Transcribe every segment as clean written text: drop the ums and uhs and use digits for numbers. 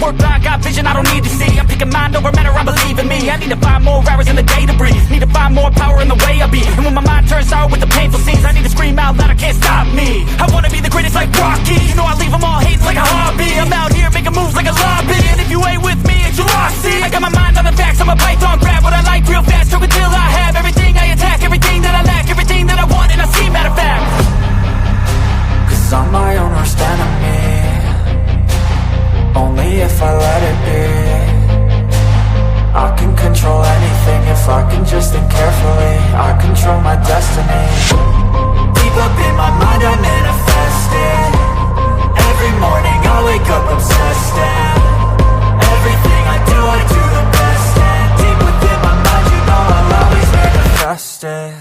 work blind, got vision I don't need to see. I'm picking mind over matter, I believe in me. I need to find more hours in the day to breathe. Need to find more power in the way I be. And when my mind turns sour with the painful scenes, I need to scream out loud, I can't stop me. I wanna be the greatest like Rocky. You know I leave them all hating like a hobby. I'm out here making moves like a lobby. And if you ain't with me, it's your loss, see. I got my mind on the facts, I'm a python, grab what I like real fast. Stroke until I have everything I attack, everything that I lack, everything that I want, and I see, matter of fact. Cause I'm my own worst enemy. Only if I let it be. I can control anything if I can just think carefully. I control my destiny. Deep up in my mind I manifest it. Every morning I wake up obsessed, and everything I do the best. And deep within my mind, you know I'll always manifest it.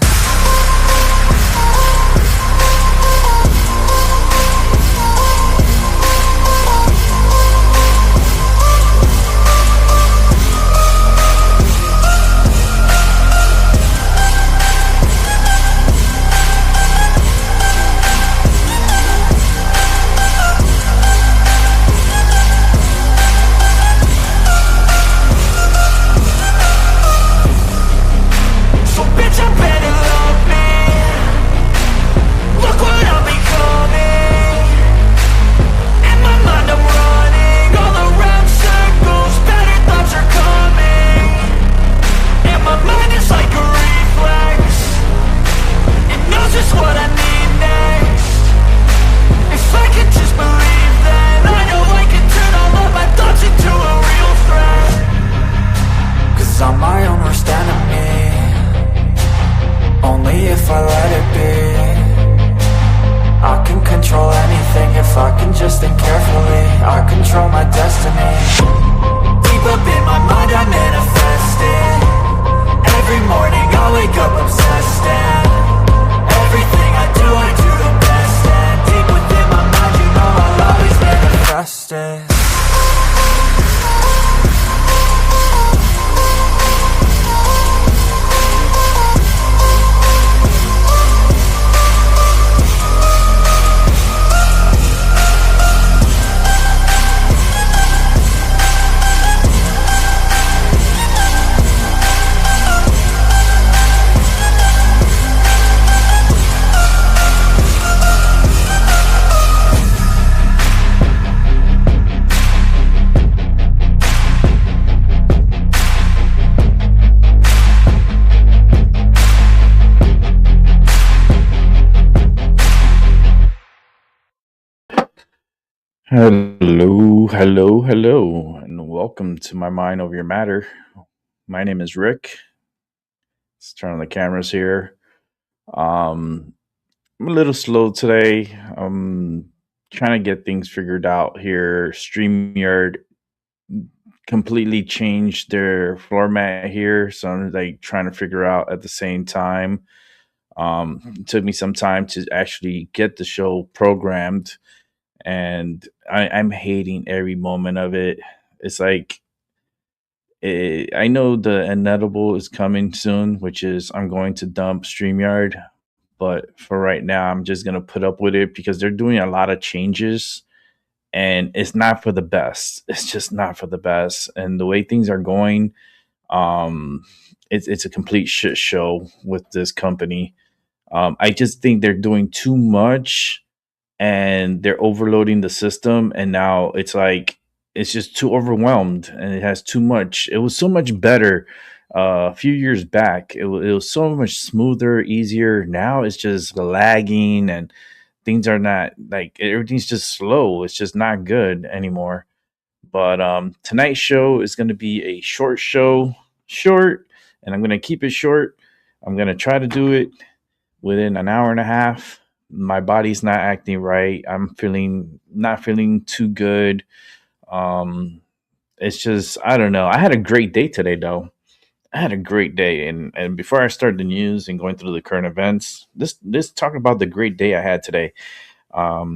Hello, and welcome to My Mind Over Your Matter. My name is Rick. Let's turn on the cameras here. I'm a little slow today. I'm trying to get things figured out here. StreamYard completely changed their format here, so I'm like trying to figure out at the same time. It took me some time to actually get the show programmed, and I'm hating every moment of it. It's like I know the inevitable is coming soon, which is I'm going to dump StreamYard. But for right now, I'm just going to put up with it because they're doing a lot of changes and it's not for the best. It's just not for the best. And the way things are going, it's a complete shit show with this company. I just think they're doing too much and they're overloading the system. And now it's like, it's just too overwhelmed and it has too much. It was so much better a few years back. It was so much smoother, easier. Now it's just lagging and things are not like everything's just slow. It's just not good anymore. But tonight's show is going to be a short show, and I'm going to keep it short. I'm going to try to do it within an hour and a half. My body's not acting right. I'm not feeling too good. It's just, I don't know. I had a great day today, though. I had a great day. And before I start the news and going through the current events, let's talk about the great day I had today. I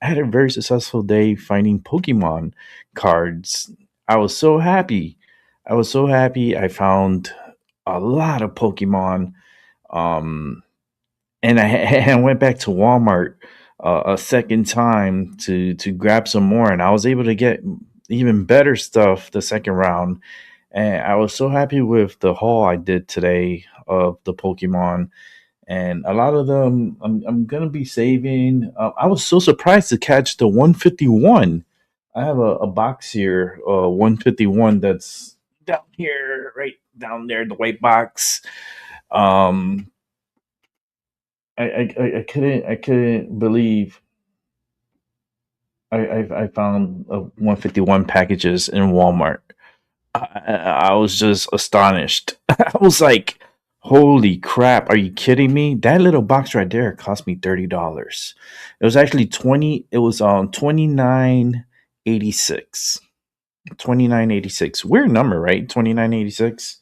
had a very successful day finding Pokemon cards. I was so happy. I found a lot of Pokemon. And I went back to Walmart a second time to grab some more, and I was able to get even better stuff the second round. And I was so happy with the haul I did today of the Pokemon. And a lot of them I'm gonna be saving. I was so surprised to catch the 151. I have a box here, 151 that's down here, right down there, the white box. Um, I couldn't believe I found 151 packages in Walmart. I was just astonished. I was like, "Holy crap! Are you kidding me? That little box right there cost me $30. It was actually 20. It was on 29.86. 29.86. Weird number, right? 29.86.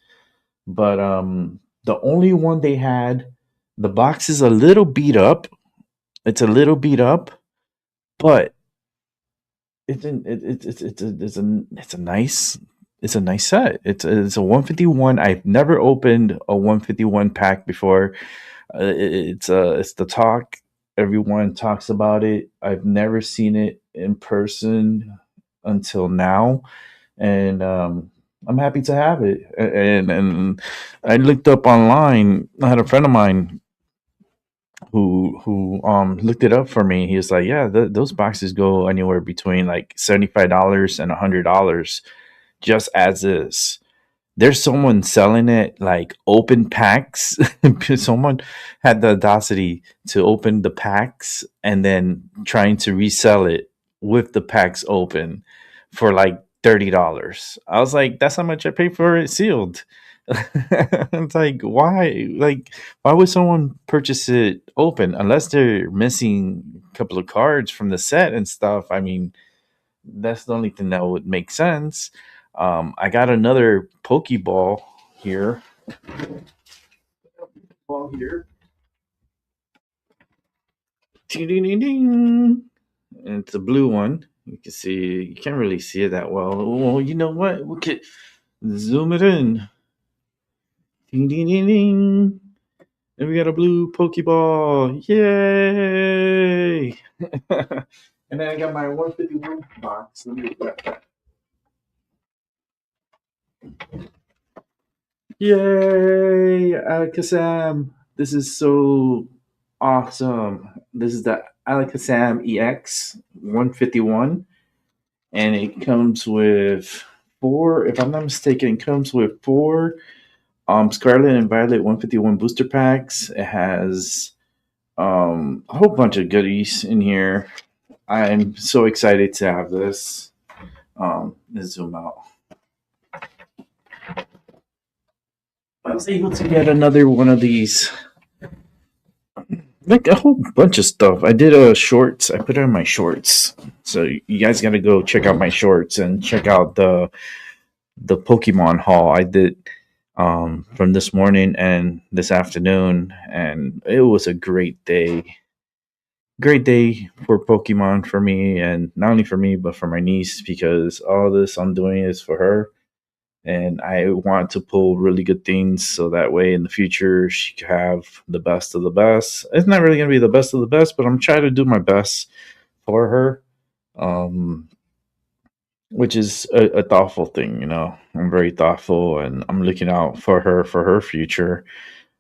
But the only one they had, the box is a little beat up. It's a little beat up, but it's a nice set. It's a 151. I've never opened a 151 pack before. It's the talk. Everyone talks about it. I've never seen it in person until now, and I'm happy to have it. And I looked up online. I had a friend of mine who looked it up for me. He was like, "Yeah, those boxes go anywhere between like $75 and $100 just as is." There's someone selling it like open packs. Someone had the audacity to open the packs and then trying to resell it with the packs open for like $30. I was like, that's how much I paid for it sealed. It's like, why? Like, why would someone purchase it open unless they're missing a couple of cards from the set and stuff? I mean, that's the only thing that would make sense. I got another Pokeball here. Ball here. Ding, ding, ding, ding. And it's a blue one. You can see, you can't really see it that well. Well, you know what? We could zoom it in. Ding, ding, ding, ding. And we got a blue Pokeball. Yay! And then I got my 151 box. Let me grab that. Yay! Alakazam. This is so awesome. This is the Alakazam EX 151. And it comes with four, if I'm not mistaken, it comes with four Scarlet and Violet 151 booster packs. It has a whole bunch of goodies in here. I'm so excited to have this. Let's zoom out. I was able to get another one of these, like a whole bunch of stuff. I did shorts. I put it in my shorts, so you guys got to go check out my shorts and check out the Pokemon haul I did from this morning and this afternoon, and it was a great day. Great day for Pokemon for me, and not only for me but for my niece, because all this I'm doing is for her, and I want to pull really good things so that way in the future she could have the best of the best. It's not really gonna be the best of the best, but I'm trying to do my best for her. Um, which is a thoughtful thing, you know. I'm very thoughtful and I'm looking out for her future.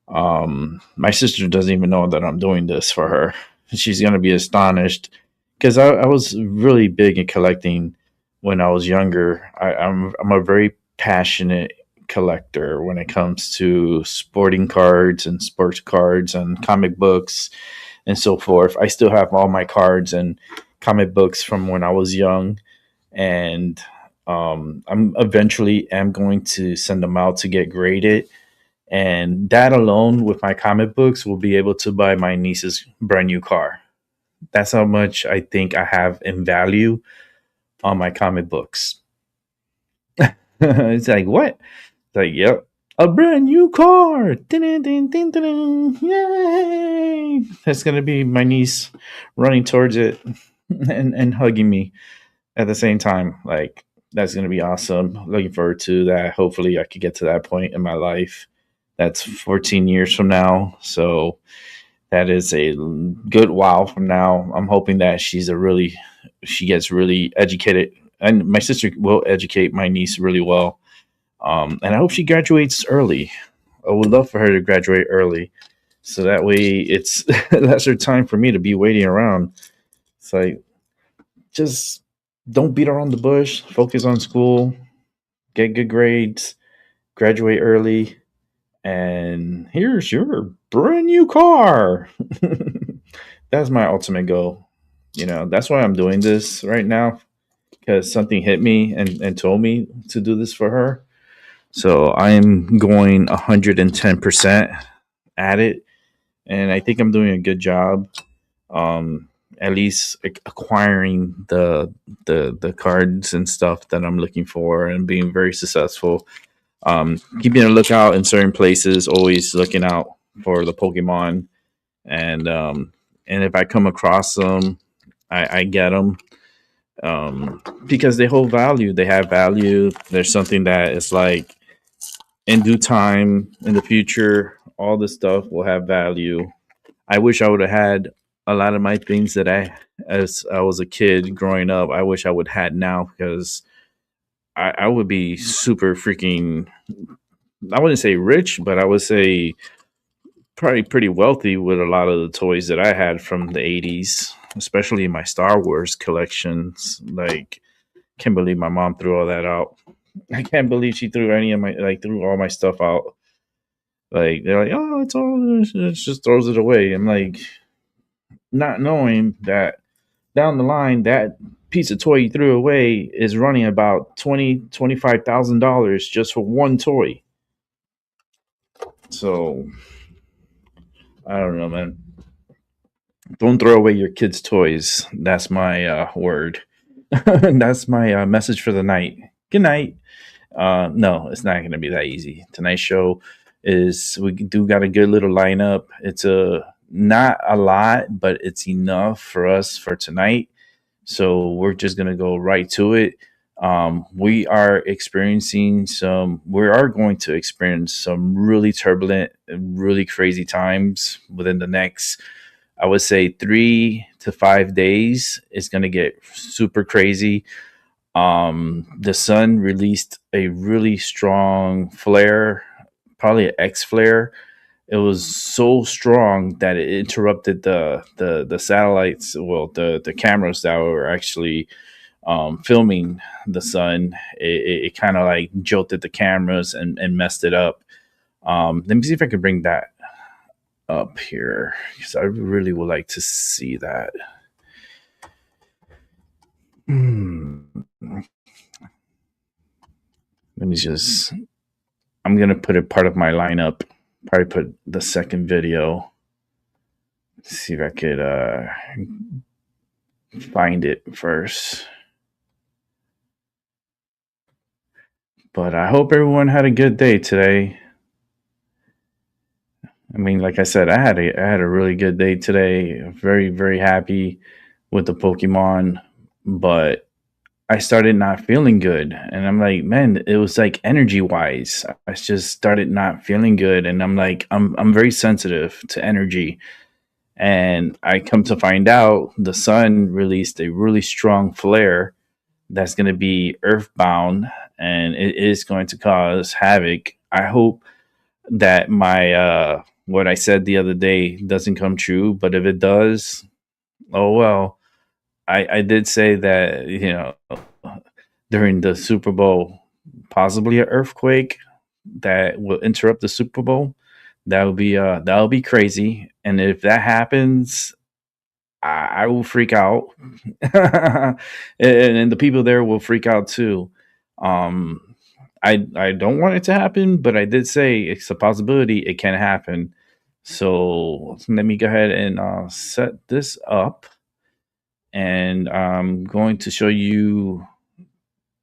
My sister doesn't even know that I'm doing this for her. She's gonna be astonished because I was really big in collecting when I was younger. I'm a very passionate collector when it comes to sporting cards and sports cards and comic books and so forth. I still have all my cards and comic books from when I was young, and I'm eventually am going to send them out to get graded, and that alone with my comic books will be able to buy my niece's brand new car. That's how much I think I have in value on my comic books. It's like, what? It's like, yep, a brand new car. Ding, ding, ding, ding. Yay! That's gonna be my niece running towards it and hugging me at the same time. Like, that's gonna be awesome. Looking forward to that. Hopefully I could get to that point in my life. That's 14 years from now. So that is a good while from now. I'm hoping that she gets really educated and my sister will educate my niece really well. And I hope she graduates early. I would love for her to graduate early, so that way it's lesser time for me to be waiting around. It's like, just don't beat around the bush. Focus on school, get good grades, graduate early, and here's your brand new car. That's my ultimate goal. That's why I'm doing this right now, because something hit me and told me to do this for her. So I am going 110% at it, and I think I'm doing a good job. Um, at least acquiring the cards and stuff that I'm looking for, and being very successful. Keeping a lookout in certain places, always looking out for the Pokemon, and if I come across them, I get them, because they hold value. They have value. There's something that is like, in due time in the future, all this stuff will have value. I wish I would have had a lot of my things that as I was a kid growing up, I wish I would have had now, because I would be super freaking, I wouldn't say rich, but I would say probably pretty wealthy with a lot of the toys that I had from the 80s, especially my Star Wars collections. Like, can't believe my mom threw all that out. I can't believe she threw threw all my stuff out. Like, they're like, oh, it just throws it away. I'm like, not knowing that down the line, that piece of toy you threw away is running about $25,000 just for one toy. So I don't know, man. Don't throw away your kids' toys. That's my word. That's my message for the night. Good night. No, it's not going to be that easy. Tonight's show is, we do got a good little lineup. It's not a lot, but it's enough for us for tonight. So we're just going to go right to it. We are going to experience some really turbulent, really crazy times within the next, I would say, 3 to 5 days. It's going to get super crazy. The sun released a really strong flare, probably an X flare. It was so strong that it interrupted the satellites, well, the cameras that were actually filming the sun. It kind of like jolted the cameras and messed it up. Let me see if I can bring that up here, because I really would like to see that. Let me just, I'm going to put it part of my lineup. Probably put the second video. See if I could find it first. But I hope everyone had a good day today. I mean, like I said, I had a really good day today. Very, very happy with the Pokemon, but I started not feeling good, and I'm like, man, it was like energy wise, I just started not feeling good, and I'm like, I'm very sensitive to energy, and I come to find out the sun released a really strong flare that's going to be earthbound, and it is going to cause havoc. I hope that my what I said the other day doesn't come true, but if it does, oh well. I did say that, during the Super Bowl, possibly an earthquake that will interrupt the Super Bowl. That would be crazy. And if that happens, I will freak out, and the people there will freak out too. Um, I don't want it to happen, but I did say it's a possibility. It can happen. So let me go ahead and set this up, and I'm going to show you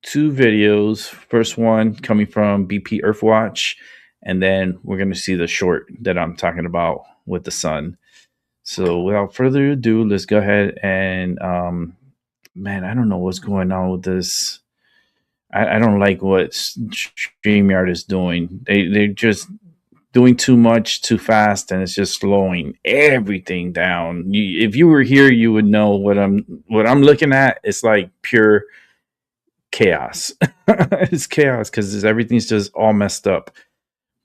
two videos. First one coming from BP Earthwatch, and then we're going to see the short that I'm talking about with the sun. So without further ado, let's go ahead and man, I don't know what's going on with this. I don't like what StreamYard is doing. They're just doing too much too fast, and it's just slowing everything down. If you were here, you would know what I'm looking at. It's like pure chaos. It's chaos because everything's just all messed up.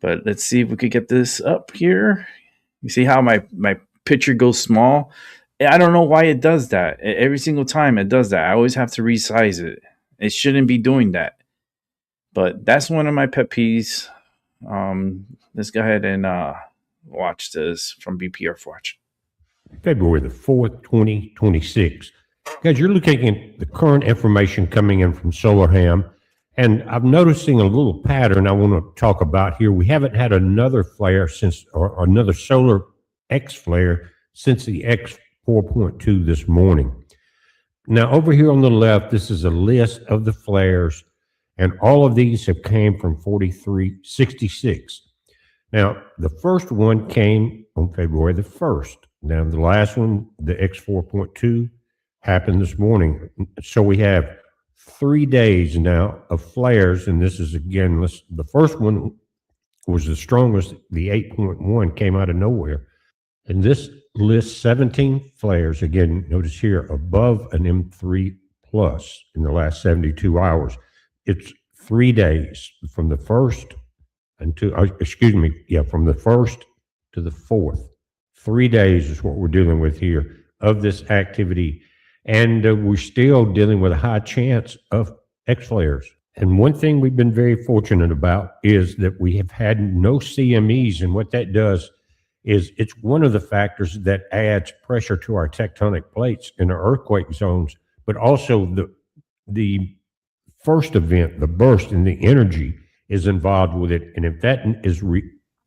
But let's see if we could get this up here. You see how my picture goes small? I don't know why it does that. Every single time it does that. I always have to resize it. It shouldn't be doing that. But that's one of my pet peeves. Let's go ahead and watch this from BPR Watch. February the 4th, 2026. Guys, you're looking at the current information coming in from SolarHam, and I'm noticing a little pattern I want to talk about here. We haven't had another flare or another solar X flare since the X 4.2 this morning. Now, over here on the left, this is a list of the flares, and all of these have came from 4366. Now, the first one came on February the 1st. Now, the last one, the X 4.2, happened this morning. So we have 3 days now of flares, and this is, again, the first one was the strongest. The 8.1 came out of nowhere. And this lists 17 flares, again, notice here, above an M3 plus in the last 72 hours. It's 3 days from the first until, from the first to the 4th. 3 days is what we're dealing with here of this activity. And we're still dealing with a high chance of X flares. And one thing we've been very fortunate about is that we have had no CMEs. And what that does is it's one of the factors that adds pressure to our tectonic plates in our earthquake zones, but also the first event, the burst and the energy is involved with it. And if that is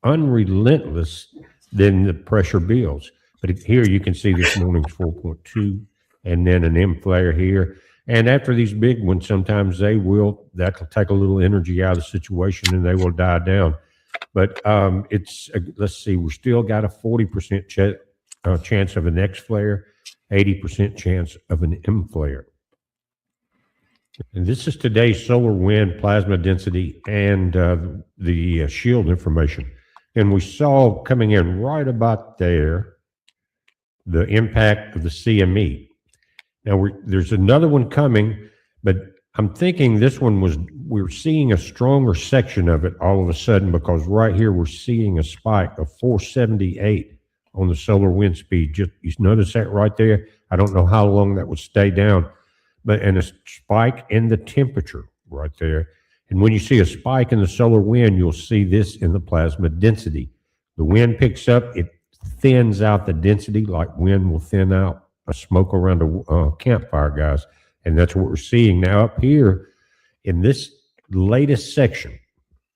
unrelentless, then the pressure builds. But here you can see this morning's 4.2 and then an M flare here. And after these big ones, sometimes that'll take a little energy out of the situation and they will die down. But let's see, we still got a 40% chance of an X flare, 80% chance of an M flare. And this is today's solar wind, plasma density, and the shield information. And we saw coming in right about there the impact of the CME. Now, there's another one coming, but I'm thinking this one we're seeing a stronger section of it all of a sudden, because right here we're seeing a spike of 478 on the solar wind speed. You notice that right there? I don't know how long that would stay down, and a spike in the temperature right there. And when you see a spike in the solar wind, you'll see this in the plasma density. The wind picks up, it thins out the density like wind will thin out a smoke around a campfire, guys. And that's what we're seeing now up here in this latest section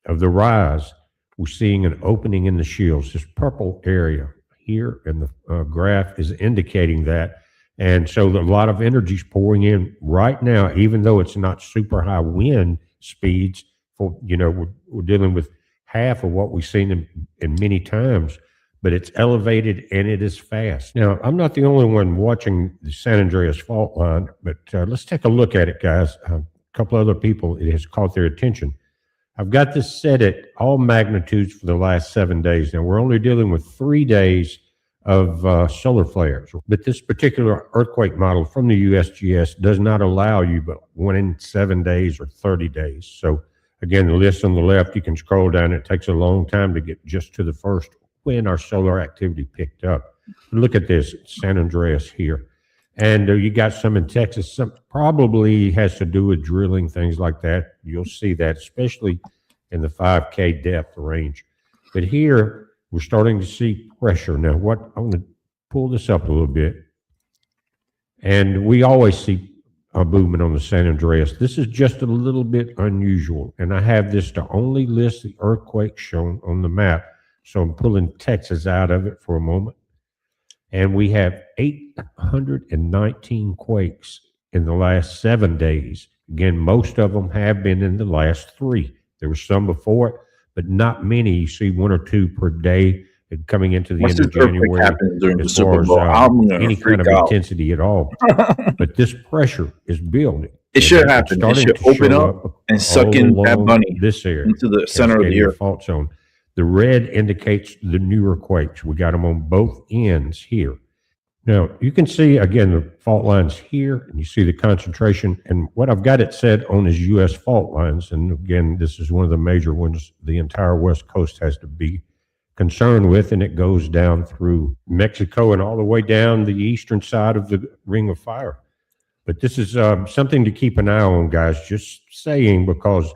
of the rise. We're seeing an opening in the shields. This purple area here in the graph is indicating that. And so a lot of energy is pouring in right now, even though it's not super high wind speeds. We're dealing with half of what we've seen in many times, but it's elevated and it is fast. Now, I'm not the only one watching the San Andreas fault line, but let's take a look at it, guys. A couple other people, it has caught their attention. I've got this set at all magnitudes for the last 7 days. Now, we're only dealing with 3 days of solar flares, but this particular earthquake model from the USGS does not allow you but 1 in 7 days or 30 days. So again, the list on the left, you can scroll down. It takes a long time to get just to the first when our solar activity picked up. Look at this, San Andreas here. And you got some in Texas. Some probably has to do with drilling, things like that. You'll see that, especially in the 5K depth range. But here, we're starting to see pressure. Now, I'm going to pull this up a little bit. And we always see a movement on the San Andreas. This is just a little bit unusual. And I have this to only list the earthquakes shown on the map. So I'm pulling Texas out of it for a moment. And we have 819 quakes in the last 7 days. Again, most of them have been in the last 3. There were some before it, but not many. You see 1 or 2 per day coming into the end of January as far as any kind of intensity at all. But this pressure is building. It should happen. It should open up and suck in that money this area into the center of the earth. Fault zone. The red indicates the newer quakes. We got them on both ends here. Now, you can see, again, the fault lines here, and you see the concentration. And what I've got it set on is U.S. fault lines. And again, this is one of the major ones the entire West Coast has to be concerned with, and it goes down through Mexico and all the way down the eastern side of the Ring of Fire. But this is something to keep an eye on, guys, just saying, because,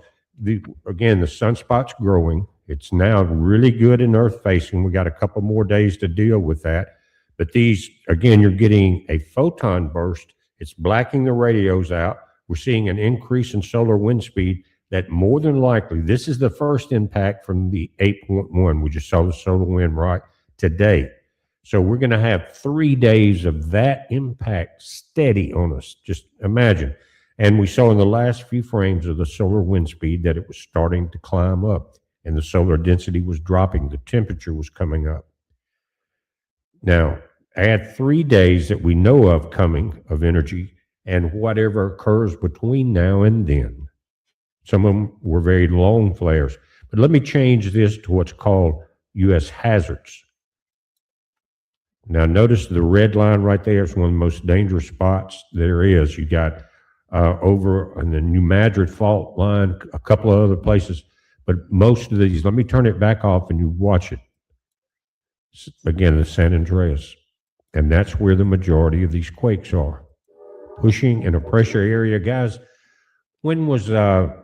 again, the sunspot's growing. It's now really good in Earth facing. We got a couple more days to deal with that. But these, again, you're getting a photon burst. It's blacking the radios out. We're seeing an increase in solar wind speed that more than likely, this is the first impact from the 8.1. We just saw the solar wind right today. So we're going to have 3 days of that impact steady on us. Just imagine. And we saw in the last few frames of the solar wind speed that it was starting to climb up, and the solar density was dropping. The temperature was coming up. Now, add 3 days that we know of coming of energy, and whatever occurs between now and then. Some of them were very long flares. But let me change this to what's called U.S. hazards. Now, notice the red line right there is one of the most dangerous spots there is. You got over on the New Madrid fault line, a couple of other places, but most of these, let me turn it back off and you watch it. Again, the San Andreas. And that's where the majority of these quakes are. Pushing in a pressure area. Guys, when was the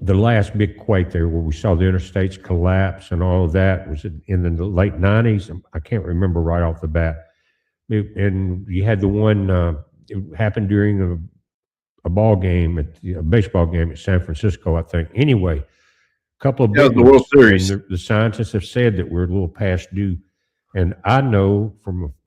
last big quake there where we saw the interstates collapse and all of that? Was it in the late 90s? I can't remember right off the bat. And you had the one, it happened during a ball game, a baseball game at San Francisco, I think. Anyway, a couple of big the World Series. The scientists have said that we're a little past due. And I know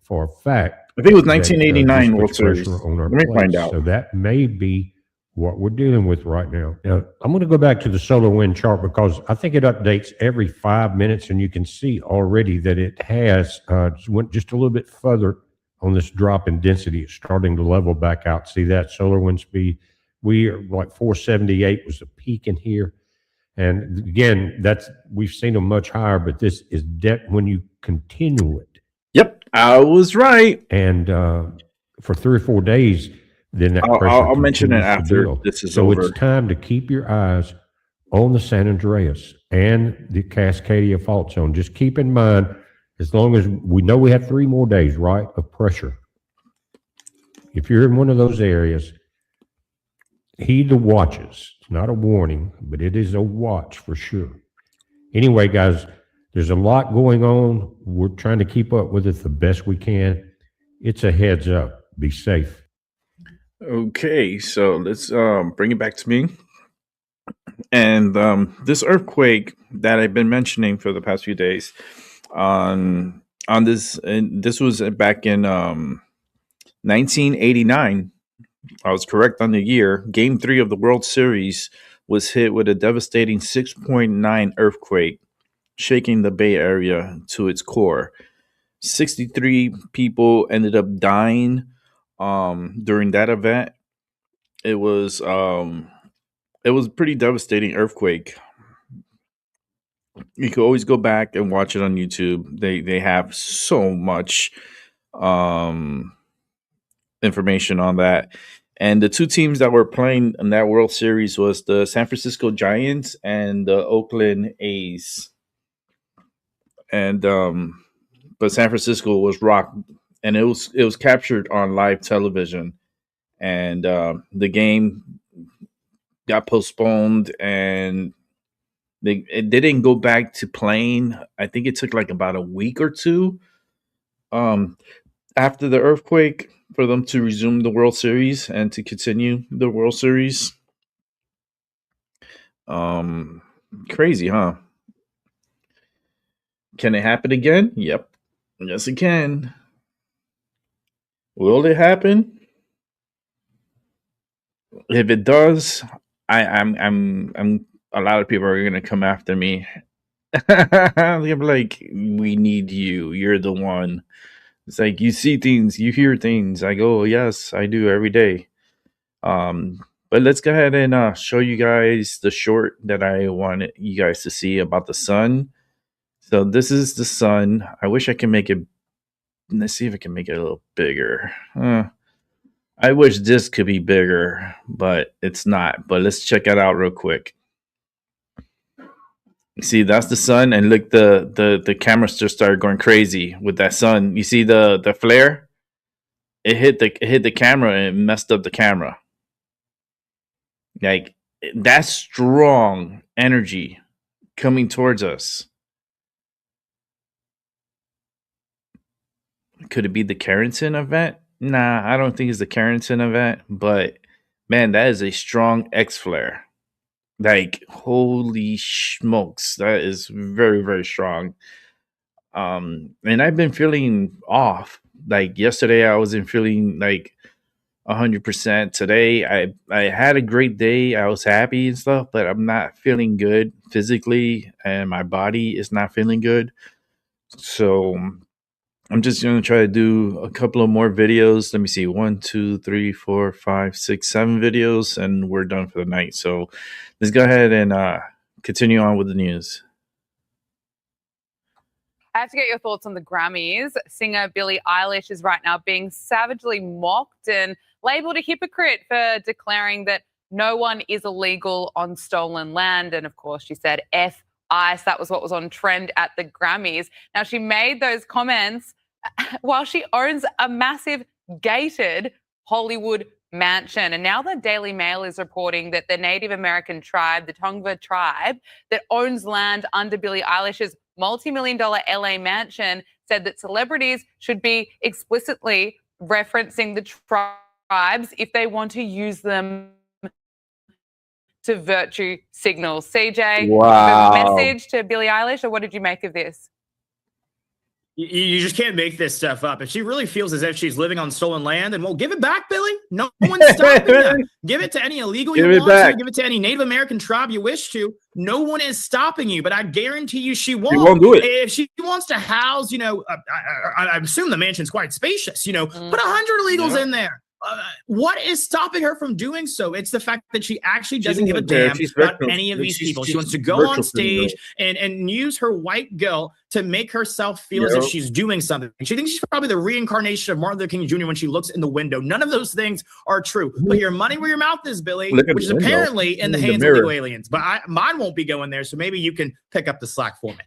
for a fact, I think it was 1989 World Series. Let me find out. So that may be what we're dealing with right now. Now, I'm going to go back to the solar wind chart because I think it updates every 5 minutes, and you can see already that it has went just a little bit further on this drop in density. It's starting to level back out. See that solar wind speed? We are like 478 was the peak in here. And again, we've seen them much higher, but this is when you continue it. Yep, I was right. And for 3 or 4 days, then that pressure I'll mention it after build. this is so over. It's time to keep your eyes on the San Andreas and the Cascadia fault zone. Just keep in mind, as long as we know we have 3 more days, right, of pressure. If you're in one of those areas, heed the watches. It's not a warning, but it is a watch for sure. Anyway, guys, there's a lot going on. We're trying to keep up with it the best we can. It's a heads up. Be safe. Okay, so let's bring it back to me. And this earthquake that I've been mentioning for the past few days, on this, and this was back in 1989. I was correct on the year. Game 3 of the World Series was hit with a devastating 6.9 earthquake, shaking the Bay Area to its core. 63 people ended up dying during that event. It was a pretty devastating earthquake. You can always go back and watch it on YouTube. They have so much information on that. And the 2 teams that were playing in that World Series was the San Francisco Giants and the Oakland A's. And but San Francisco was rocked, and it was captured on live television. And the game got postponed, and they didn't go back to playing. I think it took like about a week or 2 after the earthquake for them to resume the World Series and to continue the World Series. Crazy, huh? Can it happen again? Yep. Yes, it can. Will it happen? If it does, I'm a lot of people are gonna come after me. They'll be like, we need you. You're the one. It's like, you see things, you hear things. I go, yes, I do every day. But let's go ahead and show you guys the short that I wanted you guys to see about the sun. So this is the sun. I wish I could make it let's see if I can make it a little bigger. I wish this could be bigger, but it's not. But let's check it out real quick. See, that's the sun, and look, the camera just started going crazy with that sun. You see the flare? It hit the camera and it messed up the camera. Like, that's strong energy coming towards us. Could it be the Carrington event? Nah, I don't think it's the Carrington event, but man, that is a strong X flare. Like, holy smokes, that is very, very strong. And I've been feeling off. Like yesterday, I wasn't feeling like 100%. Today, I had a great day. I was happy and stuff, but I'm not feeling good physically, and my body is not feeling good. So I'm just going to try to do a couple of more videos. Let me see. 1, 2, 3, 4, 5, 6, 7 videos, and we're done for the night. So let's go ahead and continue on with the news. I have to get your thoughts on the Grammys. Singer Billie Eilish is right now being savagely mocked and labeled a hypocrite for declaring that no one is illegal on stolen land. And of course, she said F ICE. That was what was on trend at the Grammys. Now, she made those comments while she owns a massive gated Hollywood mansion. And now the Daily Mail is reporting that the Native American tribe, the Tongva tribe, that owns land under Billie Eilish's multi-million-dollar LA mansion, said that celebrities should be explicitly referencing the tribes if they want to use them to virtue signal. CJ, Wow. a message to Billie Eilish, or what did you make of this? You just can't make this stuff up. If she really feels as if she's living on stolen land, then well, give it back, Billy. No one's stopping you. Give it to any illegal you want to. Give it to any Native American tribe you wish to. No one is stopping you, but I guarantee you she won't. She won't do it. If she wants to house, I assume the mansion's quite spacious, put 100 illegals in there. What is stopping her from doing so? It's the fact that she actually doesn't give a damn about any of these people. She wants to go on stage and use her white guilt to make herself feel as if she's doing something. She thinks she's probably the reincarnation of Martin Luther King Jr. when she looks in the window. None of those things are true. Put your money where your mouth is, Billy, which is apparently in the hands of illegal aliens. But mine won't be going there, so maybe you can pick up the slack for me.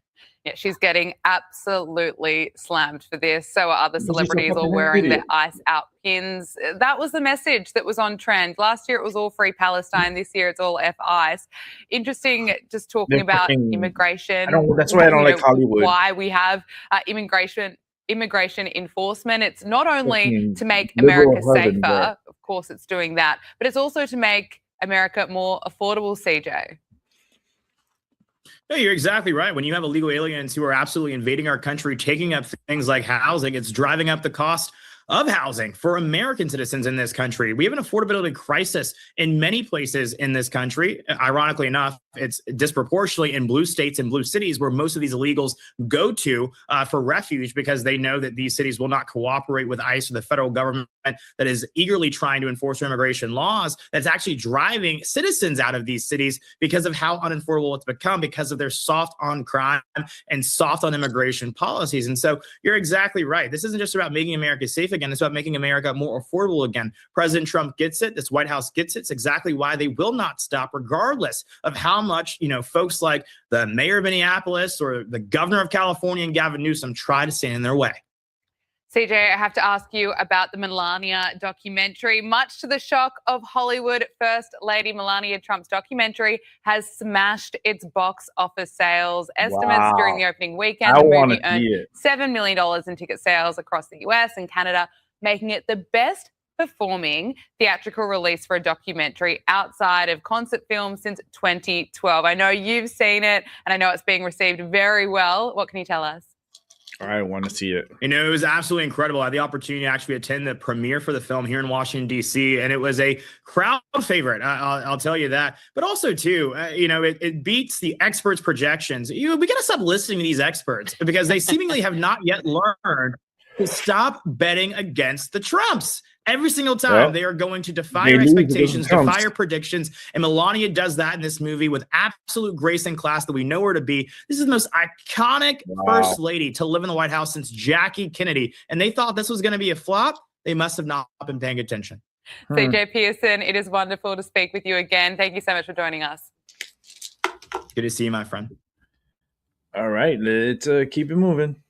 Yeah, she's getting absolutely slammed for this. So are other celebrities all wearing their ICE out pins. That was the message that was on trend. Last year it was all free Palestine. This year it's all F ICE. Interesting, just talking about immigration. That's why I don't like Hollywood. Why we have immigration enforcement. It's not only to make America safer, of course it's doing that, but it's also to make America more affordable, CJ. No, you're exactly right. When you have illegal aliens who are absolutely invading our country, taking up things like housing, it's driving up the cost of housing for American citizens in this country. We have an affordability crisis in many places in this country. Ironically enough, it's disproportionately in blue states and blue cities where most of these illegals go to for refuge because they know that these cities will not cooperate with ICE or the federal government that is eagerly trying to enforce immigration laws. That's actually driving citizens out of these cities because of how unaffordable it's become, because of their soft on crime and soft on immigration policies. And so you're exactly right. This isn't just about making America safe again. It's about making America more affordable again. President Trump gets it. This White House gets it. It's exactly why they will not stop, regardless of how much, folks like the mayor of Minneapolis or the governor of California and Gavin Newsom try to stand in their way. CJ, I have to ask you about the Melania documentary. Much to the shock of Hollywood, First Lady Melania Trump's documentary has smashed its box office sales. Estimates during the opening weekend, the movie earned $7 million in ticket sales across the US and Canada, making it the best performing theatrical release for a documentary outside of concert films since 2012. I know you've seen it, and I know it's being received very well. What can you tell us? I want to see it. It was absolutely incredible. I had the opportunity to actually attend the premiere for the film here in Washington, D.C., and it was a crowd favorite. I'll tell you that. But also, too, it beats the experts' projections. We got to stop listening to these experts because they seemingly have not yet learned to stop betting against the Trumps. Every single time Well, they are going to defy they your lose, it expectations, doesn't count. defy your predictions. And Melania does that in this movie with absolute grace and class that we know her to be. This is the most iconic first lady to live in the White House since Jackie Kennedy. And they thought this was going to be a flop. They must have not been paying attention. CJ Pearson, it is wonderful to speak with you again. Thank you so much for joining us. Good to see you, my friend. All right, let's keep it moving.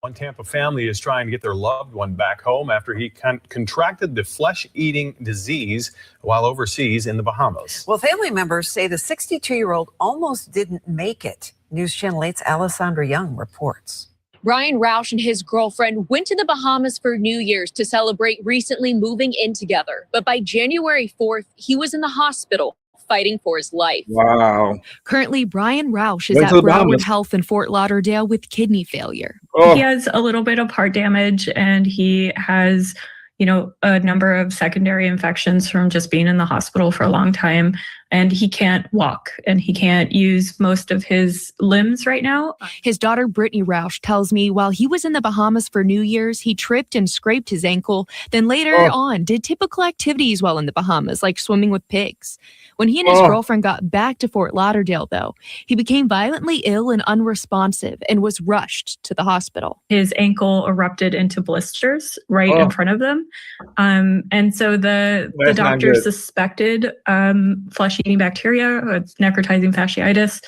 One Tampa family is trying to get their loved one back home after he contracted the flesh-eating disease while overseas in the Bahamas. Well, family members say the 62-year-old almost didn't make it. News Channel 8's Alessandra Young reports. Brian Roush and his girlfriend went to the Bahamas for New Year's to celebrate recently moving in together. But by January 4th, he was in the hospital fighting for his life. Wow. Currently, Brian Roush is Went at to the Broward Bahamas. Health in Fort Lauderdale with kidney failure. Oh, He has a little bit of heart damage, and he has, a number of secondary infections from just being in the hospital for a long time. And he can't walk, and he can't use most of his limbs right now. His daughter, Brittany Roush, tells me while he was in the Bahamas for New Year's, he tripped and scraped his ankle. Then later on, did typical activities while in the Bahamas, like swimming with pigs. When he and his girlfriend got back to Fort Lauderdale, though, he became violently ill and unresponsive and was rushed to the hospital. His ankle erupted into blisters right in front of them. And so the That's not doctor good. suspected flesh-eating bacteria, necrotizing fasciitis,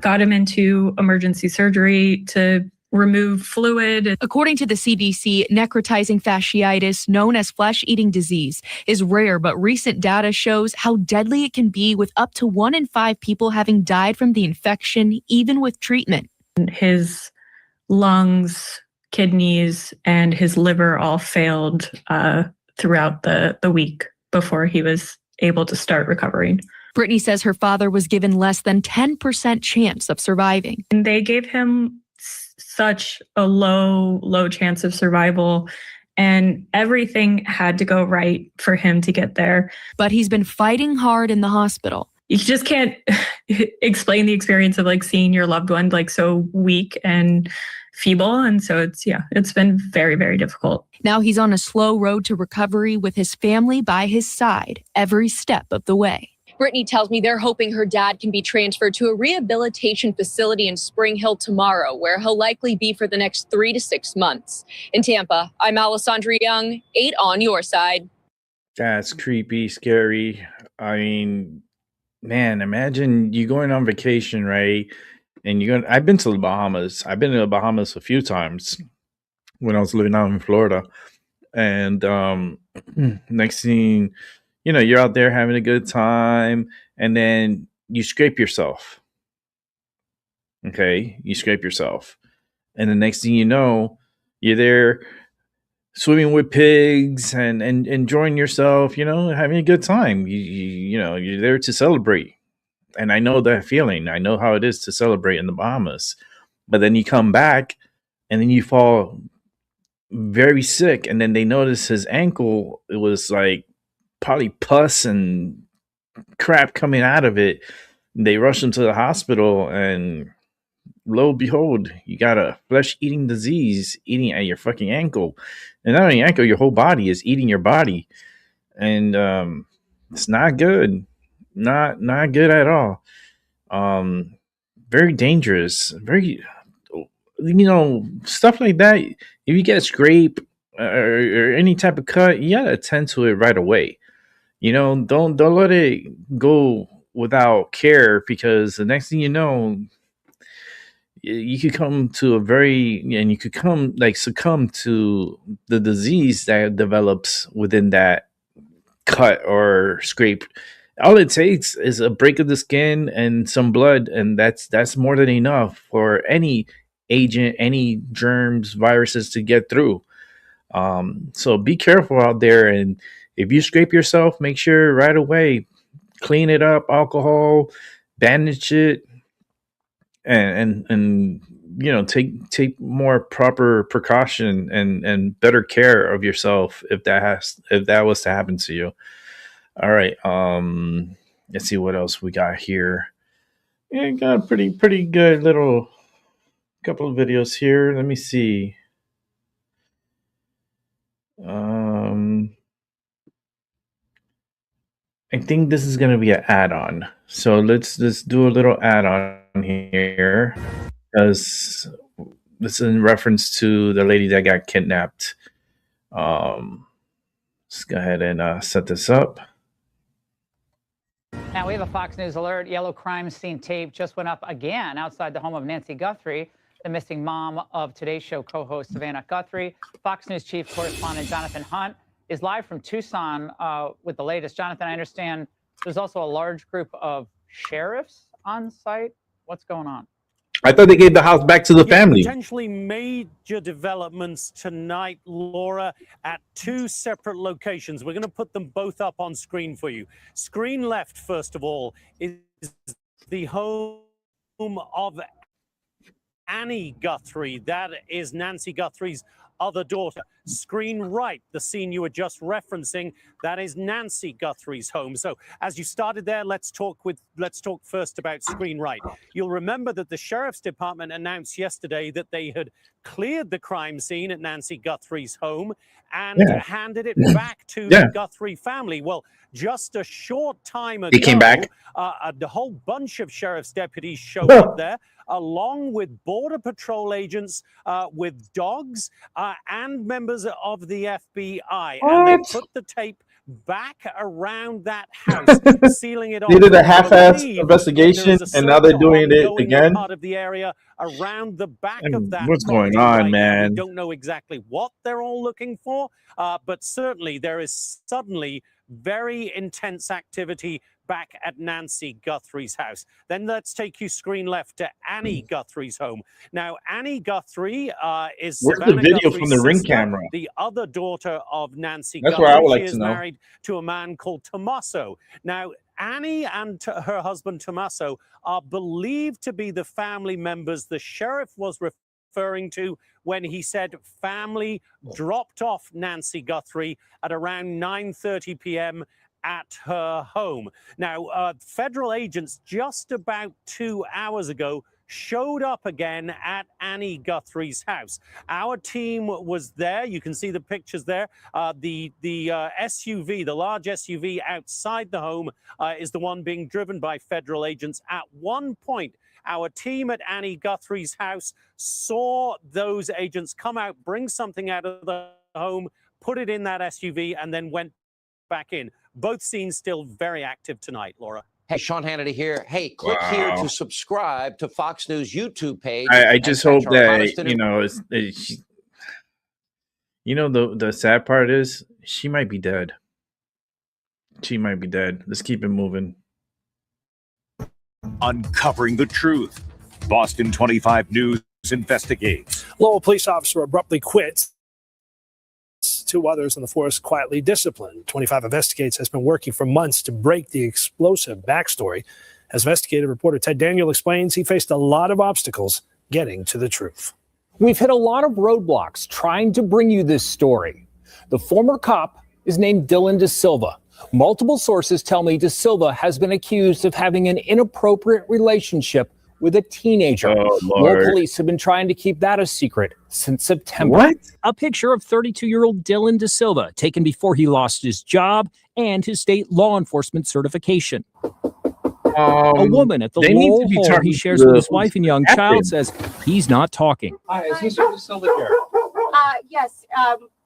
got him into emergency surgery to remove fluid. According to the CDC, necrotizing fasciitis, known as flesh-eating disease, is rare, but recent data shows how deadly it can be, with up to 1 in 5 people having died from the infection, even with treatment. His lungs, kidneys, and his liver all failed throughout the week before he was able to start recovering. Brittany says her father was given less than 10% chance of surviving. And they gave him such a low chance of survival, and everything had to go right for him to get there. But he's been fighting hard in the hospital. You just can't explain the experience of seeing your loved one so weak and feeble. And so it's been very, very difficult. Now he's on a slow road to recovery with his family by his side every step of the way. Brittany tells me they're hoping her dad can be transferred to a rehabilitation facility in Spring Hill tomorrow, where he'll likely be for the next 3 to 6 months. In Tampa, I'm Alessandra Young, 8 on your side. that's creepy, scary. I mean, man, imagine you going on vacation, right? And I've been to the Bahamas. I've been to the Bahamas a few times when I was living out in Florida. And next thing, you're out there having a good time, and then you scrape yourself. Okay, you scrape yourself. And the next thing you know, you're there swimming with pigs and enjoying yourself, having a good time. You're there to celebrate. And I know that feeling. I know how it is to celebrate in the Bahamas. But then you come back and then you fall very sick. And then they notice his ankle, it was probably pus and crap coming out of it. They rush him to the hospital, and lo and behold, you got a flesh-eating disease eating at your fucking ankle. And not only your ankle, your whole body is eating your body. And it's not good. Not good at all. Very dangerous. Very, stuff like that. If you get a scrape or any type of cut, you gotta attend to it right away. Don't let it go without care, because the next thing you know, you could come to succumb to the disease that develops within that cut or scrape. All it takes is a break of the skin and some blood, and that's more than enough for any agent, any germs, viruses to get through. So be careful out there, and if you scrape yourself, make sure right away, clean it up, alcohol, bandage it, and take more proper precaution and better care of yourself if that was to happen to you. All right. Let's see what else we got here. Yeah, got a pretty good little couple of videos here. Let me see. I think this is going to be an add-on. So let's do a little add-on here, because this is in reference to the lady that got kidnapped. Let's go ahead and set this up. Now we have a Fox News alert. Yellow crime scene tape just went up again outside the home of Nancy Guthrie, the missing mom of Today's Show co-host Savannah Guthrie. Fox News chief correspondent Jonathan Hunt is live from Tucson with the latest. Jonathan, I understand there's also a large group of sheriffs on site. What's going on? I thought they gave the house back to the family. Potentially major developments tonight, Laura, at two separate locations. We're going to put them both up on screen for you. Screen left, first of all, is the home of Annie Guthrie. That is Nancy Guthrie's other daughter. Screen right, the scene you were just referencing, that is Nancy Guthrie's home. So as you started there, let's talk first about screen right. You'll remember that the Sheriff's Department announced yesterday that they had cleared the crime scene at Nancy Guthrie's home and handed it back to the Guthrie family. Well, just a short time ago, he came back. The whole bunch of sheriff's deputies showed up there, along with Border Patrol agents, with dogs, and members of the FBI. And they put the tape back around that house, sealing it off. They did a half-ass investigation, and now they're doing it again. Part of the area around the back of that. What's going on, man? We don't know exactly what they're all looking for, but certainly there is suddenly very intense activity back at Nancy Guthrie's house. Then let's take you screen left to Annie Guthrie's home. Now, Annie Guthrie is Where's Savannah the video Guthrie's from the Ring sister, camera? the other daughter of Nancy That's Guthrie. what I would like She to is know. married to a man called Tommaso. Now, Annie and her husband Tommaso are believed to be the family members the sheriff was referring to when he said family dropped off Nancy Guthrie at around 9:30 p.m. at her home. Now, federal agents just about 2 hours ago showed up again at Annie Guthrie's house. Our team was there. You can see the pictures there. The SUV, the large SUV outside the home, is the one being driven by federal agents. At one point, our team at Annie Guthrie's house saw those agents come out, bring something out of the home, put it in that SUV, and then went back in. Both scenes still very active tonight, Laura. Hey, Sean Hannity here. Hey, click here to subscribe to Fox News YouTube page. I just hope that, the sad part is she might be dead. She might be dead. Let's keep it moving. Uncovering the truth. Boston 25 News investigates. Lowell police officer abruptly quits. Two others in the force quietly disciplined. 25 Investigates has been working for months to break the explosive backstory. As investigative reporter Ted Daniel explains, he faced a lot of obstacles getting to the truth. We've hit a lot of roadblocks trying to bring you this story. The former cop is named Dylan De Silva. Multiple sources tell me De Silva has been accused of having an inappropriate relationship with a teenager. Local police have been trying to keep that a secret since September. What? A picture of 32-year-old Dylan De Silva taken before he lost his job and his state law enforcement certification. A woman at the Lowell home he shares with his wife and young child says he's not talking. Hi, is Mr. De Silva here? Yes,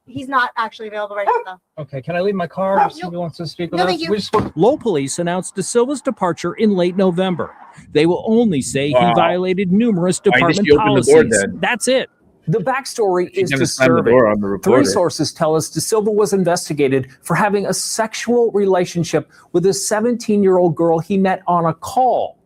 he's not actually available right now. Okay, can I leave my car if somebody wants to speak with us? Thank you. Lowell police announced De Silva's departure in late November. They will only say he violated numerous department policies. That's it. The backstory is disturbing. 3 sources tell us De Silva was investigated for having a sexual relationship with a 17-year-old girl he met on a call.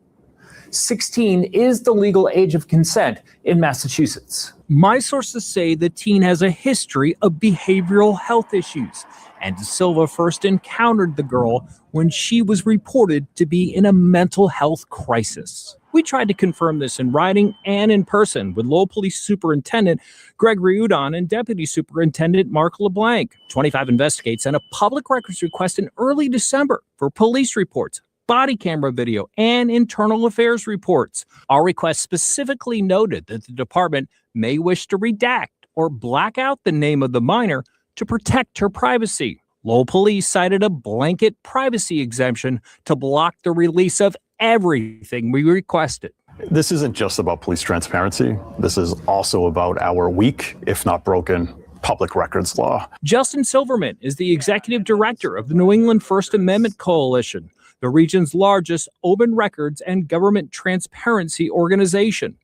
16 is the legal age of consent in Massachusetts. My sources say the teen has a history of behavioral health issues, and De Silva first encountered the girl when she was reported to be in a mental health crisis. We tried to confirm this in writing and in person with Lowell Police Superintendent Gregory Udon and Deputy Superintendent Mark LeBlanc. 25 Investigates sent a public records request in early December for police reports, body camera video, and internal affairs reports. Our request specifically noted that the department may wish to redact or black out the name of the minor to protect her privacy. Lowell police cited a blanket privacy exemption to block the release of everything we requested. This isn't just about police transparency. This is also about our weak, if not broken, public records law. Justin Silverman is the executive director of the New England First Amendment Coalition, the region's largest open records and government transparency organization.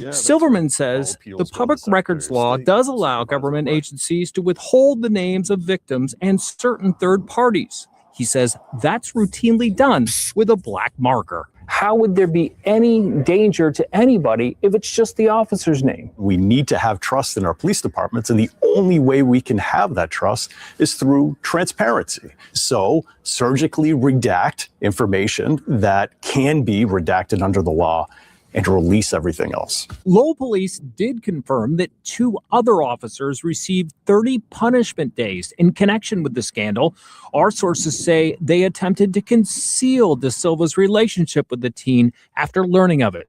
Silverman says the public records law does allow government agencies to withhold the names of victims and certain third parties. He says that's routinely done with a black marker. How would there be any danger to anybody if it's just the officer's name? We need to have trust in our police departments, and the only way we can have that trust is through transparency. So surgically redact information that can be redacted under the law and release everything else. Lowell police did confirm that 2 other officers received 30 punishment days in connection with the scandal. Our sources say they attempted to conceal De Silva's relationship with the teen after learning of it.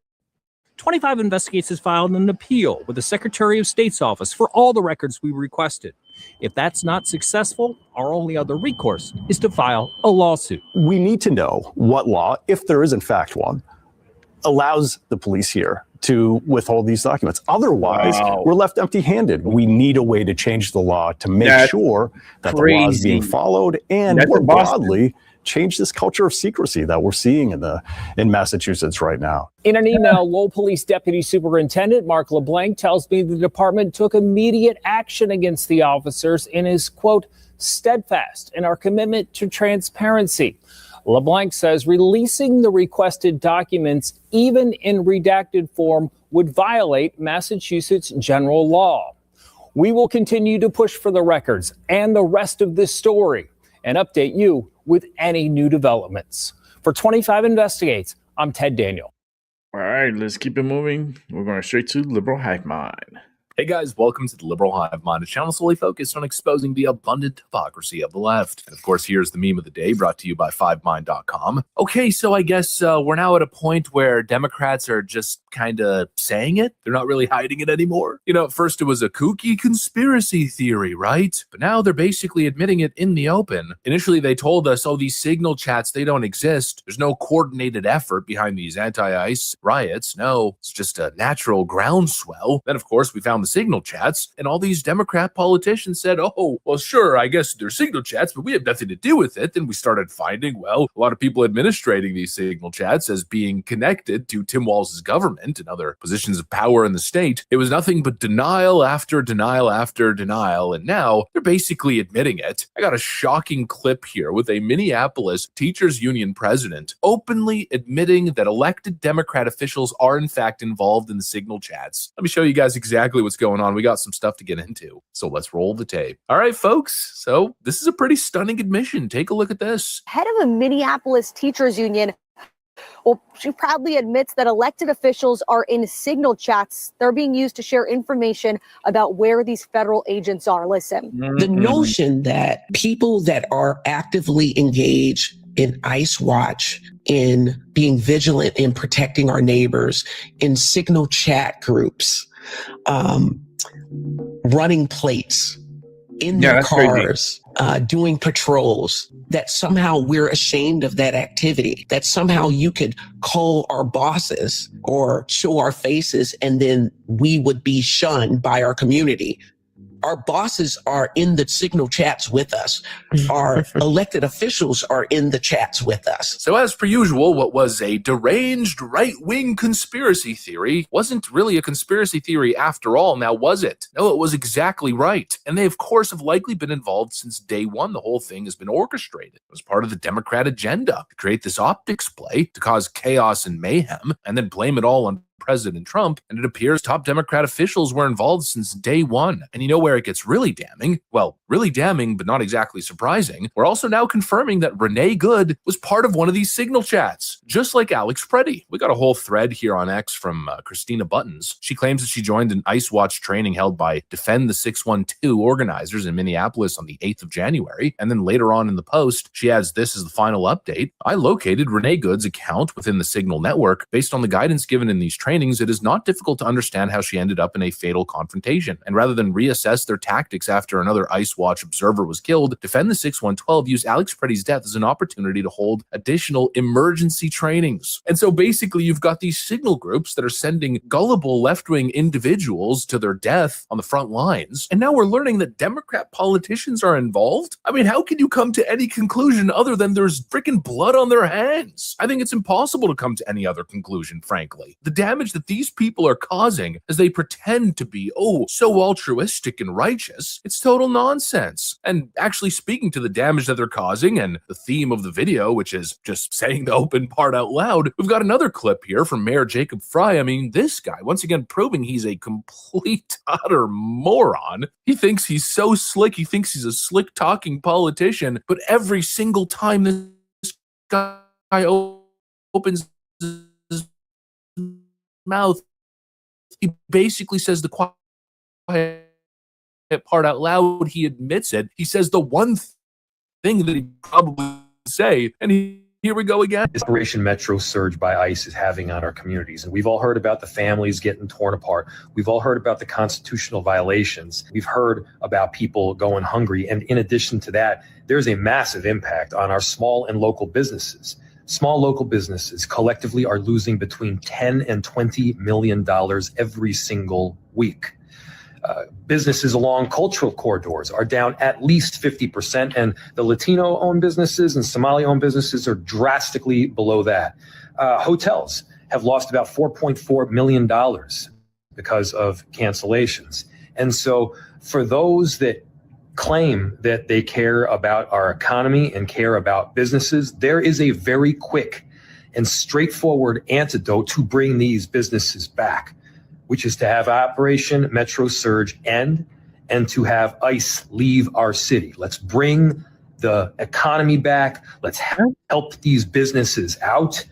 25 Investigates has filed an appeal with the Secretary of State's office for all the records we requested. If that's not successful, our only other recourse is to file a lawsuit. We need to know what law, if there is in fact one, allows the police here to withhold these documents. Otherwise, we're left empty-handed. We need a way to change the law to make sure that the law is being followed and more broadly change this culture of secrecy that we're seeing in Massachusetts right now. In an email, Lowell Police Deputy Superintendent Mark LeBlanc tells me the department took immediate action against the officers and is, quote, steadfast in our commitment to transparency. LeBlanc says releasing the requested documents, even in redacted form, would violate Massachusetts general law. We will continue to push for the records and the rest of this story and update you with any new developments. For 25 Investigates, I'm Ted Daniel. All right, let's keep it moving. We're going straight to Liberal Hive Mind. Hey guys, welcome to the Liberal Hive Mind, a channel solely focused on exposing the abundant hypocrisy of the left. And of course, here's the meme of the day brought to you by 5mind.com. Okay, so I guess we're now at a point where Democrats are just kind of saying it. They're not really hiding it anymore. You know, at first it was a kooky conspiracy theory, right? But now they're basically admitting it in the open. Initially, they told us, oh, these signal chats, they don't exist. There's no coordinated effort behind these anti-ICE riots. No, it's just a natural groundswell. Then, of course, we found the signal chats, and all these Democrat politicians said, oh, well, sure, I guess they're signal chats, but we have nothing to do with it. Then we started finding, well, a lot of people administrating these signal chats as being connected to Tim Walz's government and other positions of power in the state. It was nothing but denial after denial after denial, and now they're basically admitting it. I got a shocking clip here with a Minneapolis teachers union president openly admitting that elected Democrat officials are in fact involved in the signal chats. Let me show you guys exactly what's going on. We got some stuff to get into, so let's roll the tape. All right, folks, so this is a pretty stunning admission. Take a look at this. Head of a Minneapolis teachers union, well, she proudly admits that elected officials are in signal chats. They're being used to share information about where these federal agents are. Listen. The notion that people that are actively engaged in ICE Watch, in being vigilant in protecting our neighbors, in signal chat groups, running plates in their cars, doing patrols, that somehow we're ashamed of that activity, that somehow you could call our bosses or show our faces and then we would be shunned by our community. Our bosses are in the signal chats with us. Our elected officials are in the chats with us. So as per usual, what was a deranged right-wing conspiracy theory wasn't really a conspiracy theory after all, now was it? No, it was exactly right. And they, of course, have likely been involved since day one. The whole thing has been orchestrated. It was part of the Democrat agenda to create this optics play, to cause chaos and mayhem, and then blame it all on President Trump, and it appears top Democrat officials were involved since day one. And you know where it gets really damning? Well, really damning, but not exactly surprising. We're also now confirming that Renee Good was part of one of these signal chats, just like Alex Preddy. We got a whole thread here on X from Christina Buttons. She claims that she joined an ICE Watch training held by Defend the 612 organizers in Minneapolis on the 8th of January. And then later on in the post, she adds this as the final update. I located Renee Good's account within the Signal network based on the guidance given in these trainings, it is not difficult to understand how she ended up in a fatal confrontation. And rather than reassess their tactics after another ICE Watch observer was killed, Defend the 6112 used Alex Preddy's death as an opportunity to hold additional emergency trainings. And so basically you've got these signal groups that are sending gullible left-wing individuals to their death on the front lines. And now we're learning that Democrat politicians are involved. I mean, how can you come to any conclusion other than there's freaking blood on their hands? I think it's impossible to come to any other conclusion, frankly. The damage that these people are causing as they pretend to be, oh, so altruistic and righteous, it's total nonsense. And actually speaking to the damage that they're causing and the theme of the video, which is just saying the open part out loud, we've got another clip here from Mayor Jacob Fry. I mean, this guy, once again, proving he's a complete, utter moron. He thinks he's so slick. He thinks he's a slick talking politician, but every single time this guy opens his mouth, he basically says the quiet part out loud. He admits it. He says the one thing that he probably say, and here we go again. This Operation Metro surge by ICE is having on our communities. And we've all heard about the families getting torn apart. We've all heard about the constitutional violations. We've heard about people going hungry. And in addition to that, there's a massive impact on our small and local businesses. Small local businesses collectively are losing between $10 and $20 million every single week. Businesses along cultural corridors are down at least 50%, and the Latino-owned businesses and Somali-owned businesses are drastically below that. Hotels have lost about $4.4 million because of cancellations. And so for those that claim that they care about our economy and care about businesses, there is a very quick and straightforward antidote to bring these businesses back, which is to have Operation Metro Surge end and to have ICE leave our city. Let's bring the economy back. Let's help these businesses out.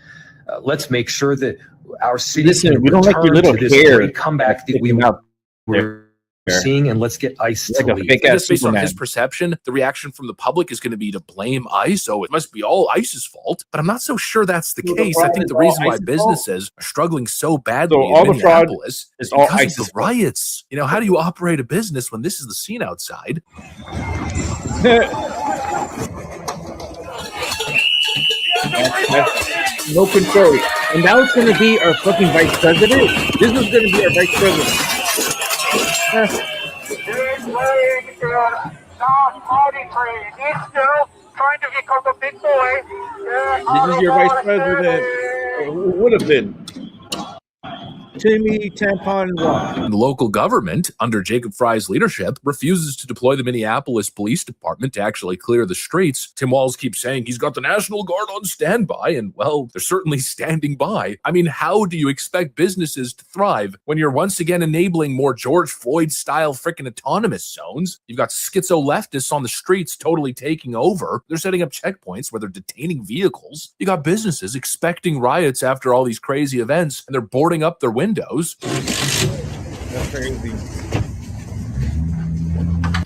Let's make sure that our city can return to this great comeback that we were seeing, and let's get ICE to leave. Just based on his perception, the reaction from the public is going to be to blame ICE. Oh, it must be all ICE's fault. But I'm not so sure that's the case. I think the reason why businesses are struggling so badly in Minneapolis is because of the riots. You know, how do you operate a business when this is the scene outside? No control. And that was going to be our fucking vice president. This was going to be our vice president. This is your vice president. Who would have been? Timmy Tampon Rock. The local government, under Jacob Fry's leadership, refuses to deploy the Minneapolis Police Department to actually clear the streets. Tim Walz keeps saying he's got the National Guard on standby, and, well, they're certainly standing by. I mean, how do you expect businesses to thrive when you're once again enabling more George Floyd-style frickin' autonomous zones? You've got schizo-leftists on the streets totally taking over. They're setting up checkpoints where they're detaining vehicles. You got businesses expecting riots after all these crazy events, and they're boarding up their windows. That's crazy.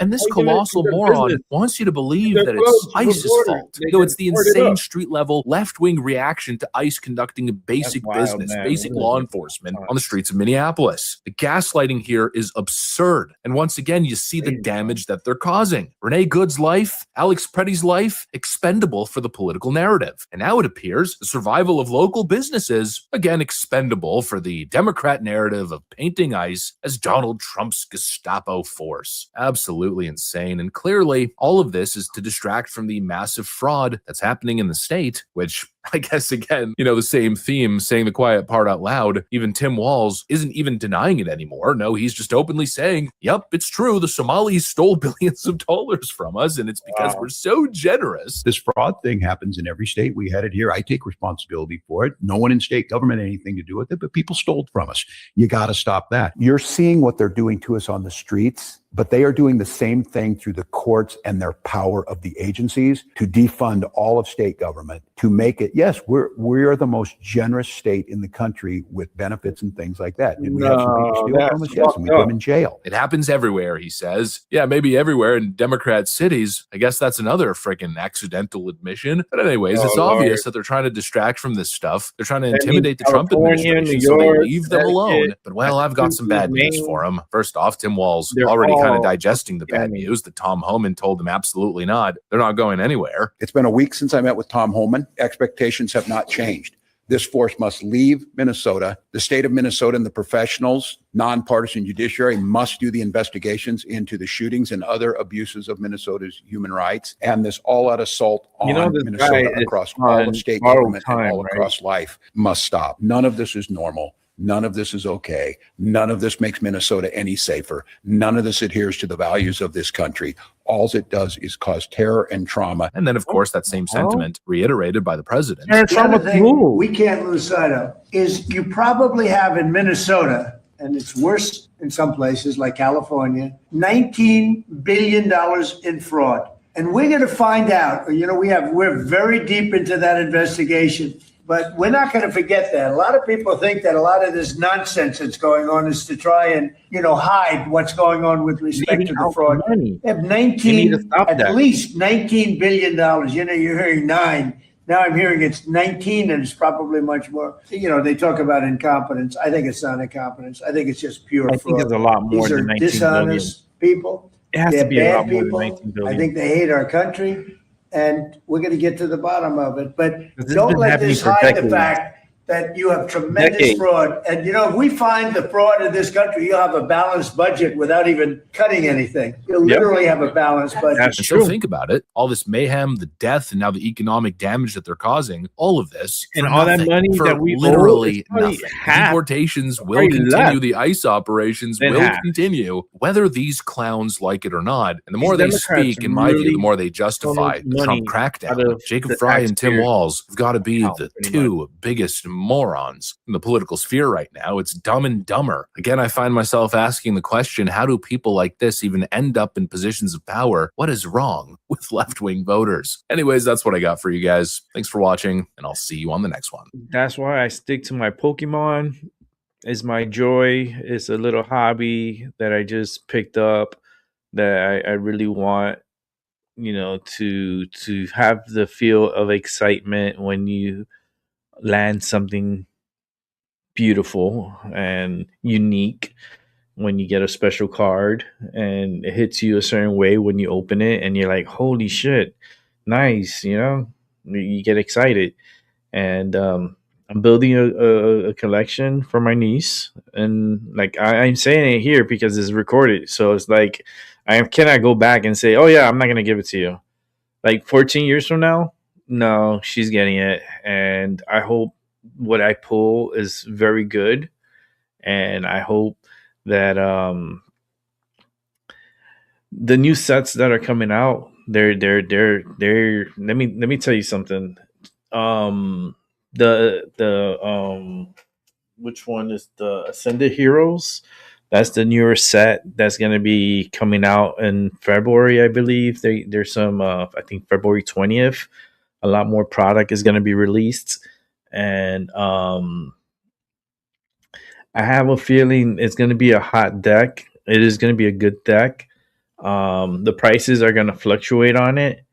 And this colossal moron wants you to believe that it's ICE's fault. No, it's the insane street-level left-wing reaction to ICE conducting a basic business, basic law enforcement on the streets of Minneapolis. The gaslighting here is absurd. And once again, you see the damage that they're causing. Renee Good's life, Alex Preddy's life, expendable for the political narrative. And now it appears the survival of local businesses, again, expendable for the Democrat narrative of painting ICE as Donald Trump's Gestapo force. Absolutely insane. And clearly, all of this is to distract from the massive fraud that's happening in the state, which I guess, again, you know, the same theme, saying the quiet part out loud. Even Tim Walz isn't even denying it anymore. No, he's just openly saying, yep, it's true. The Somalis stole billions of dollars from us, and it's because we're so generous. This fraud thing happens in every state. We had it here. I take responsibility for it. No one in state government had anything to do with it, but people stole from us. You got to stop that. You're seeing what they're doing to us on the streets, but they are doing the same thing through the courts and their power of the agencies to defund all of state government, to make it, yes, we are the most generous state in the country with benefits and things like that. Did we have some people steal from us? Yes, and we put them in jail. It happens everywhere, he says. Yeah, maybe everywhere in Democrat cities. I guess that's another freaking accidental admission. But anyways, it's obvious that they're trying to distract from this stuff. They're trying to intimidate the Trump administration so they leave them alone. But well, I've got some bad news for them. First off, Tim Walz already kind of digesting the bad news that Tom Homan told him absolutely not. They're not going anywhere. It's been a week since I met with Tom Homan. Expectations have not changed. This force must leave Minnesota. The state of Minnesota and the professionals, nonpartisan judiciary must do the investigations into the shootings and other abuses of Minnesota's human rights. And this all-out assault on Minnesota across all of state government and all across life must stop. None of this is normal. None of this is okay. None of this makes Minnesota any safer. None of this adheres to the values of this country. All it does is cause terror and trauma. And then, of course, that same sentiment reiterated by the president. The other thing we can't lose sight of is you probably have in Minnesota, and it's worse in some places like California, $19 billion in fraud. And we're going to find out, we're very deep into that investigation. But we're not going to forget that. A lot of people think that a lot of this nonsense that's going on is to try and, hide what's going on with respect to the fraud. They have at least $19 billion. You're hearing 9. Now I'm hearing it's 19, and it's probably much more. They talk about incompetence. I think it's not incompetence. I think it's just pure fraud. I think it's a lot more These than are 19 dishonest people. It has They're to be a lot bad more people. than 19 billion. I think they hate our country. And we're going to get to the bottom of it. But This has don't been let happening this for hide the decades. fact that you have tremendous fraud. And, if we find the fraud in this country, you'll have a balanced budget without even cutting anything. You'll literally have a balanced budget. And so think about it. All this mayhem, the death, and now the economic damage that they're causing, all of this. And for all that nothing, money for that we owe literally is probably nothing. half, Deportations will already continue. left. The ICE operations Then will half. continue, whether these clowns like it or not. And the more These they Democrats speak, in my view, really the more they justify funnel the Trump money out crackdown. of Jacob the Fry and Tim taxpayers' Walz have got to be account, the pretty two biggest morons in the political sphere right now. It's dumb and dumber. Again, I find myself asking the question, how do people like this even end up in positions of power? What is wrong with left-wing voters? Anyways, that's what I got for you guys. Thanks for watching, and I'll see you on the next one. That's why I stick to my Pokemon. It's my joy. It's a little hobby that I just picked up that I really want, to have the feel of excitement when you land something beautiful and unique, when you get a special card and it hits you a certain way when you open it and you're like, holy shit, nice, you get excited. And I'm building a collection for my niece, and like I'm saying it here because it's recorded, so it's like I cannot go back and say, oh yeah, I'm not gonna give it to you. Like 14 years from now, no, she's getting it, and I hope what I pull is very good, and I hope that the new sets that are coming out, they're let me tell you something. Which one is the Ascended Heroes? That's the newer set that's going to be coming out in February, I believe. There's some I think February 20th. A lot more product is going to be released, and I have a feeling it's going to be a hot deck. It is going to be a good deck. The prices are going to fluctuate on it,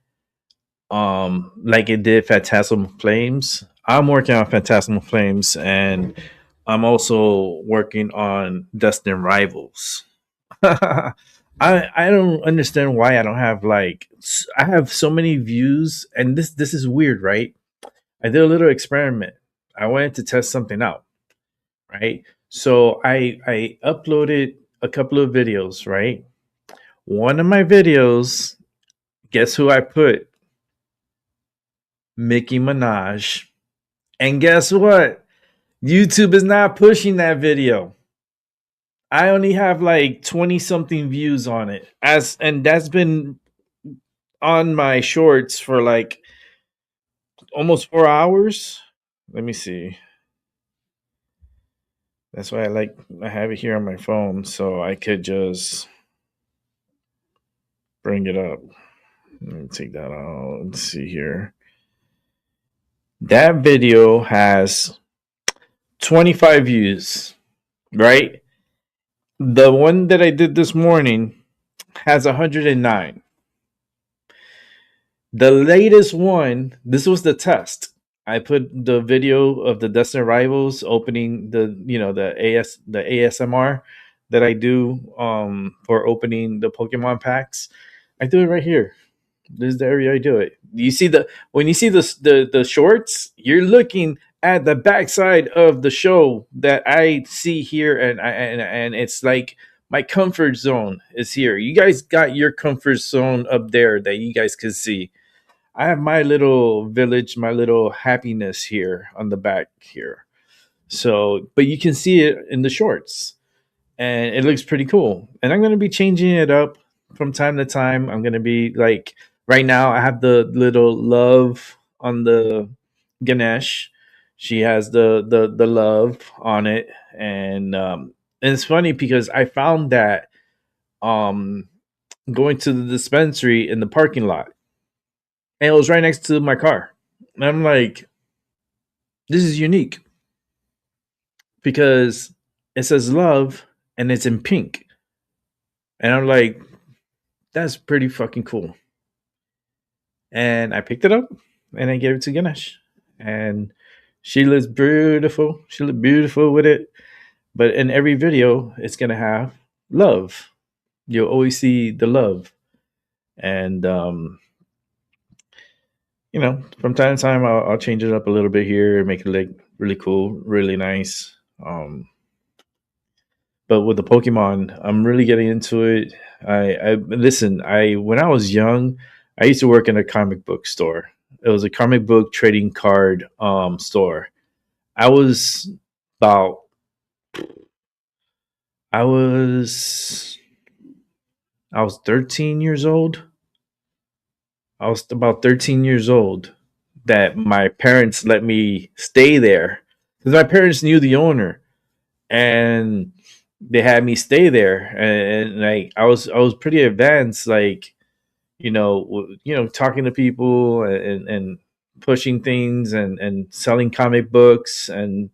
like it did Phantasmal Flames. I'm working on Phantasmal Flames, and I'm also working on Destined Rivals. I don't understand why I don't have I have so many views, and this is weird, right? I did a little experiment. I wanted to test something out, right? So I uploaded a couple of videos, right? One of my videos, guess who I put? Nicki Minaj. And guess what? YouTube is not pushing that video. I only have like 20 something views on it. And that's been on my shorts for like almost 4 hours. Let me see. That's why I have it here on my phone so I could just bring it up. Let me take that out. Let's see here. That video has 25 views, right? The one that I did this morning has 109. The latest one, this was the test. I put the video of the Destined Rivals opening the ASMR that I do for opening the Pokemon packs. I do it right here. This is the area I do it. You see when you see the shorts, you're looking at the backside of the show that I see here, and it's like my comfort zone is here. You guys got your comfort zone up there that you guys can see. I have my little village, my little happiness here on the back here. So, but you can see it in the shorts, and it looks pretty cool. And I'm going to be changing it up from time to time. I'm going to be like, right now I have the little love on the Ganesh. She has the love on it, and it's funny because I found that going to the dispensary in the parking lot, and it was right next to my car. And I'm like, this is unique because it says love and it's in pink. And I'm like, that's pretty fucking cool. And I picked it up and I gave it to Ganesh. And she looks beautiful. She looked beautiful with it. But in every video, it's going to have love. You'll always see the love. And, from time to time, I'll change it up a little bit here, make it look really cool, really nice. But with the Pokemon, I'm really getting into it. When I was young, I used to work in a comic book store. It was a comic book trading card store. I was 13 years old. I was about 13 years old that my parents let me stay there because my parents knew the owner, and they had me stay there. And like I was pretty advanced, like talking to people and pushing things and selling comic books and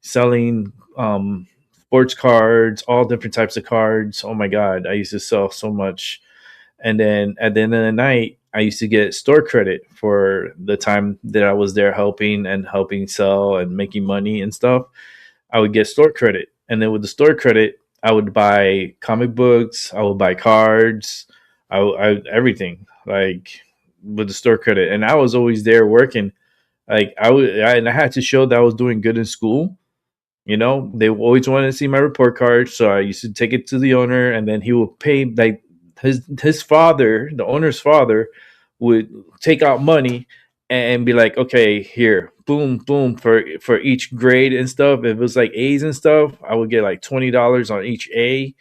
selling sports cards, all different types of cards. Oh my god, I used to sell so much. And then at the end of the night, I used to get store credit for the time that I was there helping sell and making money and stuff. I would get store credit. And then with the store credit, I would buy comic books, I would buy cards, I everything, like with the store credit. And I was always there working. Like I had to show that I was doing good in school. They always wanted to see my report card. So I used to take it to the owner, and then he would pay, like, his father, the owner's father, would take out money and be like, okay, here, boom, boom, for each grade and stuff. If it was like A's and stuff, I would get like $20 on each A.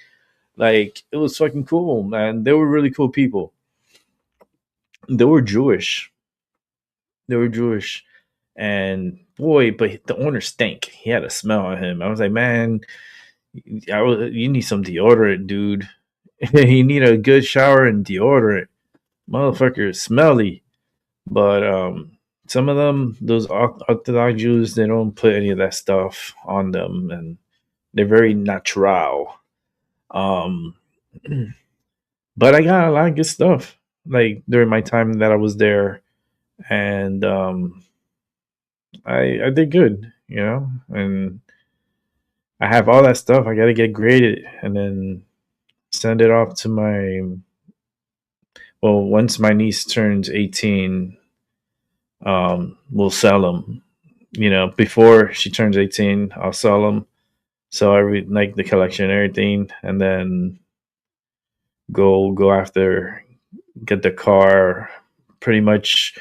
Like, it was fucking cool, man. They were really cool people. They were Jewish. And boy, but the owner stank. He had a smell on him. I was like, man, you need some deodorant, dude. You need a good shower and deodorant. Motherfucker is smelly. But some of them, those Orthodox Jews, they don't put any of that stuff on them, and they're very natural. But I got a lot of good stuff, like, during my time that I was there, and I did good, and I have all that stuff. I got to get graded and then send it off to once my niece turns 18, we'll sell them. Before she turns 18, I'll sell them. So I like the collection and everything, and then go after, get the car pretty much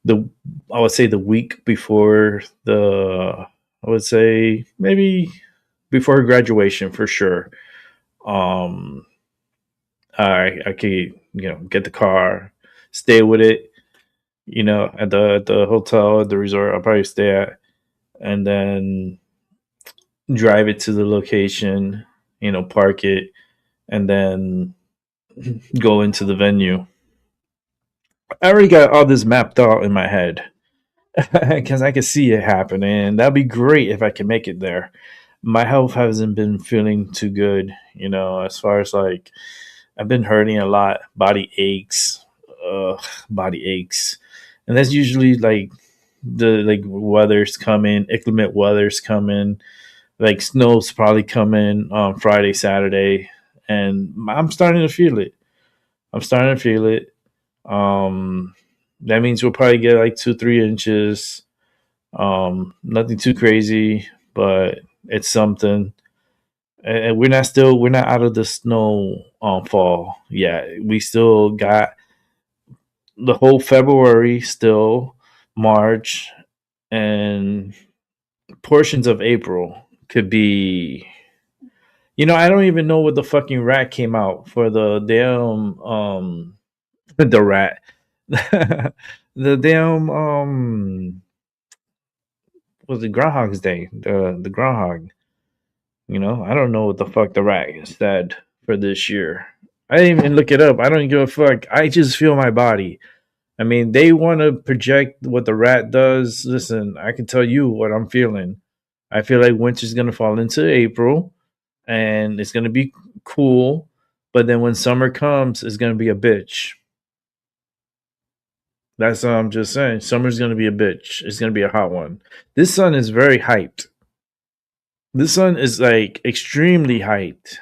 I would say the week before I would say maybe before her graduation for sure. I could, get the car, stay with it, at the hotel, at the resort I'll probably stay at, and then drive it to the location, park it, and then go into the venue. I already got all this mapped out in my head. because I can see it happening. That'd be great if I can make it there. My health hasn't been feeling too good, as far as like I've been hurting a lot, body aches, body aches, and that's usually like the weather's coming, inclement weather's coming, like snow's probably coming on Friday, Saturday, and I'm starting to feel it. I'm starting to feel it. That means we'll probably get like 2-3 inches. Nothing too crazy, but it's something. And we're not out of the snow fall yet. We still got the whole February, still March, and portions of April could be. I don't even know what the fucking rat came out for the damn the rat. The damn was it Groundhog's Day? The groundhog. I don't know what the fuck the rat said for this year. I didn't even look it up. I don't give a fuck. I just feel my body. I mean, they want to project what the rat does. Listen, I can tell you what I'm feeling. I feel like winter's gonna fall into April, and it's gonna be cool. But then when summer comes, it's gonna be a bitch. That's what I'm just saying. Summer's gonna be a bitch. It's gonna be a hot one. This sun is very hyped. This sun is like extremely hyped.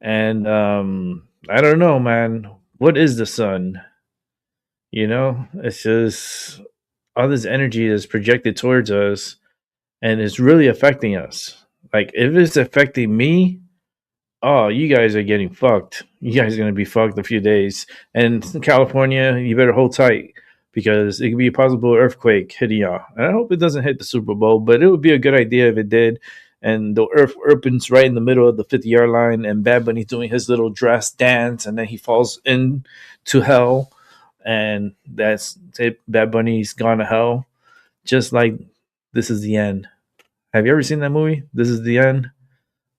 And I don't know, man. What is the sun? It's just all this energy that's projected towards us, and it's really affecting us. Like, if it's affecting me, oh, you guys are getting fucked. You guys are going to be fucked a few days. And California, you better hold tight, because it could be a possible earthquake hitting y'all. And I hope it doesn't hit the Super Bowl, but it would be a good idea if it did. And the earth opens right in the middle of the 50-yard line, and Bad Bunny's doing his little dress dance, and then he falls into hell. And that's it. Bad Bunny's gone to hell. Just like This Is the End. Have you ever seen that movie? This Is the End,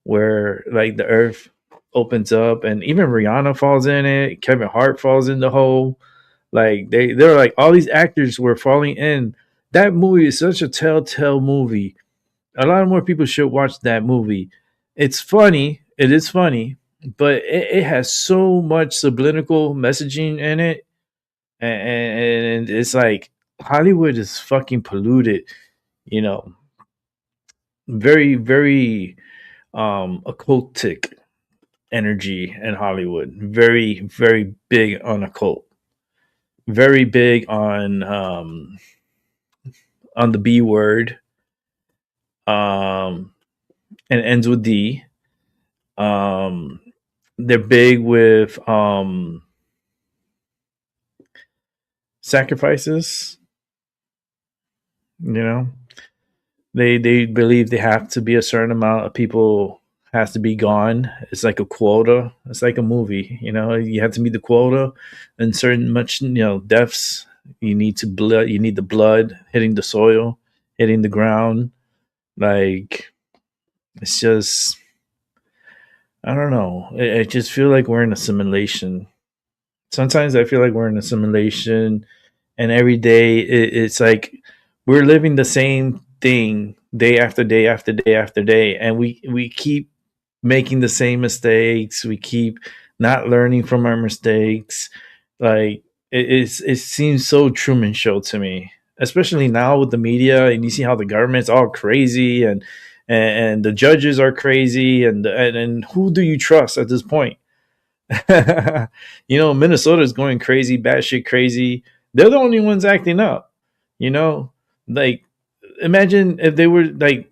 where like the earth opens up, and even Rihanna falls in it. Kevin Hart falls in the hole. Like they're like, all these actors were falling in. That movie is such a telltale movie. A lot more people should watch that movie. It's funny. It is funny, but it has so much subliminal messaging in it. And it's like Hollywood is fucking polluted, very, very occultic energy in Hollywood. Very, very big on occult. Very big on the B word. And ends with D. They're big with sacrifices. They believe they have to be a certain amount of people has to be gone. It's like a quota. It's like a movie. You have to meet the quota, and certain much deaths. You need the blood hitting the soil, hitting the ground. Like, it's just, I don't know. I just feel like we're in a simulation. Sometimes I feel like we're in a simulation, and every day it's like we're living the same thing day after day after day after day, and we keep making the same mistakes. We keep not learning from our mistakes. Like, it seems so Truman Show to me, especially now with the media, and you see how the government's all crazy, and the judges are crazy, and who do you trust at this point? Minnesota is going crazy, batshit crazy. They're the only ones acting up. Like, imagine if they were like,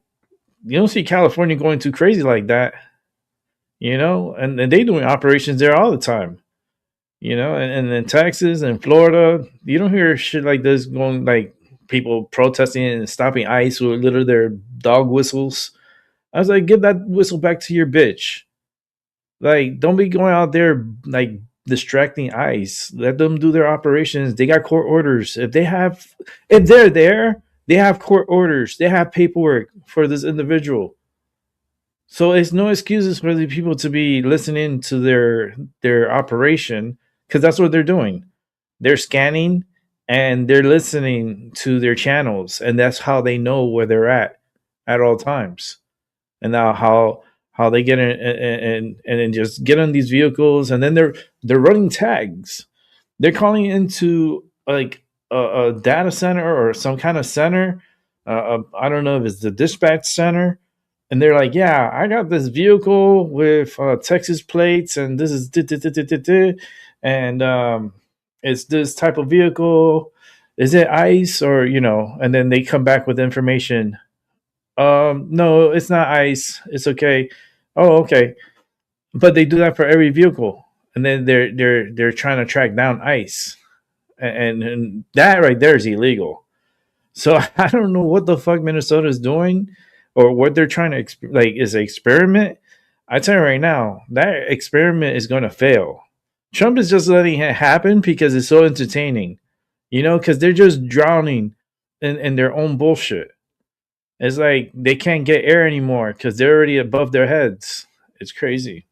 you don't see California going too crazy like that. And they doing operations there all the time. And in Texas and Florida, you don't hear shit like this going, like people protesting and stopping ICE with literally their dog whistles. I was like, give that whistle back to your bitch. Like, don't be going out there like distracting ICE. Let them do their operations. They got court orders. If they're there, they have court orders. They have paperwork for this individual. So it's no excuses for the people to be listening to their operation, because that's what they're doing. They're scanning and they're listening to their channels, and that's how they know where they're at all times. And now how they get in and then just get on these vehicles, and then they're running tags. They're calling into like a data center or some kind of center. I don't know if it's the dispatch center, and they're like, "Yeah, I got this vehicle with Texas plates, and this is and it's this type of vehicle. Is it ICE or And then they come back with information. No, it's not ICE. It's okay. Oh, okay. But they do that for every vehicle, and then they're trying to track down ICE, and that right there is illegal. So I don't know what the fuck Minnesota is doing, or what they're trying to is an experiment. I tell you right now, that experiment is going to fail. Trump is just letting it happen because it's so entertaining, because they're just drowning in their own bullshit. It's like they can't get air anymore because they're already above their heads. It's crazy.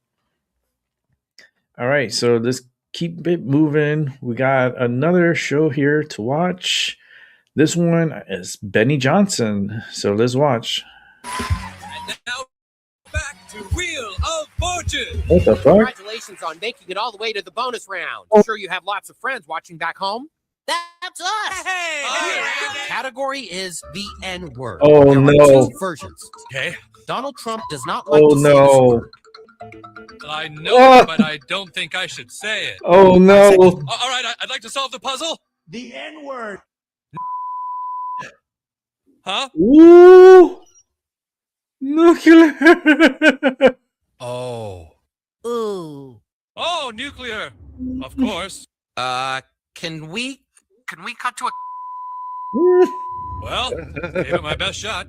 All right, so let's keep it moving. We got another show here to watch. This one is Benny Johnson. So let's watch. And now back to Wheel of Fortune. What the fuck? Congratulations on making it all the way to the bonus round. I'm sure you have lots of friends watching back home. That's us. Category is the N-word. Oh, there no. are two versions. Okay. Donald Trump does not like Oh, to say this no. word. I know it, but I don't think I should say it. Oh, no. All right, I'd like to solve the puzzle. The N-word. Huh? Ooh. Nuclear. Oh. Ooh. Oh, nuclear. Of course. Can we cut to a... Well, gave it my best shot.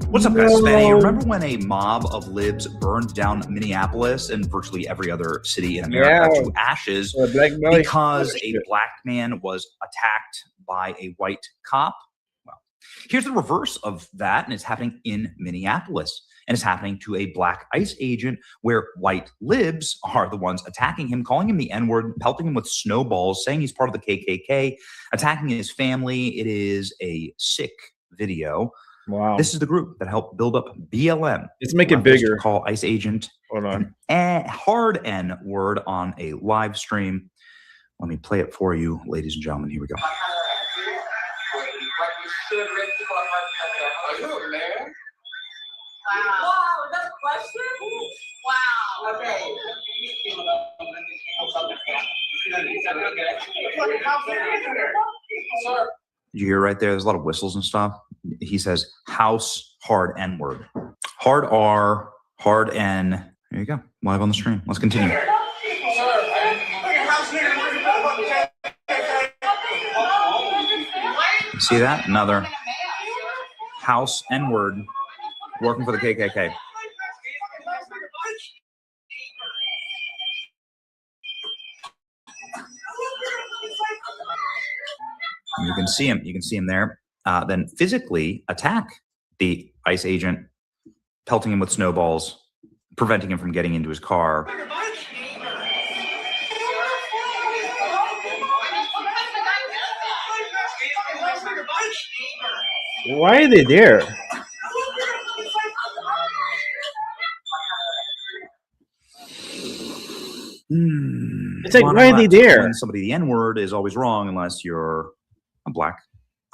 What's up, guys? Spanny, you remember when a mob of libs burned down Minneapolis and virtually every other city in America to ashes because a black man was attacked by a white cop? Well, here's the reverse of that, and it's happening in Minneapolis. And it's happening to a black ICE agent where white libs are the ones attacking him, calling him the N-word, pelting him with snowballs, saying he's part of the KKK, attacking his family. It is a sick video. Wow. This is the group that helped build up BLM. Let's make it bigger. Call ICE agent an hard N-word on a live stream. Let me play it for you, ladies and gentlemen. Here we go. Wow, is that a question? Wow. Okay. Did you hear right there? There's a lot of whistles and stuff. He says house hard N-word. Hard R, hard N. There you go. Live on the stream. Let's continue. See that? Another house N-word working for the KKK. You can see him. You can see him there. Then physically attack the ICE agent, pelting him with snowballs, preventing him from getting into his car. Why are they there? It's like, why are they there? When somebody, the N-word is always wrong unless you're a black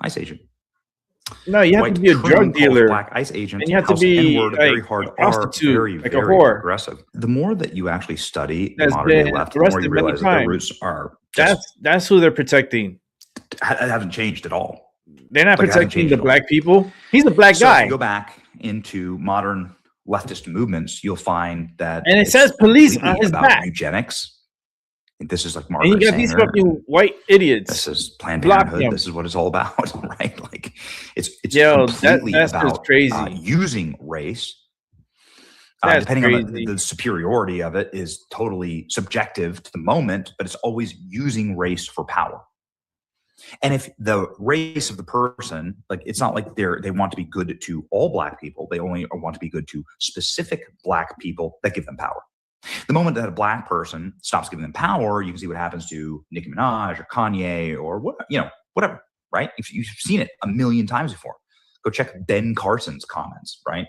ICE agent. No, you have to be a drug dealer. Black ICE agent. And you have to be N-word, very hard a prostitute, very, like very a whore. aggressive. The more that you actually study That's modern day been left, the more you arrested realize many that the roots are That's who they're protecting. haven't changed at all. They're not Like, it hasn't protecting changed the at all. black people. He's a black So guy. if you go back into modern leftist movements, you'll find that And it it's says police on completely his about back. eugenics. This is like And you Margaret got these Sanger. fucking white idiots. This is Planned Block Parenthood. them. This is what it's all about, right? Like, it's Yo, completely that's about just crazy. using race. That's Depending on crazy. the superiority of it is totally subjective to the moment, but it's always using race for power. And if the race of the person, like, it's not like they want to be good to all black people. They only want to be good to specific black people that give them power. The moment that a black person stops giving them power, you can see what happens to Nicki Minaj or Kanye or what, whatever, right? If you've seen it a million times before, go check Ben Carson's comments, right?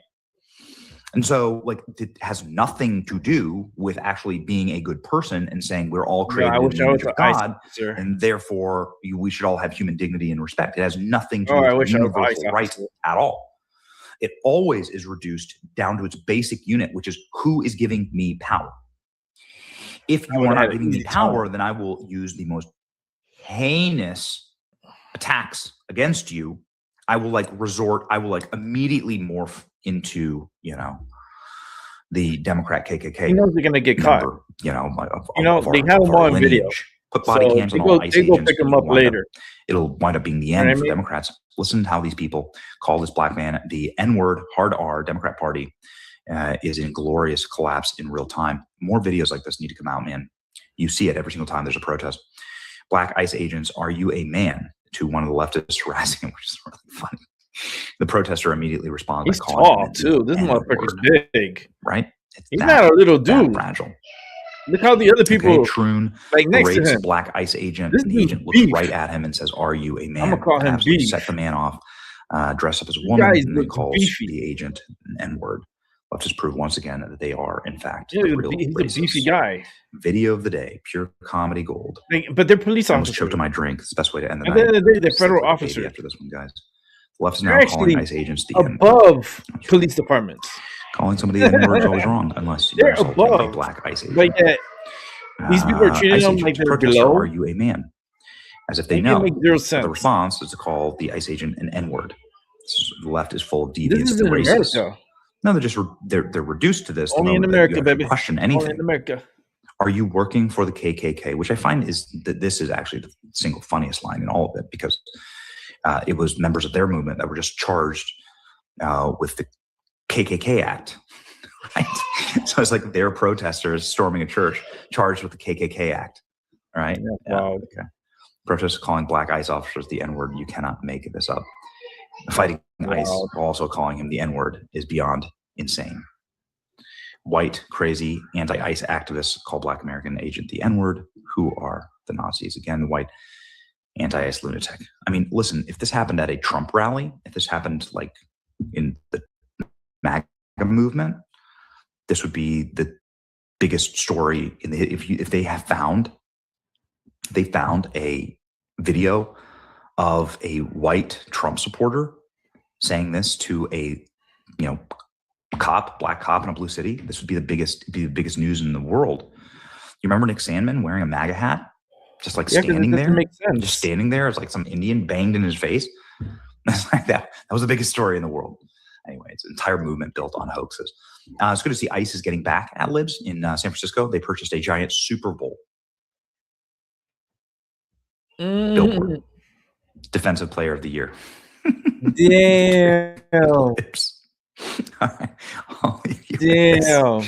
And so, like, it has nothing to do with actually being a good person and saying we're all created in the image of God, and therefore we should all have human dignity and respect. It has nothing to do with universal rights at all. It always is reduced down to its basic unit, which is who is giving me power. If you are not giving me power, then I will use the most heinous attacks against you. I will immediately morph into, the Democrat KKK. He knows they're going to get caught. They have them on video. Put body cams on all ICE agents. They go pick them up later. It'll wind up being the end for Democrats. Listen to how these people call this black man the N-word, hard R, Democrat Party is in glorious collapse in real time. More videos like this need to come out, man. You see it every single time there's a protest. Black ICE agents, are you a man? To one of the leftists harassing him, which is really funny. The protester immediately responds. He's tall too. This motherfucker's big, right? He's not a little dude. Fragile. Look how the other people Troon next to him. Black ICE agent. And the agent looks right at him and says, "Are you a man?" I'm gonna call him beef. Set the man off, dress up as a woman, and then calls the agent an N-word. Let's just prove once again that they are, in fact, the real he's racists. a beefy guy. Video of the day, pure comedy gold. But they're police I almost officers. choked on my drink. It's the best way to end the At night. the end of the day, they're federal officers. After this one, guys. The left is They're now calling actually ICE agents the above police departments. Calling somebody the N-word is always wrong, unless you're They're assaulting a above. black ICE agent. But yet, these people are treating ICE them agents like they're protest, below. Are you a man? As if they It know. makes zero sense. The response is to call the ICE agent an N-word. The left is full of This deviants is and in racists. America. No, they're just they're reduced to this. the Only in moment that America, you actually baby. question Only anything. in America. Are you working for the KKK? Which I find is that this is actually the single funniest line in all of it, because it was members of their movement that were just charged with the KKK Act, right? So it's like they're protesters storming a church charged with the KKK Act, right? Wow. Okay. Protesters calling black ICE officers the N-word. You cannot make this up. Fighting ICE, also calling him the N-word, is beyond insane. White, crazy, anti-ICE activists call black American agent the N-word. Who are the Nazis? Again, white, anti-ICE lunatic. I mean, listen, if this happened at a Trump rally, if this happened like in the MAGA movement, this would be the biggest story in the if they found a video of a white Trump supporter saying this to a black cop in a blue city. This would be the biggest news in the world. You remember Nick Sandmann wearing a MAGA hat, just like standing there, just standing there as like some Indian banged in his face. It's like that. That was the biggest story in the world. Anyway, it's an entire movement built on hoaxes. It's good to see ICE is getting back at libs in San Francisco. They purchased a giant Super Bowl billboard. Defensive Player of the Year. Damn. Damn.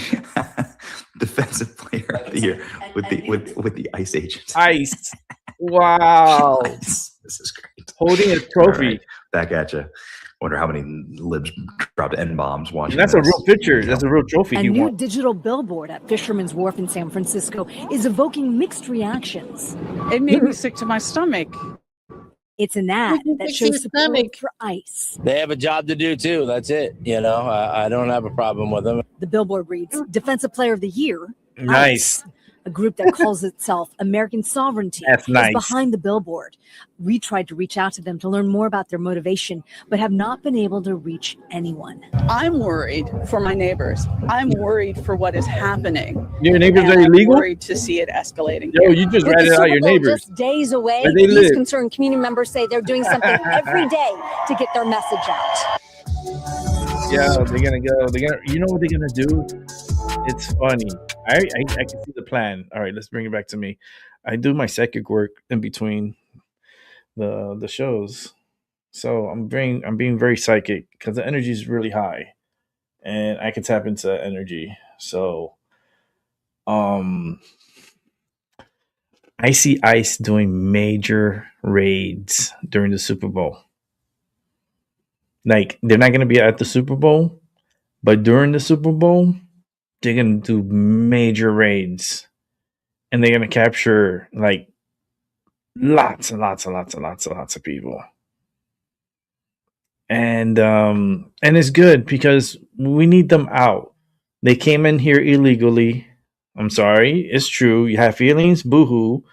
Defensive Player of the Year with the ICE agents. ICE. Wow. ICE. This is great. Holding a trophy. Right, back at you. Wonder how many libs dropped N-bombs watching. That's this. a real picture. That's a real trophy. A he new won. digital billboard at Fisherman's Wharf in San Francisco is evoking mixed reactions. It made me sick to my stomach. It's an ad that shows support for ICE. They have a job to do too. That's it. I don't have a problem with them. The billboard reads, Defensive Player of the Year. Nice. ICE, a group that calls itself American Sovereignty, That's nice. is behind the billboard. We tried to reach out to them to learn more about their motivation, but have not been able to reach anyone. I'm worried for my neighbors. I'm worried for what is happening. Your neighbors And are illegal? I'm worried to see it escalating. Yo, you just With ratted the out Super your Bowl neighbors. just days away, Where they these live. concerned community members say they're doing something every day to get their message out. Yeah, they're gonna go. You know what they're gonna do? It's funny. I can see the plan. All right, let's bring it back to me. I do my psychic work in between the shows, so I'm being very psychic because the energy is really high, and I can tap into that energy. So, I see ICE doing major raids during the Super Bowl. Like, they're not going to be at the Super Bowl, but during the Super Bowl, they're going to do major raids. And they're going to capture, like, Lots and lots and lots and lots and lots of people. And it's good because we need them out. They came in here illegally. I'm sorry, it's true. You have feelings, boo-hoo,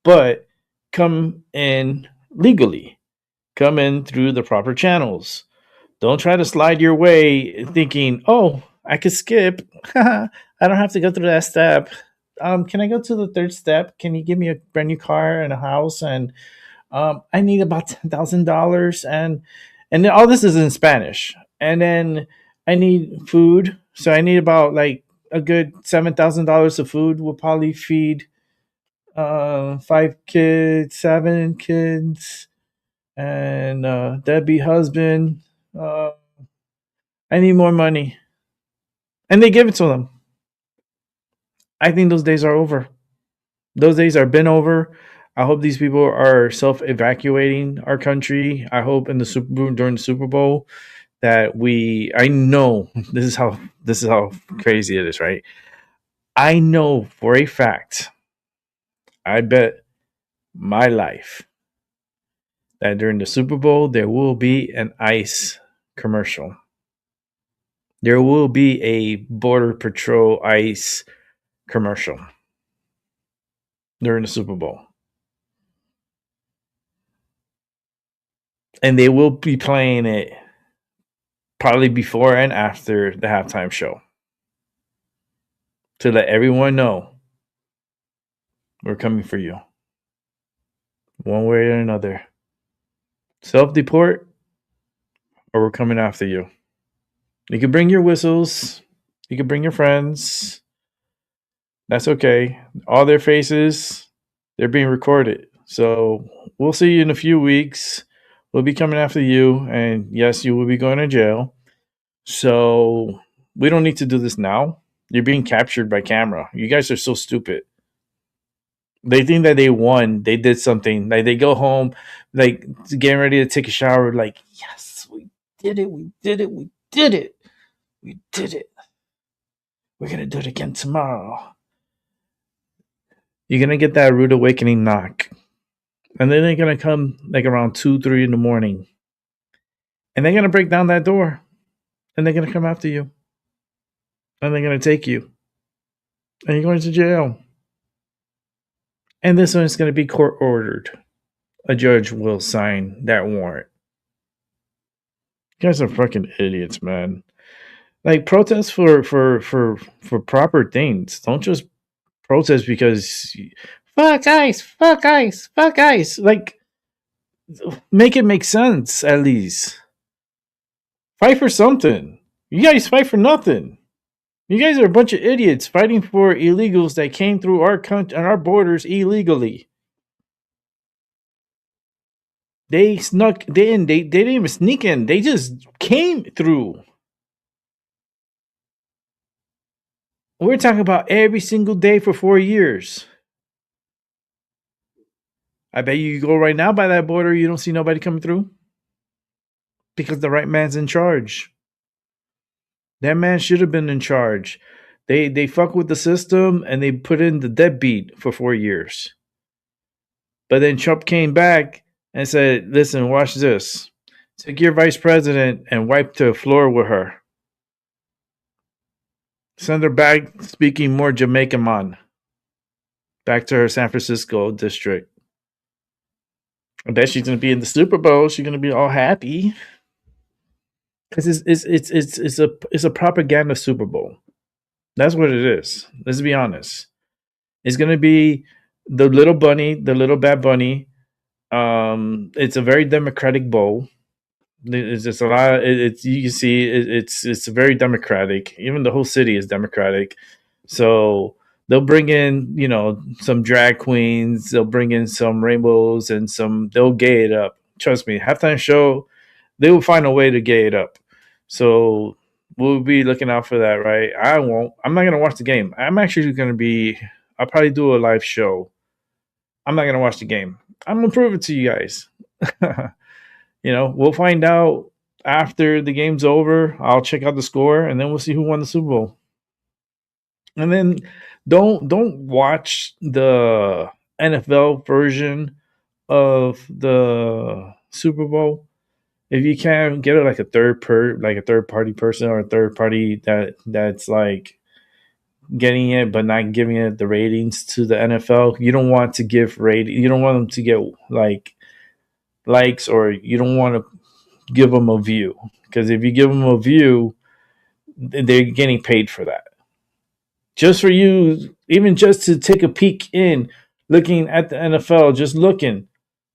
but come in legally. Come in through the proper channels. Don't try to slide your way thinking, oh, I could skip. I don't have to go through that step. Can I go to the third step? Can you give me a brand new car and a house? And I need about $10,000. And then all this is in Spanish. And then I need food. So I need about like a good $7,000 of food. Will probably feed 5 kids, 7 kids, and deadbeat husband. I need more money. And they give it to them. I think those days are over. Those days are been over. I hope these people are self-evacuating our country. I hope in the during the Super Bowl that I know this is how crazy it is, right? I know for a fact, I bet my life that during the Super Bowl there will be an ICE commercial. There will be a Border Patrol ICE commercial during the Super Bowl. And they will be playing it probably before and after the halftime show to let everyone know we're coming for you. One way or another. Self-deport or we're coming after you. You can bring your whistles. You can bring your friends. That's okay. All their faces, they're being recorded. So we'll see you in a few weeks. We'll be coming after you. And yes, you will be going to jail. So we don't need to do this now. You're being captured by camera. You guys are so stupid. They think that they won. They did something. Like they go home, like getting ready to take a shower. Like, yes, we did it. We did it. We did it. We did it. We're going to do it again tomorrow. You're going to get that rude awakening knock. And then they're going to come like around 2, 3 in the morning. And they're going to break down that door. And they're going to come after you. And they're going to take you. And you're going to jail. And this one is going to be court ordered. A judge will sign that warrant. You guys are fucking idiots, man. Like, protest for proper things. Don't just protest because fuck ICE, fuck ICE, fuck ICE. Like, make it make sense at least. Fight for something. You guys fight for nothing. You guys are a bunch of idiots fighting for illegals that came through our country and our borders illegally. They snuck in. They didn't even sneak in. They just came through. We're talking about every single day for 4 years. I bet you go right now by that border, you don't see nobody coming through. Because the right man's in charge. That man should have been in charge. They fuck with the system and they put in the deadbeat for 4 years. But then Trump came back and said, listen, watch this. Take your vice president and wipe the floor with her. Send her back speaking more Jamaican man. Back to her San Francisco district. I bet she's going to be in the Super Bowl. She's going to be all happy. Because it's a propaganda Super Bowl. That's what it is. Let's be honest. It's going to be the little bunny, the little bad bunny. It's a very democratic bowl. It's just a lot. You can see it's very democratic. Even the whole city is democratic. So they'll bring in some drag queens. They'll bring in some rainbows and they'll gay it up. Trust me, halftime show, they will find a way to gay it up. So we'll be looking out for that, right? I won't. I'm not gonna watch the game. I'm actually I'll probably do a live show. I'm not gonna watch the game. I'm gonna prove it to you guys. We'll find out after the game's over. I'll check out the score and then we'll see who won the Super Bowl. And then don't watch the NFL version of the Super Bowl, if you can get it like a third party person or a third party that's like getting it but not giving it the ratings to the NFL, you don't want to give rating. You don't want them to get like likes, or you don't want to give them a view, because if you give them a view, they're getting paid for that. Just for you, even just to take a peek in, looking at the NFL, just looking,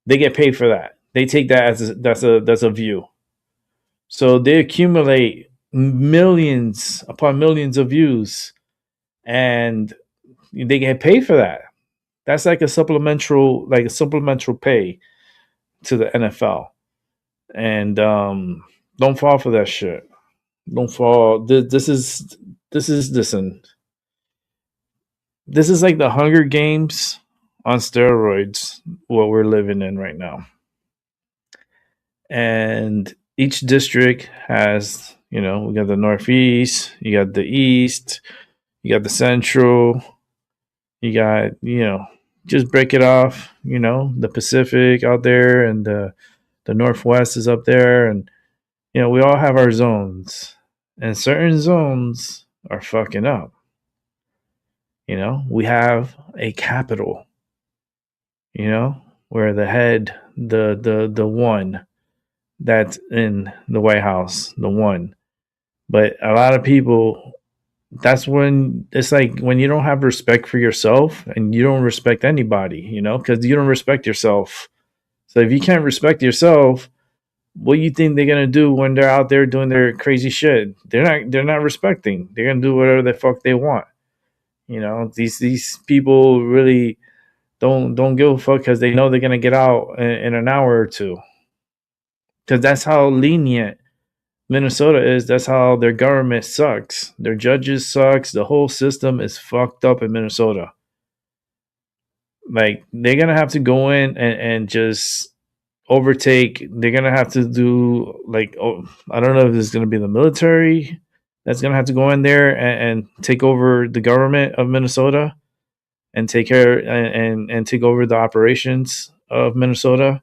they get paid for that. They take that as that's a view. So they accumulate millions upon millions of views, and they get paid for that. That's like a supplemental pay to the NFL. And don't fall for that shit. Don't fall. This is listen. This is like the Hunger Games on steroids, what we're living in right now. And each district has, we got the Northeast, you got the East, you got the Central, you got, just break it off, the Pacific out there, and the Northwest is up there. And, we all have our zones, and certain zones are fucking up. We have a capital, where the head, the one that's in the White House, the one. But a lot of people, that's when it's like when you don't have respect for yourself and you don't respect anybody, because you don't respect yourself. So if you can't respect yourself, what do you think they're gonna do when they're out there doing their crazy shit? They're not respecting. They're gonna do whatever the fuck they want. These people really don't give a fuck, because they know they're gonna get out in an hour or two. Because that's how lenient Minnesota is. That's how their government sucks. Their judges sucks. The whole system is fucked up in Minnesota. Like, they're gonna have to go in and just overtake. They're gonna have to do I don't know if it's gonna be the military that's gonna have to go in there and take over the government of Minnesota and take care and take over the operations of Minnesota,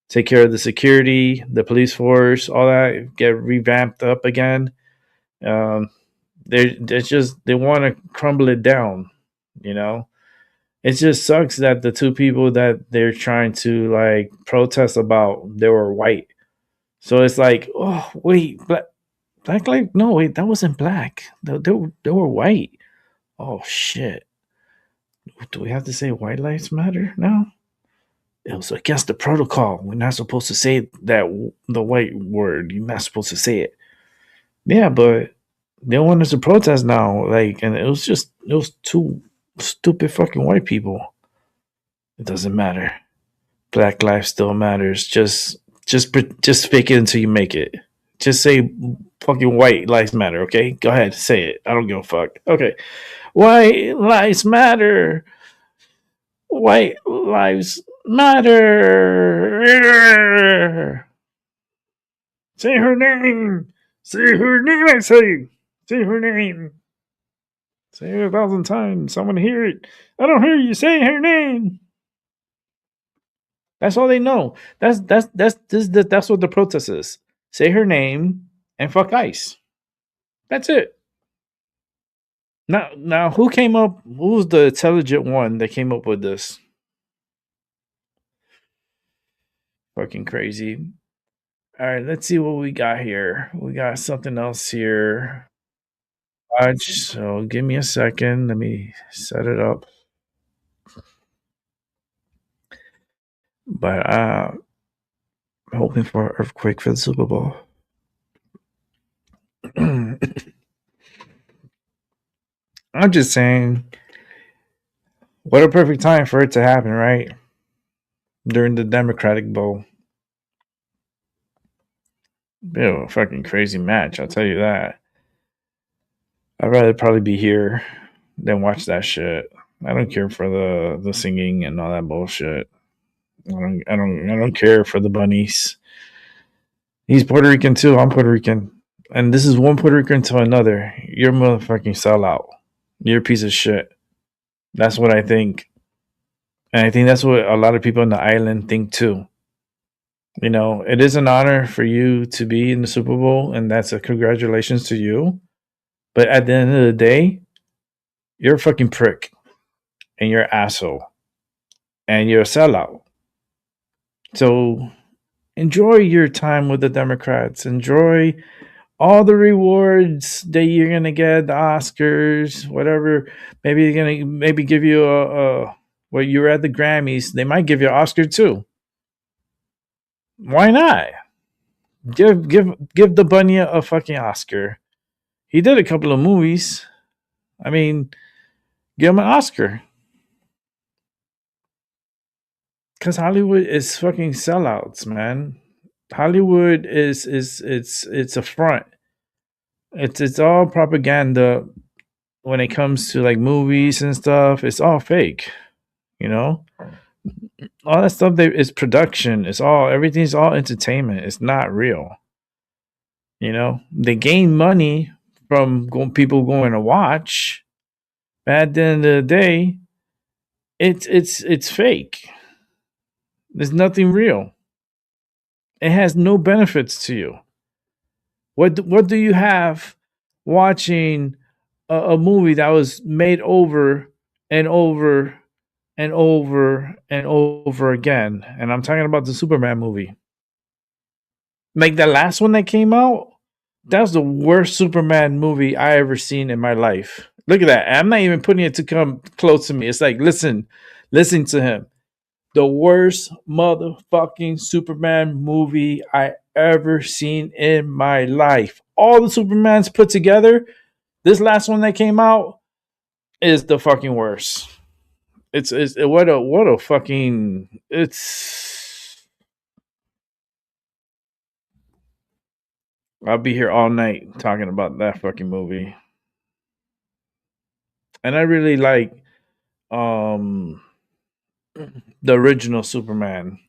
take care of the security, the police force, all that, get revamped up again. They want to crumble it down. It just sucks that the two people that they're trying to protest about, they were white. So it's like, oh wait, black life? No, wait, that wasn't black. They were white. Oh shit. Do we have to say white lives matter now? It was against the protocol. We're not supposed to say that, the white word. You're not supposed to say it. Yeah, but they want us to protest now. And it was two stupid fucking white people. It doesn't matter. Black life still matters. Just fake it until you make it. Just say fucking white lives matter, okay? Go ahead, say it. I don't give a fuck. Okay. White lives matter. White lives matter. Say her name. Say her name, I say. Say her name. Say it 1,000 times. I want to hear it. I don't hear you say her name. That's all they know. That's what the protest is. Say her name and fuck ICE. That's it. Now, who came up? Who was the intelligent one that came up with this? Fucking crazy. All right, let's see what we got here. We got something else here. So give me a second. Let me set it up. But I'm hoping for an earthquake for the Super Bowl. I'm just saying, what a perfect time for it to happen, right? During the Democratic Bowl. Bit of a fucking crazy match, I'll tell you that. I'd rather probably be here than watch that shit. I don't care for the singing and all that bullshit. I don't care for the bunnies. He's Puerto Rican too. I'm Puerto Rican. And this is one Puerto Rican to another. You're a motherfucking sellout. You're a piece of shit. That's what I think. And I think that's what a lot of people on the island think too. You know, it is an honor for you to be in the Super Bowl, and that's a congratulations to you. But at the end of the day, you're a fucking prick, and you're an asshole, and you're a sellout. So enjoy your time with the Democrats. Enjoy all the rewards that you're gonna get, the Oscars, whatever. Maybe you're gonna give you a well, you were at the Grammys. They might give you an Oscar too. Why not? Give the bunny a fucking Oscar. He did a couple of movies. I mean, give him an Oscar. Because Hollywood is fucking sellouts, man. Hollywood is it's a front. It's all propaganda when it comes to like movies and stuff. It's all fake, you know. All that stuff is production. It's all everything's all entertainment. It's not real. You know, they gain money from people going to watch. But at the end of the day, it's fake. There's nothing real. It has no benefits to you. What do you have watching a movie that was made over and over and over and over again? And I'm talking about the Superman movie. Like the last one that came out, that was the worst Superman movie I ever seen in my life. Look at that. I'm not even putting it to come close to me. It's like, listen to him. The worst motherfucking Superman movie I ever seen in my life. All the Supermans put together, this last one that came out is the fucking worst. It's what a fucking I'll be here all night talking about that fucking movie. And I really like the original Superman.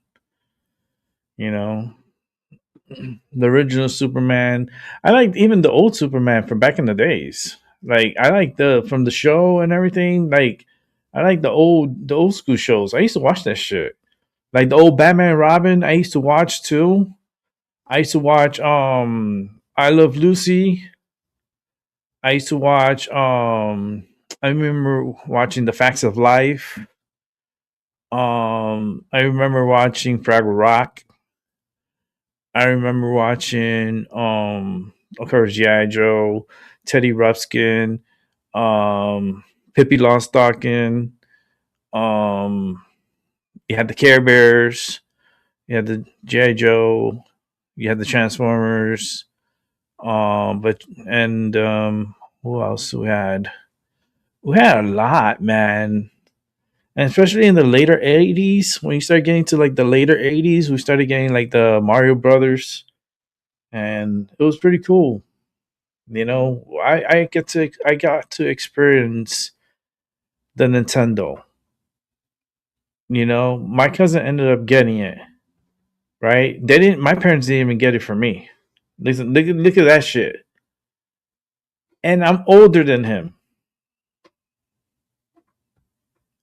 You know, the original Superman. I liked even the old Superman from back in the days. Like I like from the show and everything. Like I like the old school shows. I used to watch that shit. Like the old Batman and Robin, I used to watch too. I used to watch I Love Lucy. I used to watch I remember watching The Facts of Life. I remember watching Fraggle Rock. I remember watching of course G.I. Joe, Teddy Ruxpin, Pippi Longstocking, you had the Care Bears, you had the G.I. Joe, you had the Transformers, who else we had? We had a lot, man. And especially in the later 80s, when you start getting to like the later 80s, we started getting like the Mario Brothers. And it was pretty cool. You know, I got to experience the Nintendo. You know, my cousin ended up getting it. Right? My parents didn't even get it for me. Listen, look at that shit. And I'm older than him.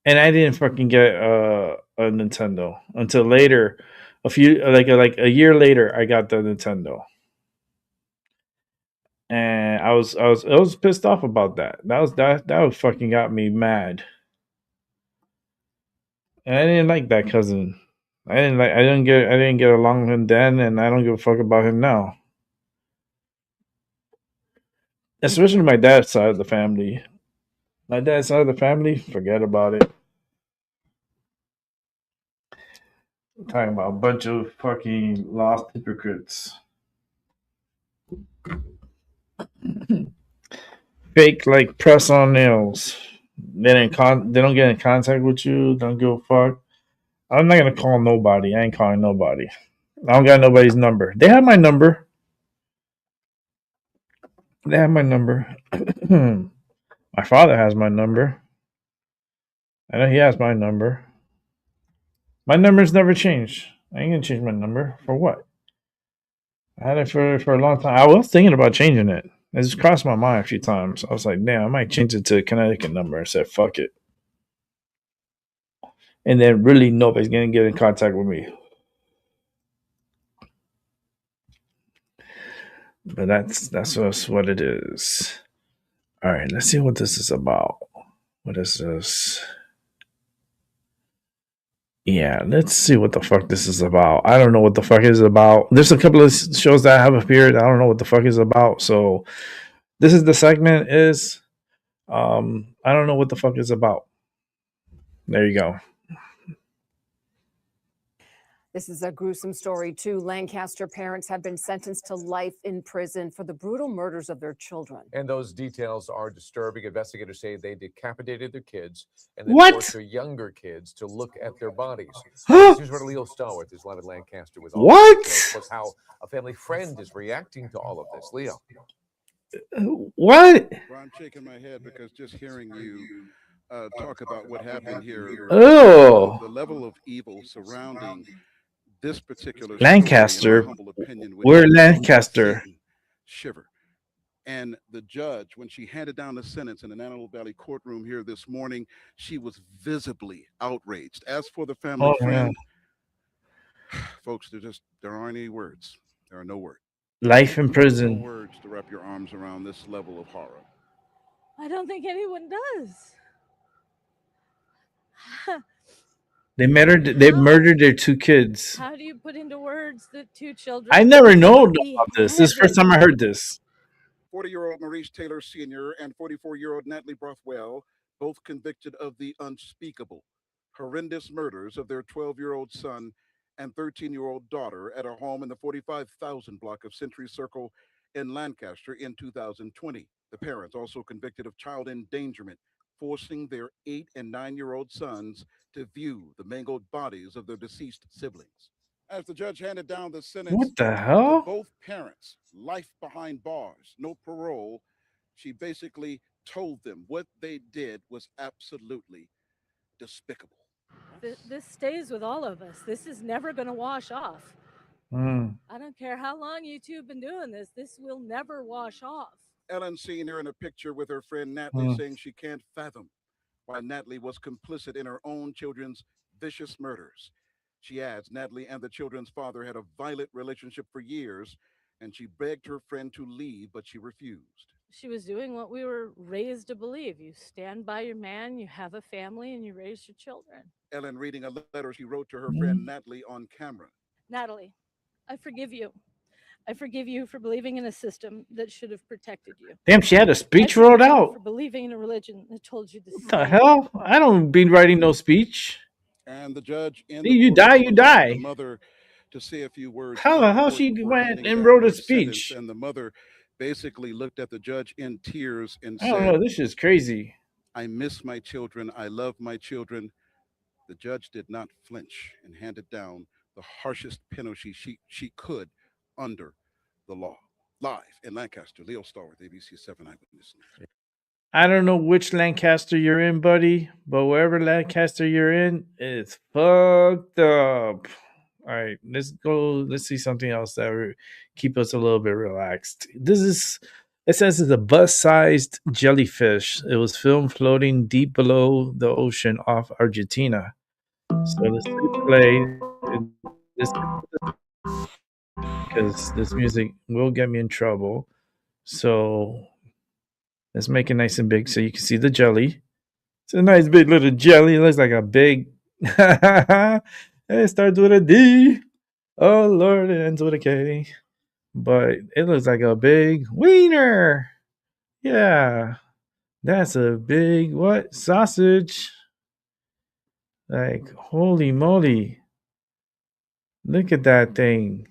And I didn't fucking get a Nintendo until later. A year later, I got the Nintendo, and I was pissed off about that. That fucking got me mad, and I didn't like that cousin. I didn't get along with him then, and I don't give a fuck about him now. Especially my dad's side of the family. My dad's side of the family, forget about it. I'm talking about a bunch of fucking lost hypocrites. Fake like press on nails. They don't get in contact with you. Don't give a fuck. I'm not gonna call nobody. I ain't calling nobody. I don't got nobody's number. They have my number. My father has my number. I know he has my number. My number's never changed. I ain't gonna change my number. For what? I had it for a long time. I was thinking about changing it. It just crossed my mind a few times. I was like, damn, I might change it to a Connecticut number. I said, fuck it. and then really nobody's gonna get in contact with me. But that's what it is. All right, let's see what this is about. What is this? Yeah, let's see what the fuck this is about. I don't know what the fuck it is about. There's a couple of shows that have appeared. I don't know what the fuck is about. So this is the segment is I don't know what the fuck is about. There you go. This is a gruesome story. Two Lancaster parents have been sentenced to life in prison for the brutal murders of their children. And those details are disturbing. Investigators say they decapitated their kids and then What? tortured younger kids to look at their bodies. This is where Leo Stallworth is live in Lancaster with all What? the details, plus how a family friend is reacting to all of this. Leo. What? Well, I'm shaking my head because just hearing you talk about what happened here, Oh. the level of evil surrounding this particular Lancaster. story, in my humble opinion, would We're make Lancaster. Satan shiver. And the judge, when she handed down the sentence in the Antelope Valley courtroom here this morning, she was visibly outraged. As for the family Oh, friend, folks, there aren't any words. There are no words. Life in No prison. words to wrap your arms around this level of horror. I don't think anyone does. They murdered their two kids. How do you put into words that two children? I never known about this. This is the first time I heard this. 40-year-old Maurice Taylor Sr. and 44-year-old Natalie Brothwell, both convicted of the unspeakable, horrendous murders of their 12-year-old son and 13-year-old daughter at a home in the 45,000 block of Century Circle in Lancaster in 2020. The parents also convicted of child endangerment, forcing their 8- and 9-year-old sons to view the mangled bodies of their deceased siblings. As the judge handed down the sentence What the hell? to both parents, life behind bars, no parole, she basically told them what they did was absolutely despicable. This stays with all of us. This is never going to wash off. Mm. I don't care how long you two have been doing this. This will never wash off. Ellen seen her in a picture with her friend Natalie, Mm. saying she can't fathom why Natalie was complicit in her own children's vicious murders. She adds Natalie and the children's father had a violent relationship for years, and she begged her friend to leave, but she refused. She was doing what we were raised to believe. You stand by your man, you have a family, and you raise your children. Ellen reading a letter she wrote to her Mm. friend Natalie on camera. Natalie, I forgive you. I forgive you for believing in a system that should have protected you. Damn, she had a speech I forgive wrote you out. for believing in a religion that told you to What the hell? I don't be writing no speech. And the judge in You die, you die. the mother to say a few words. How the hell she went and wrote a speech? And the mother basically looked at the judge in tears and I don't said, know. This is crazy. I miss my children. I love my children. The judge did not flinch and handed down the harshest penalty she could under the law. Live in Lancaster, Leo Stallworth, ABC 7 Eyewitness News. I don't know which Lancaster you're in, buddy, but wherever Lancaster you're in, it's fucked up. All right, let's go. Let's see something else that will keep us a little bit relaxed. It says it's a bus-sized jellyfish. It was filmed floating deep below the ocean off Argentina. So let's play this because this music will get me in trouble. So let's make it nice and big so you can see the jelly. It's a nice big little jelly. It looks like a big. It starts with a D. Oh Lord, it ends with a K. But it looks like a big wiener. Yeah, that's a big what sausage? Like holy moly! Look at that thing.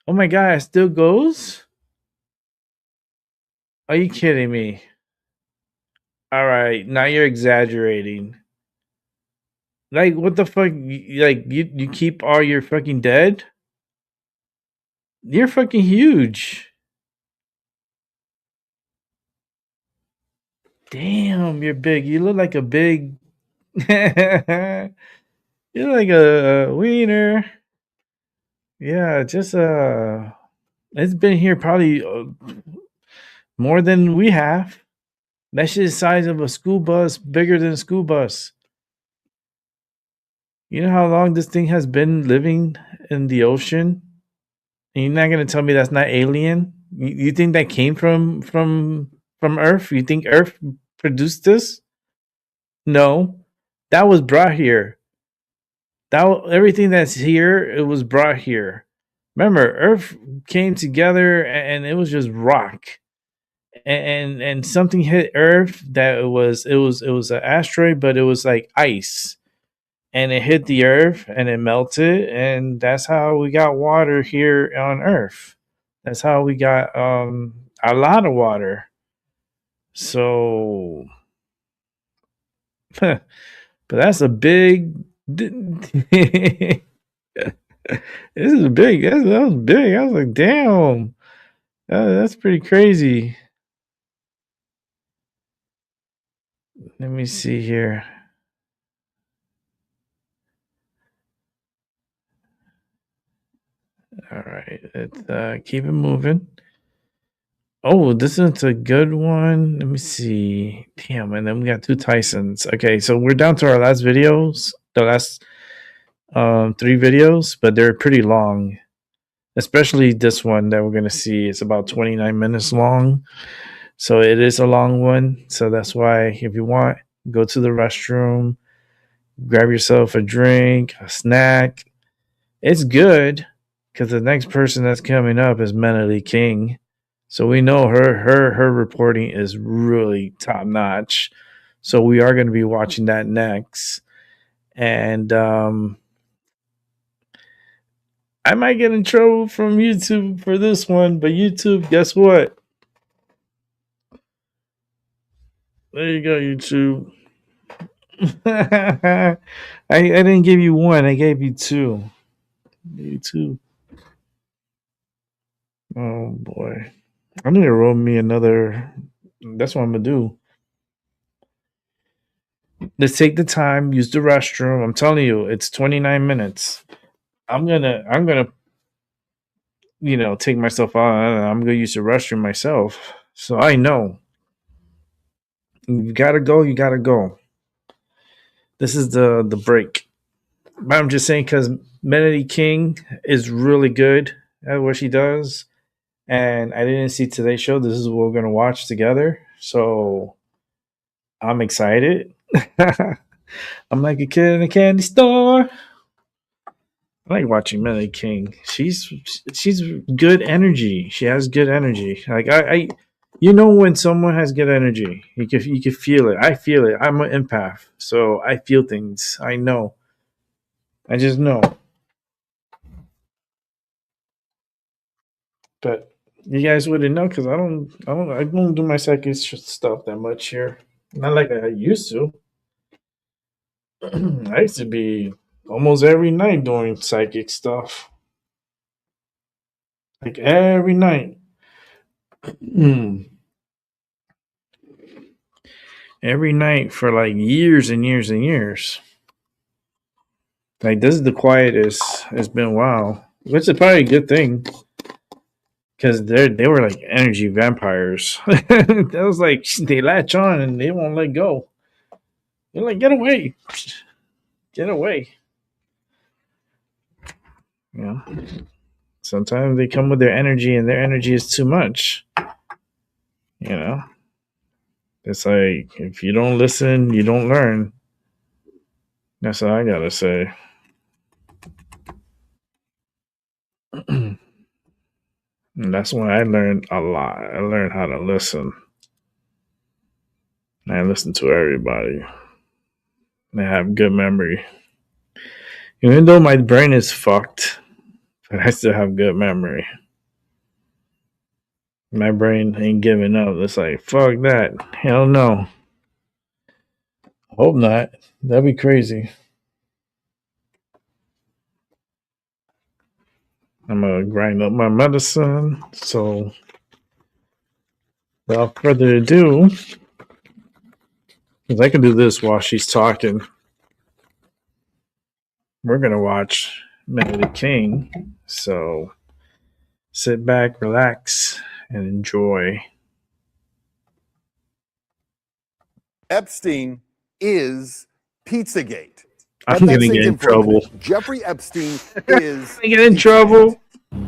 Oh my God, it still goes? Are you kidding me? All right, now you're exaggerating. Like, what the fuck? Like, you keep all your fucking dead? You're fucking huge. Damn, you're big. You look like a big... You're like a wiener. Yeah, just, it's been here probably more than we have. That shit is the size of a school bus, bigger than a school bus. You know how long this thing has been living in the ocean? And you're not gonna tell me that's not alien? You think that came from Earth? You think Earth produced this? No, that was brought here. Everything that's here, it was brought here. Remember, Earth came together and it was just rock, and something hit Earth that it was an asteroid, but it was like ice, and it hit the Earth and it melted, and that's how we got water here on Earth. That's how we got a lot of water. So, but that's a big. This is big. That was big. I was like, damn, that's pretty crazy. Let me see here. All right, let's keep it moving. Oh, this is a good one. Let me see. Damn, and then we got two Tysons. Okay, so we're down to our last videos. The last 3 videos, but they're pretty long. Especially this one that we're gonna see. It's about 29 minutes long. So it is a long one. So that's why if you want, go to the restroom, grab yourself a drink, a snack. It's good because the next person that's coming up is Melody King. So we know her reporting is really top notch. So we are going to be watching that next. And I might get in trouble from YouTube for this one, but YouTube, guess what? There you go, YouTube. I didn't give you 1, I gave you 2. You 2. Oh boy. I need to roll me another. That's what I'm gonna do. Let's take the time, use the restroom. I'm telling you, it's 29 minutes. I'm gonna take myself out. I'm gonna use the restroom myself. So I know. You gotta go, you gotta go. This is the break. But I'm just saying because Melody King is really good at what she does. And I didn't see today's show. This is what we're gonna watch together. So I'm excited. I'm like a kid in a candy store. I like watching Melody King. She's good energy. She has good energy. Like I when someone has good energy, you can feel it. I feel it. I'm an empath, so I feel things. I know. I just know. But you guys wouldn't know because I don't do my psychic stuff that much here. Not like I used to. I used to be almost every night doing psychic stuff. Like every night. Every night for like years and years and years. Like this is the quietest it's been a while. Which is probably a good thing. Because they were like energy vampires. That was like they latch on and they won't let go. They're like, get away. Get away. You know. Sometimes they come with their energy and their energy is too much. You know. It's like if you don't listen, you don't learn. That's all I gotta say. And that's when I learned a lot. I learned how to listen. I listen to everybody. I have good memory. Even though my brain is fucked, but I still have good memory. My brain ain't giving up. It's like, fuck that. Hell no. Hope not. That'd be crazy. I'm going to grind up my medicine. So, without further ado, because I can do this while she's talking, we're going to watch Melody King. So, sit back, relax, and enjoy. Epstein is Pizzagate. I'm gonna get in trouble. Jeffrey Epstein is. I get in trouble.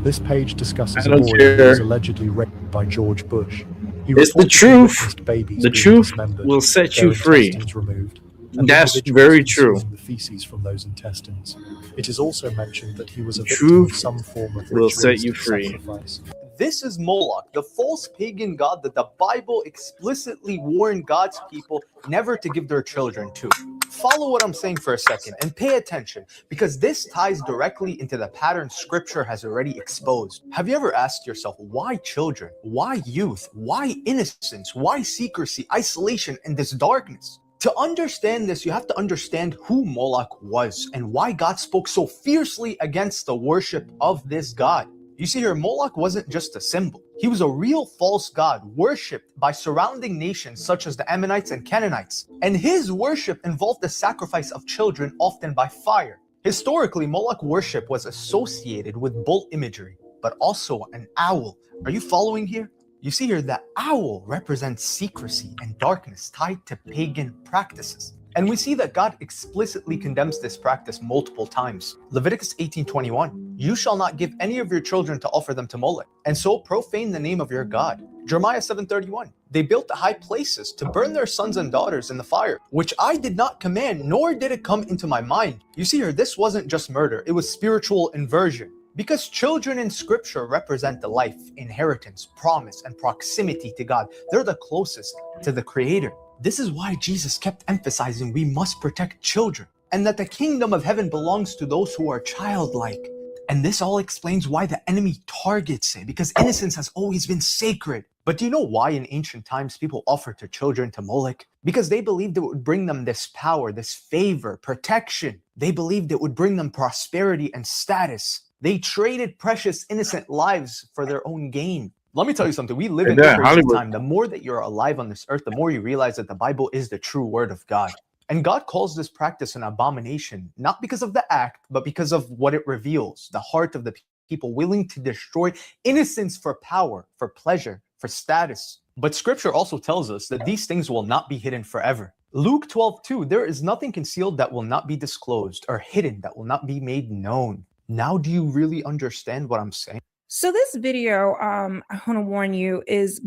This page discusses I a don't boy care. who was allegedly raped by George Bush. He It's the reportedly truth. witnessed babies The being truth dismembered, will set their you free. intestines removed, and That's individuals very true. consuming the feces from those intestines. It is also mentioned that he was a victim Truth of some form of will set you ritualistic free. sacrifice. This is Moloch, the false pagan god that the Bible explicitly warned God's people never to give their children to. Follow what I'm saying for a second and pay attention, because this ties directly into the pattern Scripture has already exposed. Have you ever asked yourself, why children? Why youth? Why innocence? Why secrecy, isolation, and this darkness? To understand this, you have to understand who Moloch was and why God spoke so fiercely against the worship of this god. You see here, Moloch wasn't just a symbol. He was a real false god worshipped by surrounding nations such as the Ammonites and Canaanites. And his worship involved the sacrifice of children, often by fire. Historically, Moloch worship was associated with bull imagery, but also an owl. Are you following here? You see here, the owl represents secrecy and darkness tied to pagan practices. And we see that God explicitly condemns this practice multiple times. Leviticus 18:21, you shall not give any of your children to offer them to Moloch, and so profane the name of your God. Jeremiah 7:31, they built the high places to burn their sons and daughters in the fire, which I did not command, nor did it come into my mind. You see here, this wasn't just murder, it was spiritual inversion. Because children in Scripture represent the life, inheritance, promise, and proximity to God. They're the closest to the Creator. This is why Jesus kept emphasizing we must protect children, and that the kingdom of heaven belongs to those who are childlike. And this all explains why the enemy targets it, because innocence has always been sacred. But do you know why in ancient times people offered their children to Moloch? Because they believed it would bring them this power, this favor, protection. They believed it would bring them prosperity and status. They traded precious innocent lives for their own gain. Let me tell you something. We live in a crazy time. The more that you're alive on this earth, the more you realize that the Bible is the true word of God. And God calls this practice an abomination, not because of the act, but because of what it reveals, the heart of the people willing to destroy innocence for power, for pleasure, for status. But Scripture also tells us that these things will not be hidden forever. Luke 12:2, there is nothing concealed that will not be disclosed, or hidden that will not be made known. Now, do you really understand what I'm saying? So this video, I want to warn you, is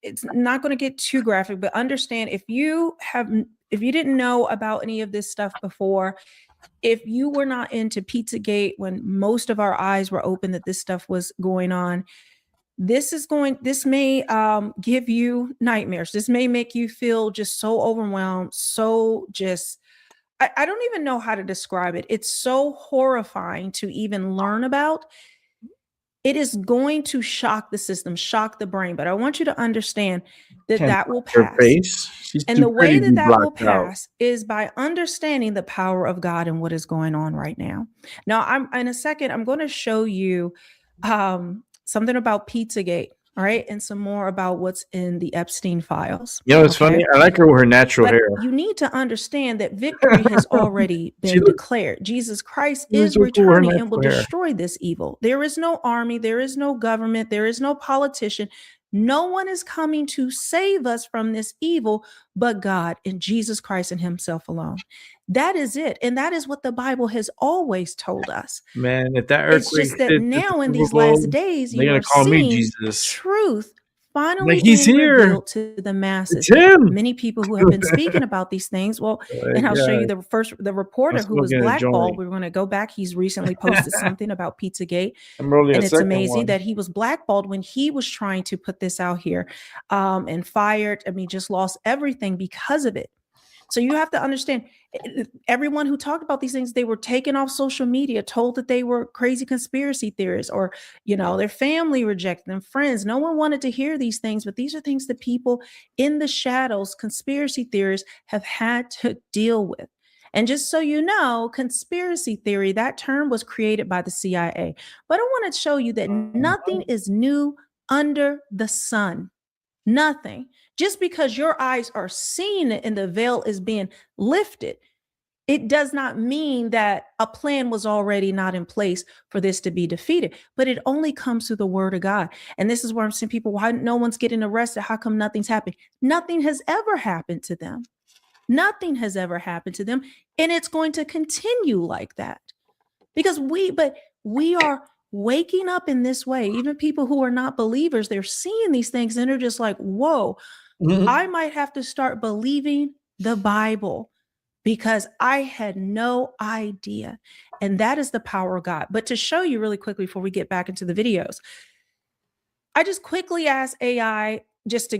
it's not going to get too graphic, but understand if you didn't know about any of this stuff before, if you were not into Pizzagate when most of our eyes were open that this stuff was going on, this may give you nightmares. This may make you feel just so overwhelmed, so just, I don't even know how to describe it. It's so horrifying to even learn about. It is going to shock the system, shock the brain. But I want you to understand that that will pass. And the way that will pass is by understanding the power of God and what is going on right now. Now, in a second, I'm going to show you something about Pizzagate. All right. And some more about what's in the Epstein files. You know, it's funny. I like her with her natural hair. You need to understand that victory has already been declared. Jesus Christ is returning and will destroy this evil. There is no army. There is no government. There is no politician. No one is coming to save us from this evil but God and Jesus Christ and himself alone. That is it. And that is what the Bible has always told us. Man, if that earthquake, it's just that now in these last days, you are seeing truth finally being revealed to the masses. Many people who have been speaking about these things. Well, and I'll show you the reporter who was blackballed. We're going to go back. He's recently posted something about Pizzagate. And it's amazing that he was blackballed when he was trying to put this out here and fired. I mean, just lost everything because of it. So you have to understand, everyone who talked about these things, they were taken off social media, told that they were crazy conspiracy theorists, or, you know, their family rejected them, friends. No one wanted to hear these things, but these are things that people in the shadows, conspiracy theorists, have had to deal with. And just so you know, conspiracy theory, that term was created by the CIA. But I want to show you that nothing is new under the sun. Nothing. Just because your eyes are seeing it and the veil is being lifted, it does not mean that a plan was already not in place for this to be defeated. But it only comes through the word of God. And this is where I'm seeing people, why no one's getting arrested? How come nothing's happening? Nothing has ever happened to them. Nothing has ever happened to them. And it's going to continue like that because we are waking up in this way. Even people who are not believers, they're seeing these things and they're just like, whoa, I might have to start believing the Bible because I had no idea. And that is the power of God. But to show you really quickly before we get back into the videos, I just quickly asked AI just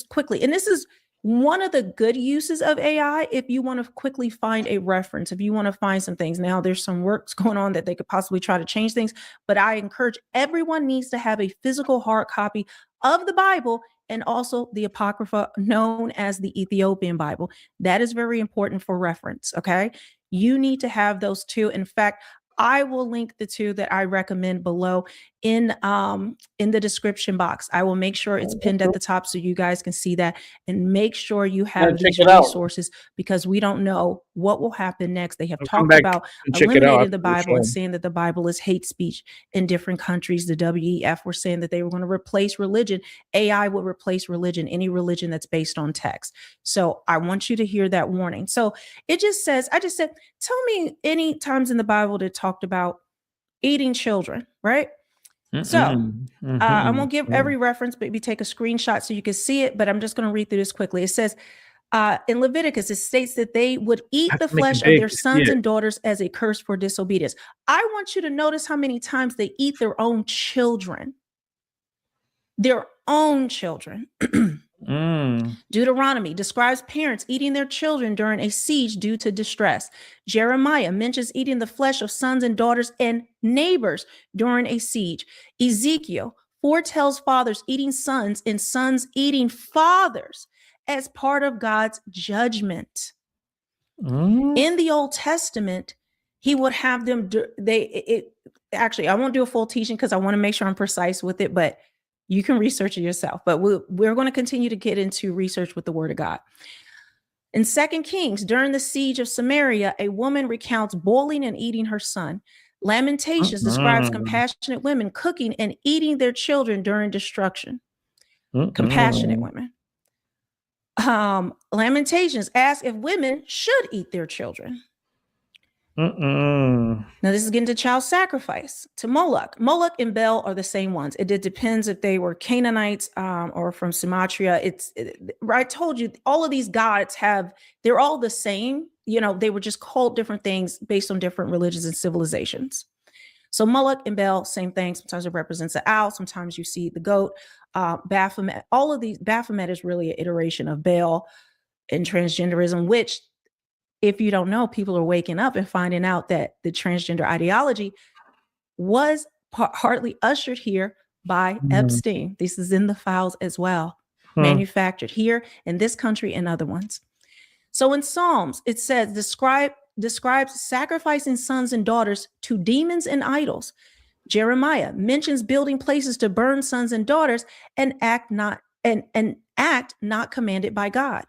quickly, and this is one of the good uses of AI. If you want to quickly find a reference, if you want to find some things, now there's some works going on that they could possibly try to change things, but I encourage everyone needs to have a physical hard copy of the Bible and also the Apocrypha known as the Ethiopian Bible. That is very important for reference. Okay. You need to have those two. In fact, I will link the two that I recommend below in the description box. I will make sure it's pinned at the top so you guys can see that, and make sure you have these resources because we don't know what will happen next. They have talked about eliminating the Bible and saying that the Bible is hate speech in different countries. The WEF were saying that they were going to replace religion. AI would replace religion, any religion that's based on text. So I want you to hear that warning. So it just says, I just said, tell me any times in the Bible that talked about eating children, right? So I won't give every reference, but maybe take a screenshot so you can see it, but I'm just going to read through this quickly. It says in Leviticus, it states that they would eat the flesh of their sons and daughters as a curse for disobedience. I want you to notice how many times they eat their own children. Their own children. Deuteronomy describes parents eating their children during a siege due to distress. Jeremiah mentions eating the flesh of sons and daughters and neighbors during a siege. Ezekiel foretells fathers eating sons and sons eating fathers as part of God's judgment. In the Old Testament, he would have them actually, I won't do a full teaching because I want to make sure I'm precise with it, but you can research it yourself, but we're going to continue to get into research with the word of God. In 2 Kings, during the siege of Samaria, a woman recounts boiling and eating her son. Lamentations describes compassionate women cooking and eating their children during destruction. Compassionate women. Lamentations asks if women should eat their children. Now, this is getting to child sacrifice to Moloch. Moloch and Bel are the same ones. It depends if they were Canaanites or from Sumatra. I told you, all of these gods they're all the same. You know, they were just called different things based on different religions and civilizations. So Moloch and Bel, same thing. Sometimes it represents an owl. Sometimes you see the goat. Baphomet. All of these, Baphomet is really an iteration of Baal and transgenderism, which, if you don't know, people are waking up and finding out that the transgender ideology was partly ushered here by Epstein. This is in the files as well, manufactured here in this country and other ones. So in Psalms, it says, describes sacrificing sons and daughters to demons and idols. Jeremiah mentions building places to burn sons and daughters and act not commanded by God.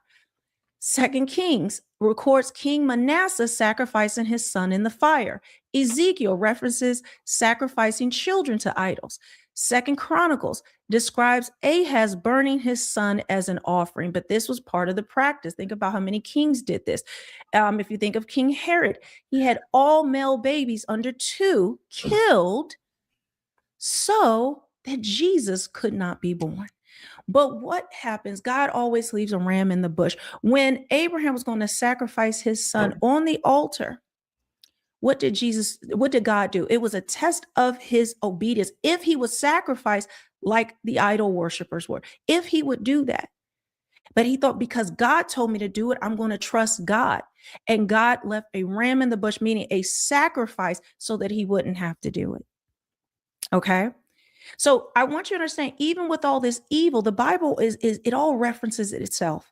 2 Kings records King Manasseh sacrificing his son in the fire. Ezekiel references sacrificing children to idols. 2 Chronicles describes Ahaz burning his son as an offering, but this was part of the practice. Think about how many kings did this. If you think of King Herod, he had all male babies under 2 killed so that Jesus could not be born. But what happens? God always leaves a ram in the bush. When Abraham was going to sacrifice his son on the altar, what did God do? It was a test of his obedience. If he would sacrifice like the idol worshipers were, if he would do that. But he thought, because God told me to do it, I'm going to trust God. And God left a ram in the bush, meaning a sacrifice, so that he wouldn't have to do it. Okay. So I want you to understand, even with all this evil, the Bible is it all references it itself.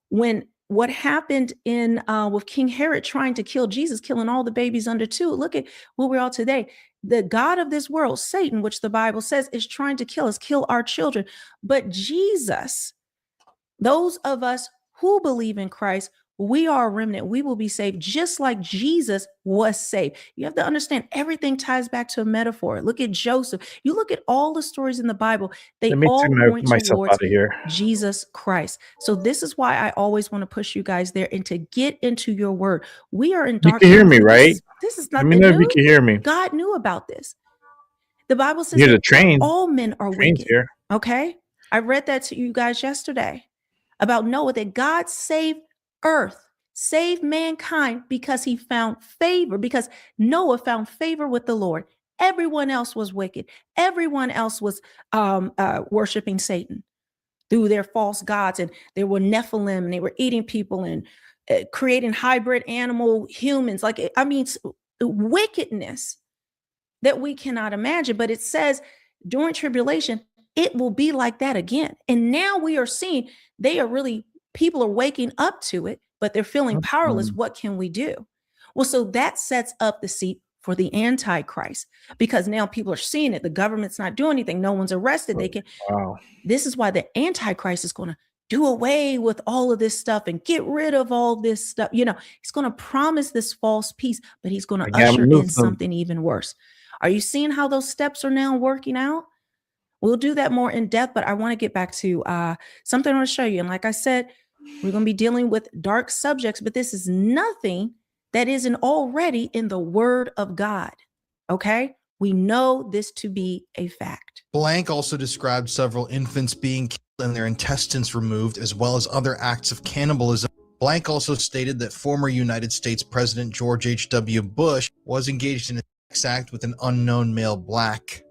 When what happened in with King Herod trying to kill Jesus, killing all the babies under 2, look at where we are today. The God of this world, Satan, which the Bible says is trying to kill us, kill our children. But Jesus, those of us who believe in Christ, We are a remnant. We will be saved just like Jesus was saved. You have to understand everything ties back to a metaphor. Look at Joseph. You look at all the stories in the Bible, they Let me all take point myself towards out of here. Jesus Christ. So this is why I always want to push you guys there and to get into your word. We are in You dark can hear times, me, but right? this is Let me nothing know if you new. can hear me. God knew about this. The Bible says Here's a that train. all men are Train's wicked. here. Okay. I read that to you guys yesterday about Noah, that God saved earth, saved mankind because he found favor, because Noah found favor with the Lord. Everyone else was wicked. Everyone else was worshiping Satan through their false gods. And they were Nephilim, and they were eating people and creating hybrid animal humans. Wickedness that we cannot imagine. But it says during tribulation, it will be like that again. And now we are seeing people are waking up to it, but they're feeling powerless. What can we do? Well, so that sets up the seat for the Antichrist, because now people are seeing it. The government's not doing anything. No one's arrested. This is why the Antichrist is going to do away with all of this stuff and get rid of all this stuff. He's going to promise this false peace, but he's going to usher in something even worse. Are you seeing how those steps are now working out? We'll do that more in depth, but I want to get back to something I want to show you. And like I said, we're going to be dealing with dark subjects, but this is nothing that isn't already in the Word of God. Okay? We know this to be a fact. Blank also described several infants being killed and their intestines removed, as well as other acts of cannibalism. Blank also stated that former United States President George H.W. Bush was engaged in a sex act with an unknown male black,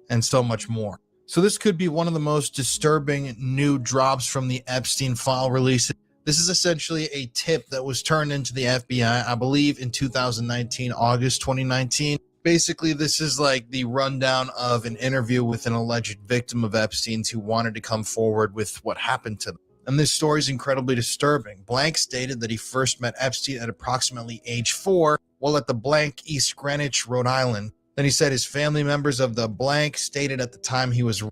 and so much more. So this could be one of the most disturbing new drops from the Epstein file release. This is essentially a tip that was turned into the FBI, I believe, in 2019, August 2019. Basically, this is like the rundown of an interview with an alleged victim of Epstein's who wanted to come forward with what happened to them. And this story is incredibly disturbing. Blank stated that he first met Epstein at approximately age 4 while at the blank East Greenwich, Rhode Island. Then he said his family members of the blank stated at the time he was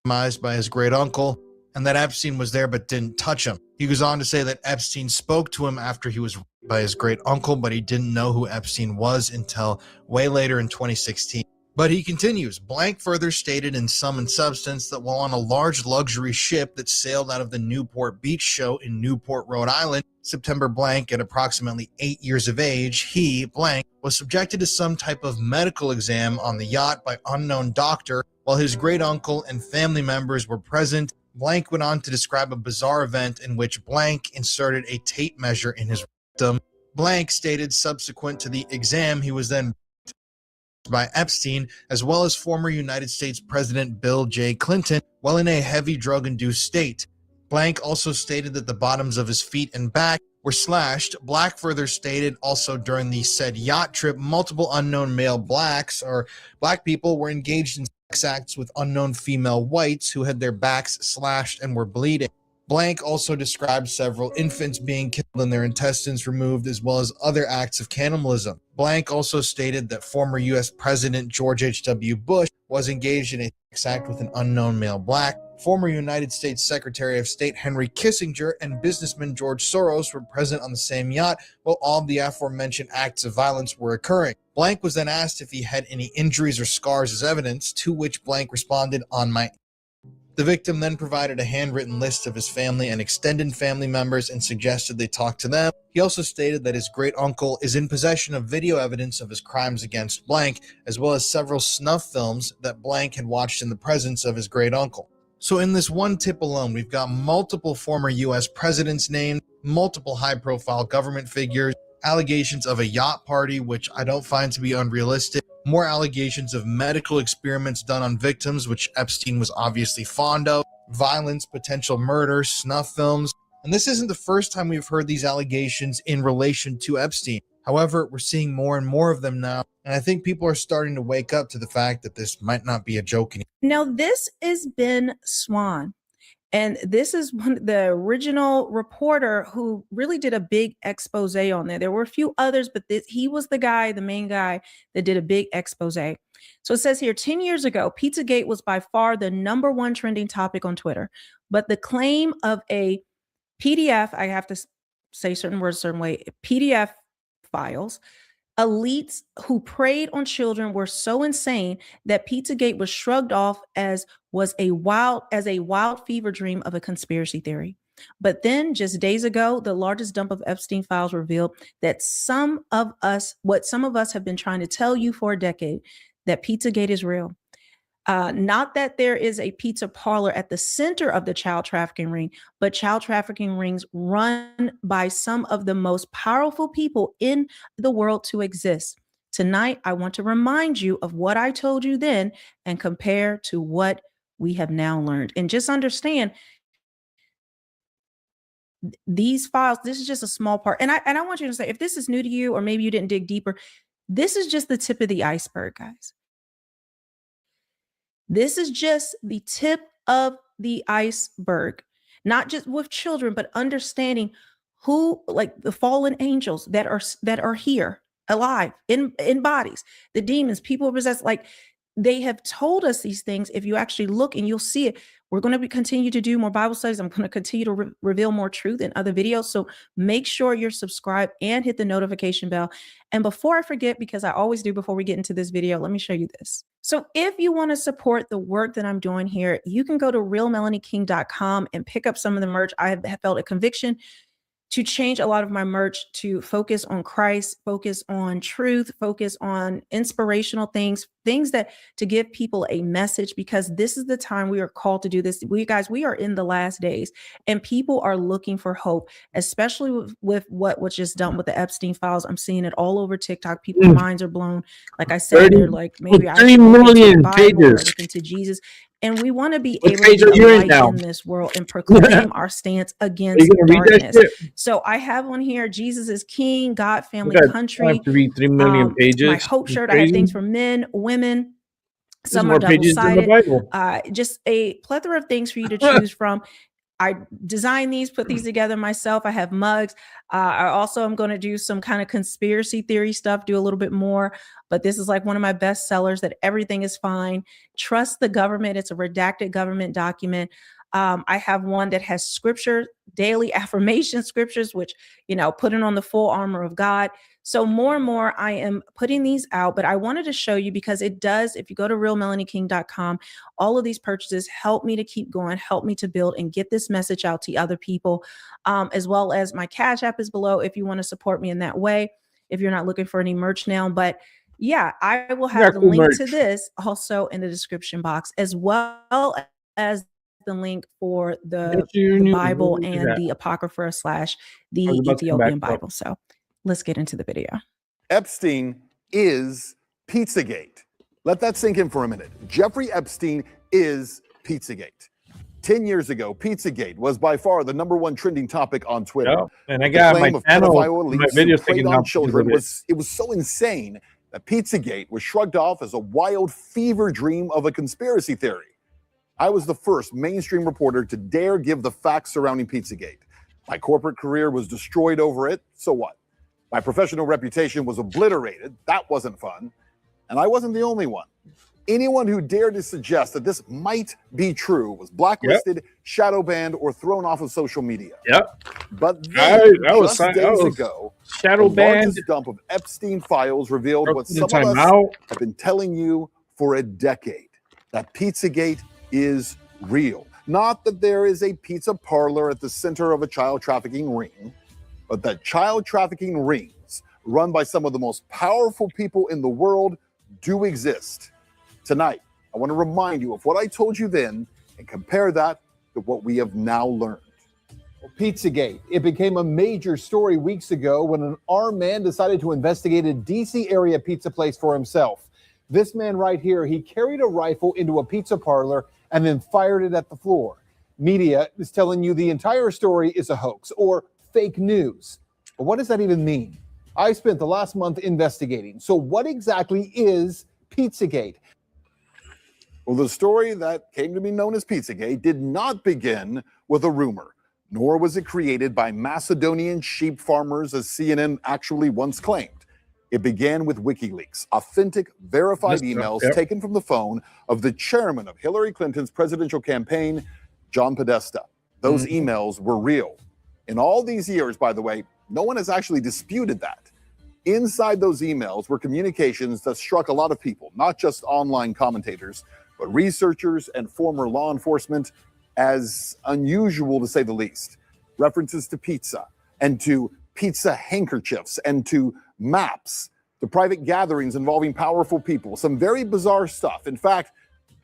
victimized by his great uncle, and that Epstein was there but didn't touch him. He goes on to say that Epstein spoke to him after he was raped by his great uncle, but he didn't know who Epstein was until way later in 2016. But he continues, Blank further stated in sum and substance that while on a large luxury ship that sailed out of the Newport Beach show in Newport, Rhode Island, September Blank, at approximately 8 years of age, he, Blank, was subjected to some type of medical exam on the yacht by unknown doctor while his great uncle and family members were present. Blank went on to describe a bizarre event in which Blank inserted a tape measure in his rectum. Blank stated subsequent to the exam, he was then by Epstein, as well as former United States President Bill J. Clinton, while in a heavy drug-induced state. Blank also stated that the bottoms of his feet and back were slashed. Black further stated also during the said yacht trip, multiple unknown male blacks or black people were engaged in sex acts with unknown female whites who had their backs slashed and were bleeding. Blank also described several infants being killed and their intestines removed, as well as other acts of cannibalism. Blank also stated that former U.S. President George H.W. Bush was engaged in a sex act with an unknown male black. Former United States Secretary of State Henry Kissinger and businessman George Soros were present on the same yacht while all of the aforementioned acts of violence were occurring. Blank was then asked if he had any injuries or scars as evidence, to which Blank responded, "On my." The victim then provided a handwritten list of his family and extended family members and suggested they talk to them. He also stated that his great uncle is in possession of video evidence of his crimes against Blank, as well as several snuff films that Blank had watched in the presence of his great uncle. So in this one tip alone, we've got multiple former U.S. presidents named, multiple high-profile government figures, allegations of a yacht party, which I don't find to be unrealistic, more allegations of medical experiments done on victims, which Epstein was obviously fond of, violence, potential murder, snuff films. And this isn't the first time we've heard these allegations in relation to Epstein. However, we're seeing more and more of them now, and I think people are starting to wake up to the fact that this might not be a joke anymore. Now, this is Ben Swan. And this is the original reporter who really did a big expose on there. There were a few others, but he was the guy, the main guy that did a big expose. So it says here, 10 years ago, Pizzagate was by far the #1 trending topic on Twitter. But the claim of a PDF, I have to say certain words a certain way, PDF files. Elites who preyed on children were so insane that Pizzagate was shrugged off as a wild fever dream of a conspiracy theory. But then just days ago, the largest dump of Epstein files revealed that what some of us have been trying to tell you for a decade, that Pizzagate is real. Not that there is a pizza parlor at the center of the child trafficking ring, but child trafficking rings run by some of the most powerful people in the world to exist. Tonight, I want to remind you of what I told you then and compare to what we have now learned. And just understand, these files, this is just a small part. And I want you to say, if this is new to you, or maybe you didn't dig deeper, this is just the tip of the iceberg, guys. This is just the tip of the iceberg, not just with children, but understanding who, like the fallen angels that are here alive in bodies, the demons, people possessed, like they have told us these things. If you actually look and you'll see it, we're going to continue to do more Bible studies. I'm going to continue to reveal more truth in other videos. So make sure you're subscribed and hit the notification bell. And before I forget, because I always do before we get into this video, let me show you this. So if you want to support the work that I'm doing here, you can go to realmelanieking.com and pick up some of the merch. I have felt a conviction to change a lot of my merch to focus on Christ, focus on truth, focus on inspirational things that to give people a message, because this is the time we are called to do this. We are in the last days and people are looking for hope, especially with what was just done with the Epstein files. I'm seeing it all over TikTok. People's minds are blown. Like I said, they're like, maybe I should 3 million Bible or pages. looking to Jesus. And we want to be What able page to are be you a in light now? in this world and proclaim our stance against Are you gonna read that darkness. shit? So I have on here, Jesus is King, God, family, You got country. time to read 3 million pages. My hope You shirt. I have crazy? things for men, women. There's Some more are pages than the double-sided. Bible. Just a plethora of things for you to choose from. I designed these, put these together myself. I have mugs. I also am going to do some kind of conspiracy theory stuff, do a little bit more. But this is like one of my best sellers, that everything is fine. Trust the government. It's a redacted government document. I have one that has scripture, daily affirmation scriptures, which, putting on the full armor of God. So more and more I am putting these out, but I wanted to show you because it does, if you go to realmelanieking.com, all of these purchases help me to keep going, help me to build and get this message out to other people, as well as my Cash App is below if you want to support me in that way, if you're not looking for any merch now. But yeah, I will have the link to this also in the description box, as well as the link for the Bible and the Apocrypha / the Ethiopian Bible. So let's get into the video. Epstein is Pizzagate. Let that sink in for a minute. Jeffrey Epstein is Pizzagate. 10 years ago, Pizzagate was by far the #1 trending topic on Twitter. Yep. And I got my channel, my videos taken taken down on children. because It was so insane that Pizzagate was shrugged off as a wild fever dream of a conspiracy theory. I was the first mainstream reporter to dare give the facts surrounding Pizzagate. My corporate career was destroyed over it, so what? My professional reputation was obliterated, that wasn't fun. And I wasn't the only one. Anyone who dared to suggest that this might be true was blacklisted, shadow banned, or thrown off of social media. Yep. But then, I was days ago, shadow the banned. largest dump of Epstein files revealed what some of us have been telling you for a decade, that Pizzagate is real. Not that there is a pizza parlor at the center of a child trafficking ring, but that child trafficking rings run by some of the most powerful people in the world do exist. Tonight, I want to remind you of what I told you then and compare that to what we have now learned. Pizzagate. It became a major story weeks ago when an armed man decided to investigate a DC area pizza place for himself. This man right here, he carried a rifle into a pizza parlor and then fired it at the floor. Media is telling you the entire story is a hoax or fake news. But what does that even mean? I spent the last month investigating. So what exactly is Pizzagate? Well, the story that came to be known as Pizzagate did not begin with a rumor, nor was it created by Macedonian sheep farmers, as CNN actually once claimed. It began with WikiLeaks, authentic, verified emails taken from the phone of the chairman of Hillary Clinton's presidential campaign, John Podesta. Those emails were real. In all these years, by the way, no one has actually disputed that. Inside those emails were communications that struck a lot of people, not just online commentators, but researchers and former law enforcement, as unusual to say the least. References to pizza and to pizza handkerchiefs and to maps, to private gatherings involving powerful people, some very bizarre stuff. In fact,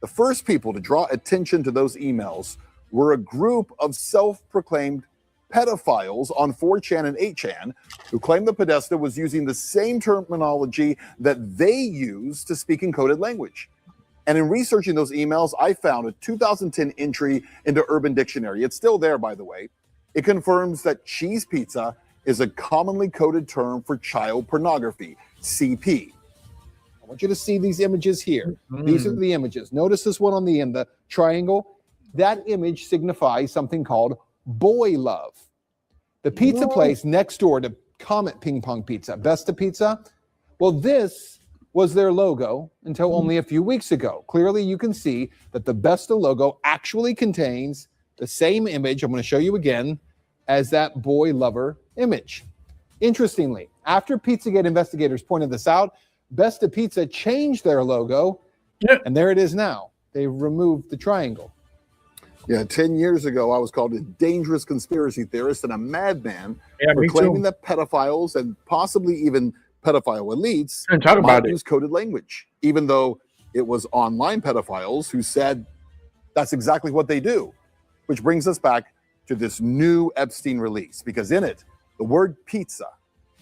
the first people to draw attention to those emails were a group of self-proclaimed pedophiles on 4chan and 8chan who claimed that Podesta was using the same terminology that they use to speak in coded language. And in researching those emails, I found a 2010 entry into Urban Dictionary. It's still there, by the way. It confirms that cheese pizza is a commonly coded term for child pornography, CP. I want you to see these images here. These are the images. Notice this one on the end, the triangle. That image signifies something called boy love. The pizza place next door to Comet Ping Pong Pizza, Besta Pizza, well, this was their logo until only a few weeks ago. Clearly, you can see that the Besta logo actually contains the same image, I'm going to show you again, as that boy lover image. Interestingly, after Pizzagate investigators pointed this out, Besta Pizza changed their logo, and there it is now. They removed the triangle. Yeah, 10 years ago, I was called a dangerous conspiracy theorist and a madman for claiming that pedophiles and possibly even pedophile elites might use coded language, even though it was online pedophiles who said that's exactly what they do. Which brings us back to this new Epstein release, because in it, the word pizza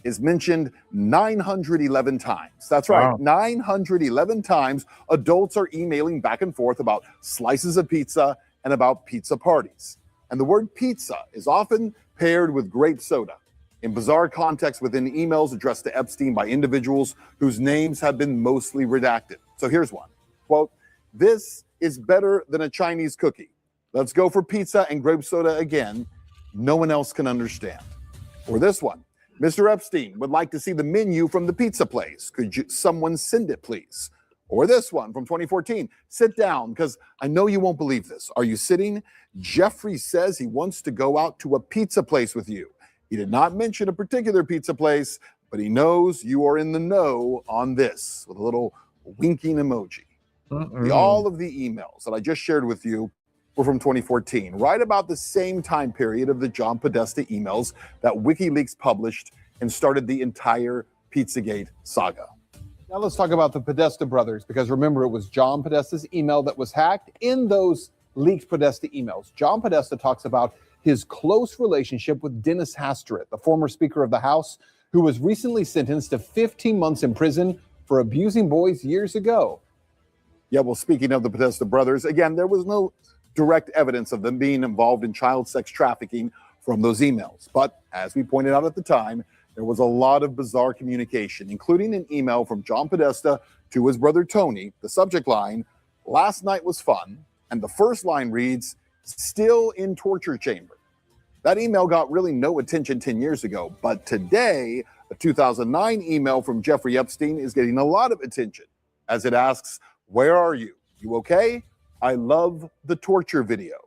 is mentioned 911 times. That's right, wow. 911 times adults are emailing back and forth about slices of pizza and about pizza parties. And the word pizza is often paired with grape soda in bizarre contexts within emails addressed to Epstein by individuals whose names have been mostly redacted. So here's one, quote, "This is better than a Chinese cookie. Let's go for pizza and grape soda again. No one else can understand." Or this one, "Mr. Epstein would like to see the menu from the pizza place. Could someone send it, please?" Or this one from 2014, "Sit down, because I know you won't believe this. Are you sitting? Jeffrey says he wants to go out to a pizza place with you. He did not mention a particular pizza place, but he knows you are in the know on this," with a little winking emoji. All of the emails that I just shared with you were from 2014, right about the same time period of the John Podesta emails that WikiLeaks published and started the entire Pizzagate saga. Now let's talk about the Podesta brothers, because remember, it was John Podesta's email that was hacked. In those leaked Podesta emails, John Podesta talks about his close relationship with Dennis Hastert, the former Speaker of the House, who was recently sentenced to 15 months in prison for abusing boys years ago. Yeah, well, speaking of the Podesta brothers, again, there was no direct evidence of them being involved in child sex trafficking from those emails. But as we pointed out at the time, there was a lot of bizarre communication, including an email from John Podesta to his brother Tony. The subject line, "Last night was fun," and the first line reads, "Still in torture chamber." That email got really no attention 10 years ago, but today, a 2009 email from Jeffrey Epstein is getting a lot of attention, as it asks, "Where are you? You okay? I love the torture video."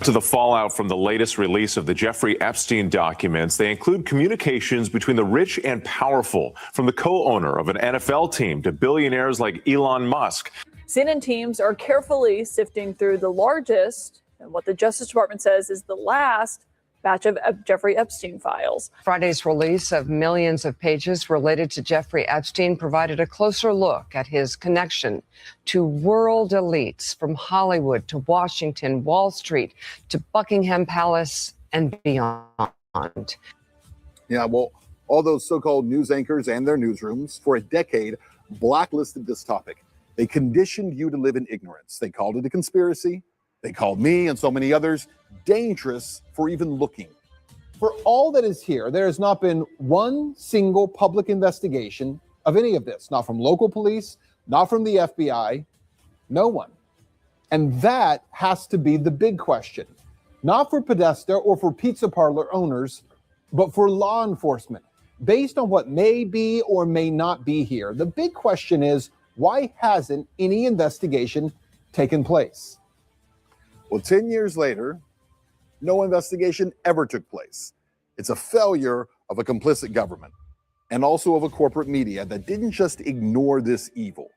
To the fallout from the latest release of the Jeffrey Epstein documents, they include communications between the rich and powerful, from the co-owner of an NFL team to billionaires like Elon Musk. CNN teams are carefully sifting through the largest, and what the Justice Department says is the last, batch of Jeffrey Epstein files. Friday's release of millions of pages related to Jeffrey Epstein provided a closer look at his connection to world elites from Hollywood to Washington, Wall Street to Buckingham Palace and beyond. Yeah, well, all those so-called news anchors and their newsrooms for a decade blacklisted this topic. They conditioned you to live in ignorance. They called it a conspiracy. They called me and so many others dangerous for even looking. For all that is here, there has not been one single public investigation of any of this, not from local police, not from the FBI, no one. And that has to be the big question, not for Podesta or for pizza parlor owners, but for law enforcement. Based on what may be or may not be here, the big question is, why hasn't any investigation taken place? Well, 10 years later, No investigation ever took place. It's a failure of a complicit government and also of a corporate media that didn't just ignore this evil.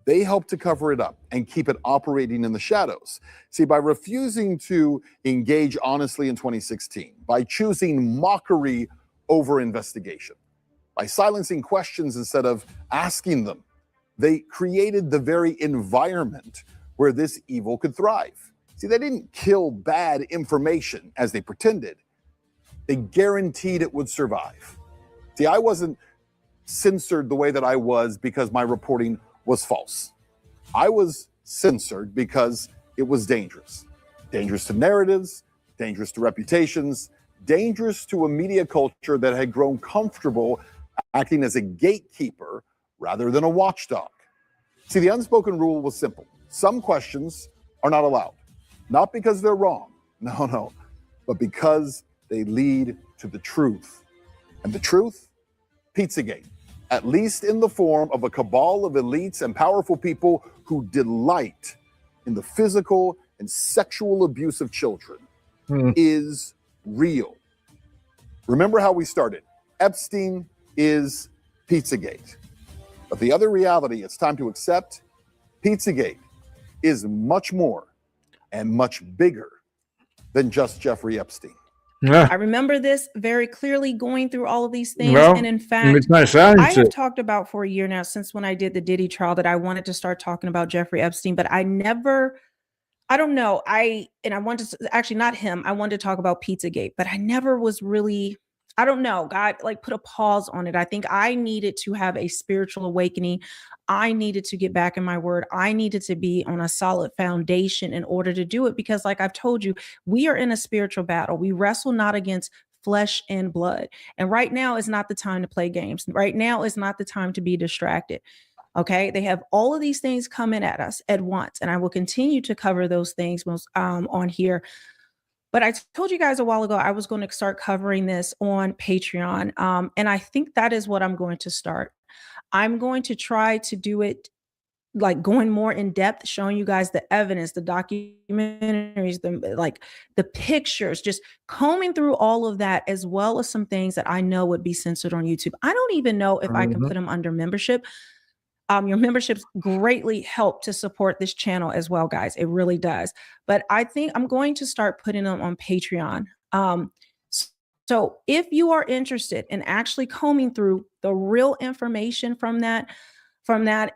They helped to cover it up and keep it operating in the shadows. See, by refusing to engage honestly in 2016, by choosing mockery over investigation, by silencing questions instead of asking them, they created the very environment where this evil could thrive. See, they didn't kill bad information as they pretended. They guaranteed it would survive. See, I wasn't censored the way that I was because my reporting was false. I was censored because it was dangerous. Dangerous to narratives, dangerous to reputations, dangerous to a media culture that had grown comfortable acting as a gatekeeper rather than a watchdog. See, the unspoken rule was simple. Some questions are not allowed, not because they're wrong, no, but because they lead to the truth. And the truth? Pizzagate, at least in the form of a cabal of elites and powerful people who delight in the physical and sexual abuse of children, is real. Remember how we started. Epstein is Pizzagate. But the other reality it's time to accept, Pizzagate is much more and much bigger than just Jeffrey Epstein. I remember this very clearly, going through all of these things. Well, and in fact, it's not silence I have it. talked about for a year now, since when I did the Diddy trial, that I wanted to start talking about Jeffrey Epstein, but I don't know. I wanted to, actually not him. I wanted to talk about Pizzagate, but I never was really, I don't know. God like put a pause on it. I think I needed to have a spiritual awakening. I needed to get back in my word. I needed to be on a solid foundation in order to do it, because like I've told you, we are in a spiritual battle. We wrestle not against flesh and blood. And right now is not the time to play games. Right now is not the time to be distracted. Okay. They have all of these things coming at us at once. And I will continue to cover those things on here. But I told you guys a while ago, I was going to start covering this on Patreon. And I think that is what I'm going to start. I'm going to try to do it like going more in depth, showing you guys the evidence, the documentaries, the pictures, just combing through all of that, as well as some things that I know would be censored on YouTube. I don't even know if I can put them under membership. Your memberships greatly help to support this channel as well, guys. It really does. But I think I'm going to start putting them on Patreon. So if you are interested in actually combing through the real information from that,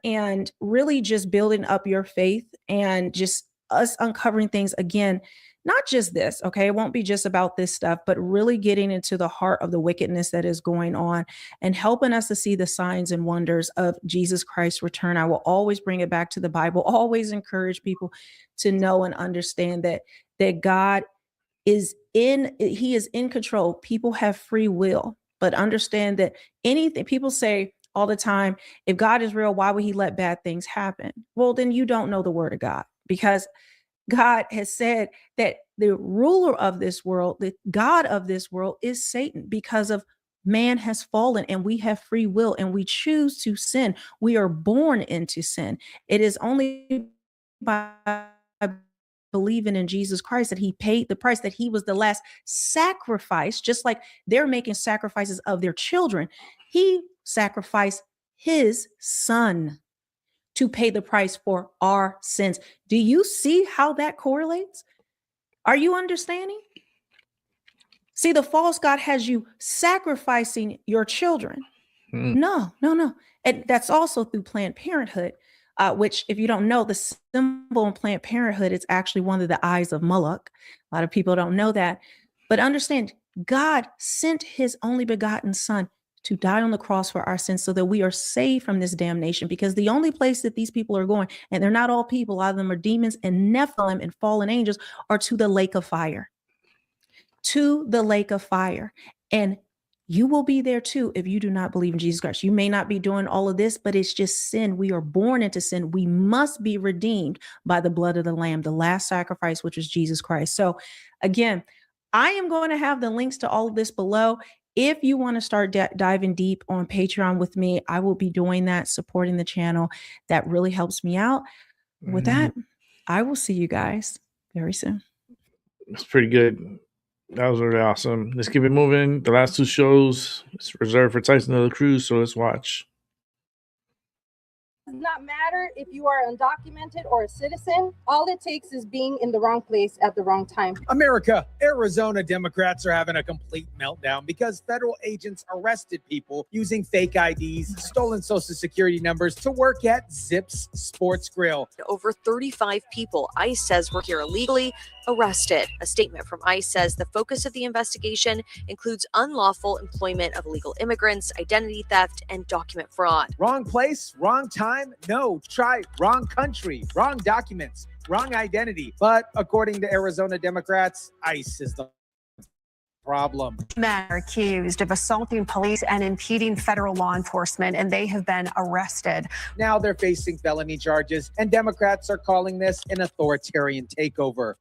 and really just building up your faith and just us uncovering things again, not just this, okay? It won't be just about this stuff, but really getting into the heart of the wickedness that is going on and helping us to see the signs and wonders of Jesus Christ's return. I will always bring it back to the Bible, always encourage people to know and understand that God is he is in control. People have free will, but understand that anything, people say all the time, if God is real, why would he let bad things happen? Well, then you don't know the word of God, because God has said that the ruler of this world, the God of this world, is Satan, because of man has fallen and we have free will and we choose to sin. We are born into sin. It is only by believing in Jesus Christ that he paid the price, that he was the last sacrifice, just like they're making sacrifices of their children. He sacrificed his son to pay the price for our sins. Do you see how that correlates? Are you understanding? See, the false God has you sacrificing your children. No. And that's also through Planned Parenthood, which, if you don't know, the symbol in Planned Parenthood is actually one of the eyes of Moloch. A lot of people don't know that. But understand, God sent his only begotten son to die on the cross for our sins so that we are saved from this damnation, because the only place that these people are going, and they're not all people, a lot of them are demons and Nephilim and fallen angels, are to the lake of fire. To the lake of fire. And you will be there too if you do not believe in Jesus Christ. You may not be doing all of this, but it's just sin. We are born into sin. We must be redeemed by the blood of the Lamb, the last sacrifice, which is Jesus Christ. So again, I am going to have the links to all of this below. If you want to start diving deep on Patreon with me, I will be doing that, supporting the channel. That really helps me out. With that, I will see you guys very soon. It's pretty good. That was really awesome. Let's keep it moving. The last two shows is reserved for Tyson de la Cruz, so let's watch. Does not matter if you are undocumented or a citizen. All it takes is being in the wrong place at the wrong time. America, Arizona Democrats are having a complete meltdown because federal agents arrested people using fake IDs, stolen social security numbers to work at Zips Sports Grill. Over 35 people ICE says were here illegally arrested. A statement from ICE says the focus of the investigation includes unlawful employment of illegal immigrants, identity theft, and document fraud. Wrong place, wrong time? No, try wrong country, wrong documents, wrong identity. But according to Arizona Democrats, ICE is the problem. Men are accused of assaulting police and impeding federal law enforcement, and they have been arrested. Now they're facing felony charges, and Democrats are calling this an authoritarian takeover.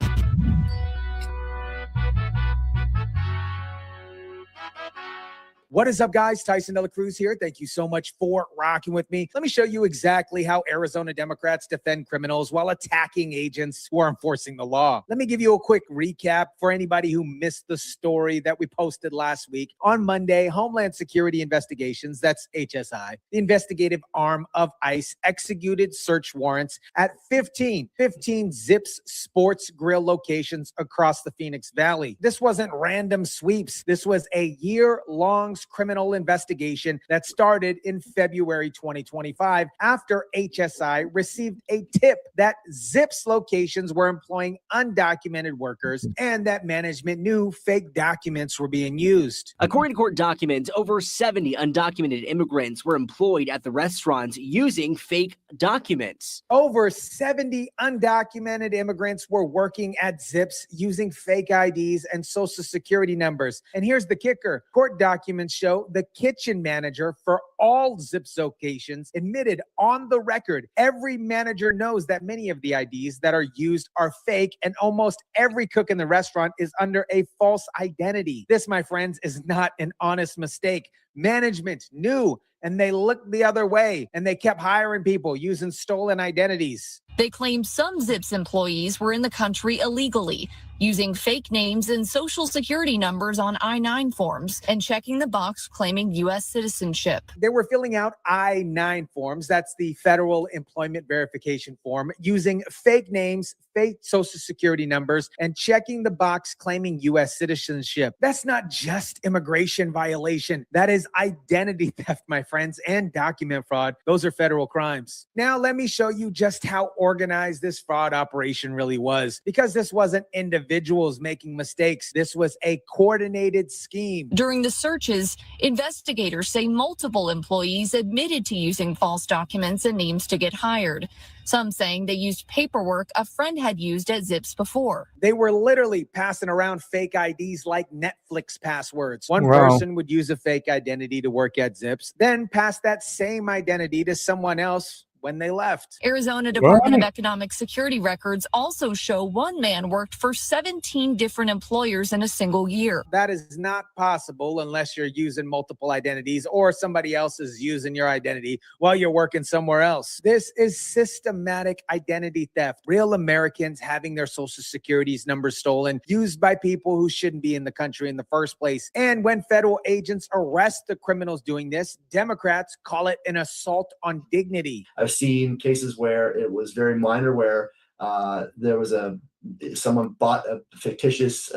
What is up, guys? Tyson de la Cruz here. Thank you so much for rocking with me. Let me show you exactly how Arizona Democrats defend criminals while attacking agents who are enforcing the law. Let me give you a quick recap for anybody who missed the story that we posted last week. On Monday, Homeland Security Investigations, that's HSI, the investigative arm of ICE, executed search warrants at 15 Zips Sports Grill locations across the Phoenix Valley. This wasn't random sweeps. This was a year-long criminal investigation that started in February 2025 after HSI received a tip that Zips locations were employing undocumented workers and that management knew fake documents were being used. According to court documents, over 70 undocumented immigrants were employed at the restaurants using fake documents. Over 70 undocumented immigrants were working at Zips using fake IDs and social security numbers. And here's the kicker. Court documents show the kitchen manager for all Zips locations admitted on the record. Every manager knows that many of the IDs that are used are fake, and almost every cook in the restaurant is under a false identity. This, my friends, is not an honest mistake. Management knew, and they looked the other way, and they kept hiring people using stolen identities. They claim some Zips employees were in the country illegally, using fake names and social security numbers on I-9 forms and checking the box claiming U.S. citizenship. They were filling out I-9 forms, that's the federal employment verification form, using fake names, fake social security numbers, and checking the box claiming U.S. citizenship. That's not just immigration violation. That is identity theft, my friends, and document fraud. Those are federal crimes. Now, let me show you just how organized this fraud operation really was, because this wasn't individuals making mistakes. This was a coordinated scheme. During the searches, investigators say multiple employees admitted to using false documents and names to get hired. Some saying they used paperwork a friend had used at Zips before. They were literally passing around fake IDs like Netflix passwords. One Wow. person would use a fake identity to work at Zips, then pass that same identity to someone else when they left. Arizona Department of Economic Security records also show one man worked for 17 different employers in a single year. That is not possible unless you're using multiple identities or somebody else is using your identity while you're working somewhere else. This is systematic identity theft. Real Americans having their social security numbers stolen, used by people who shouldn't be in the country in the first place. And when federal agents arrest the criminals doing this, Democrats call it an assault on dignity. I've seen cases where it was very minor, where there was someone bought a fictitious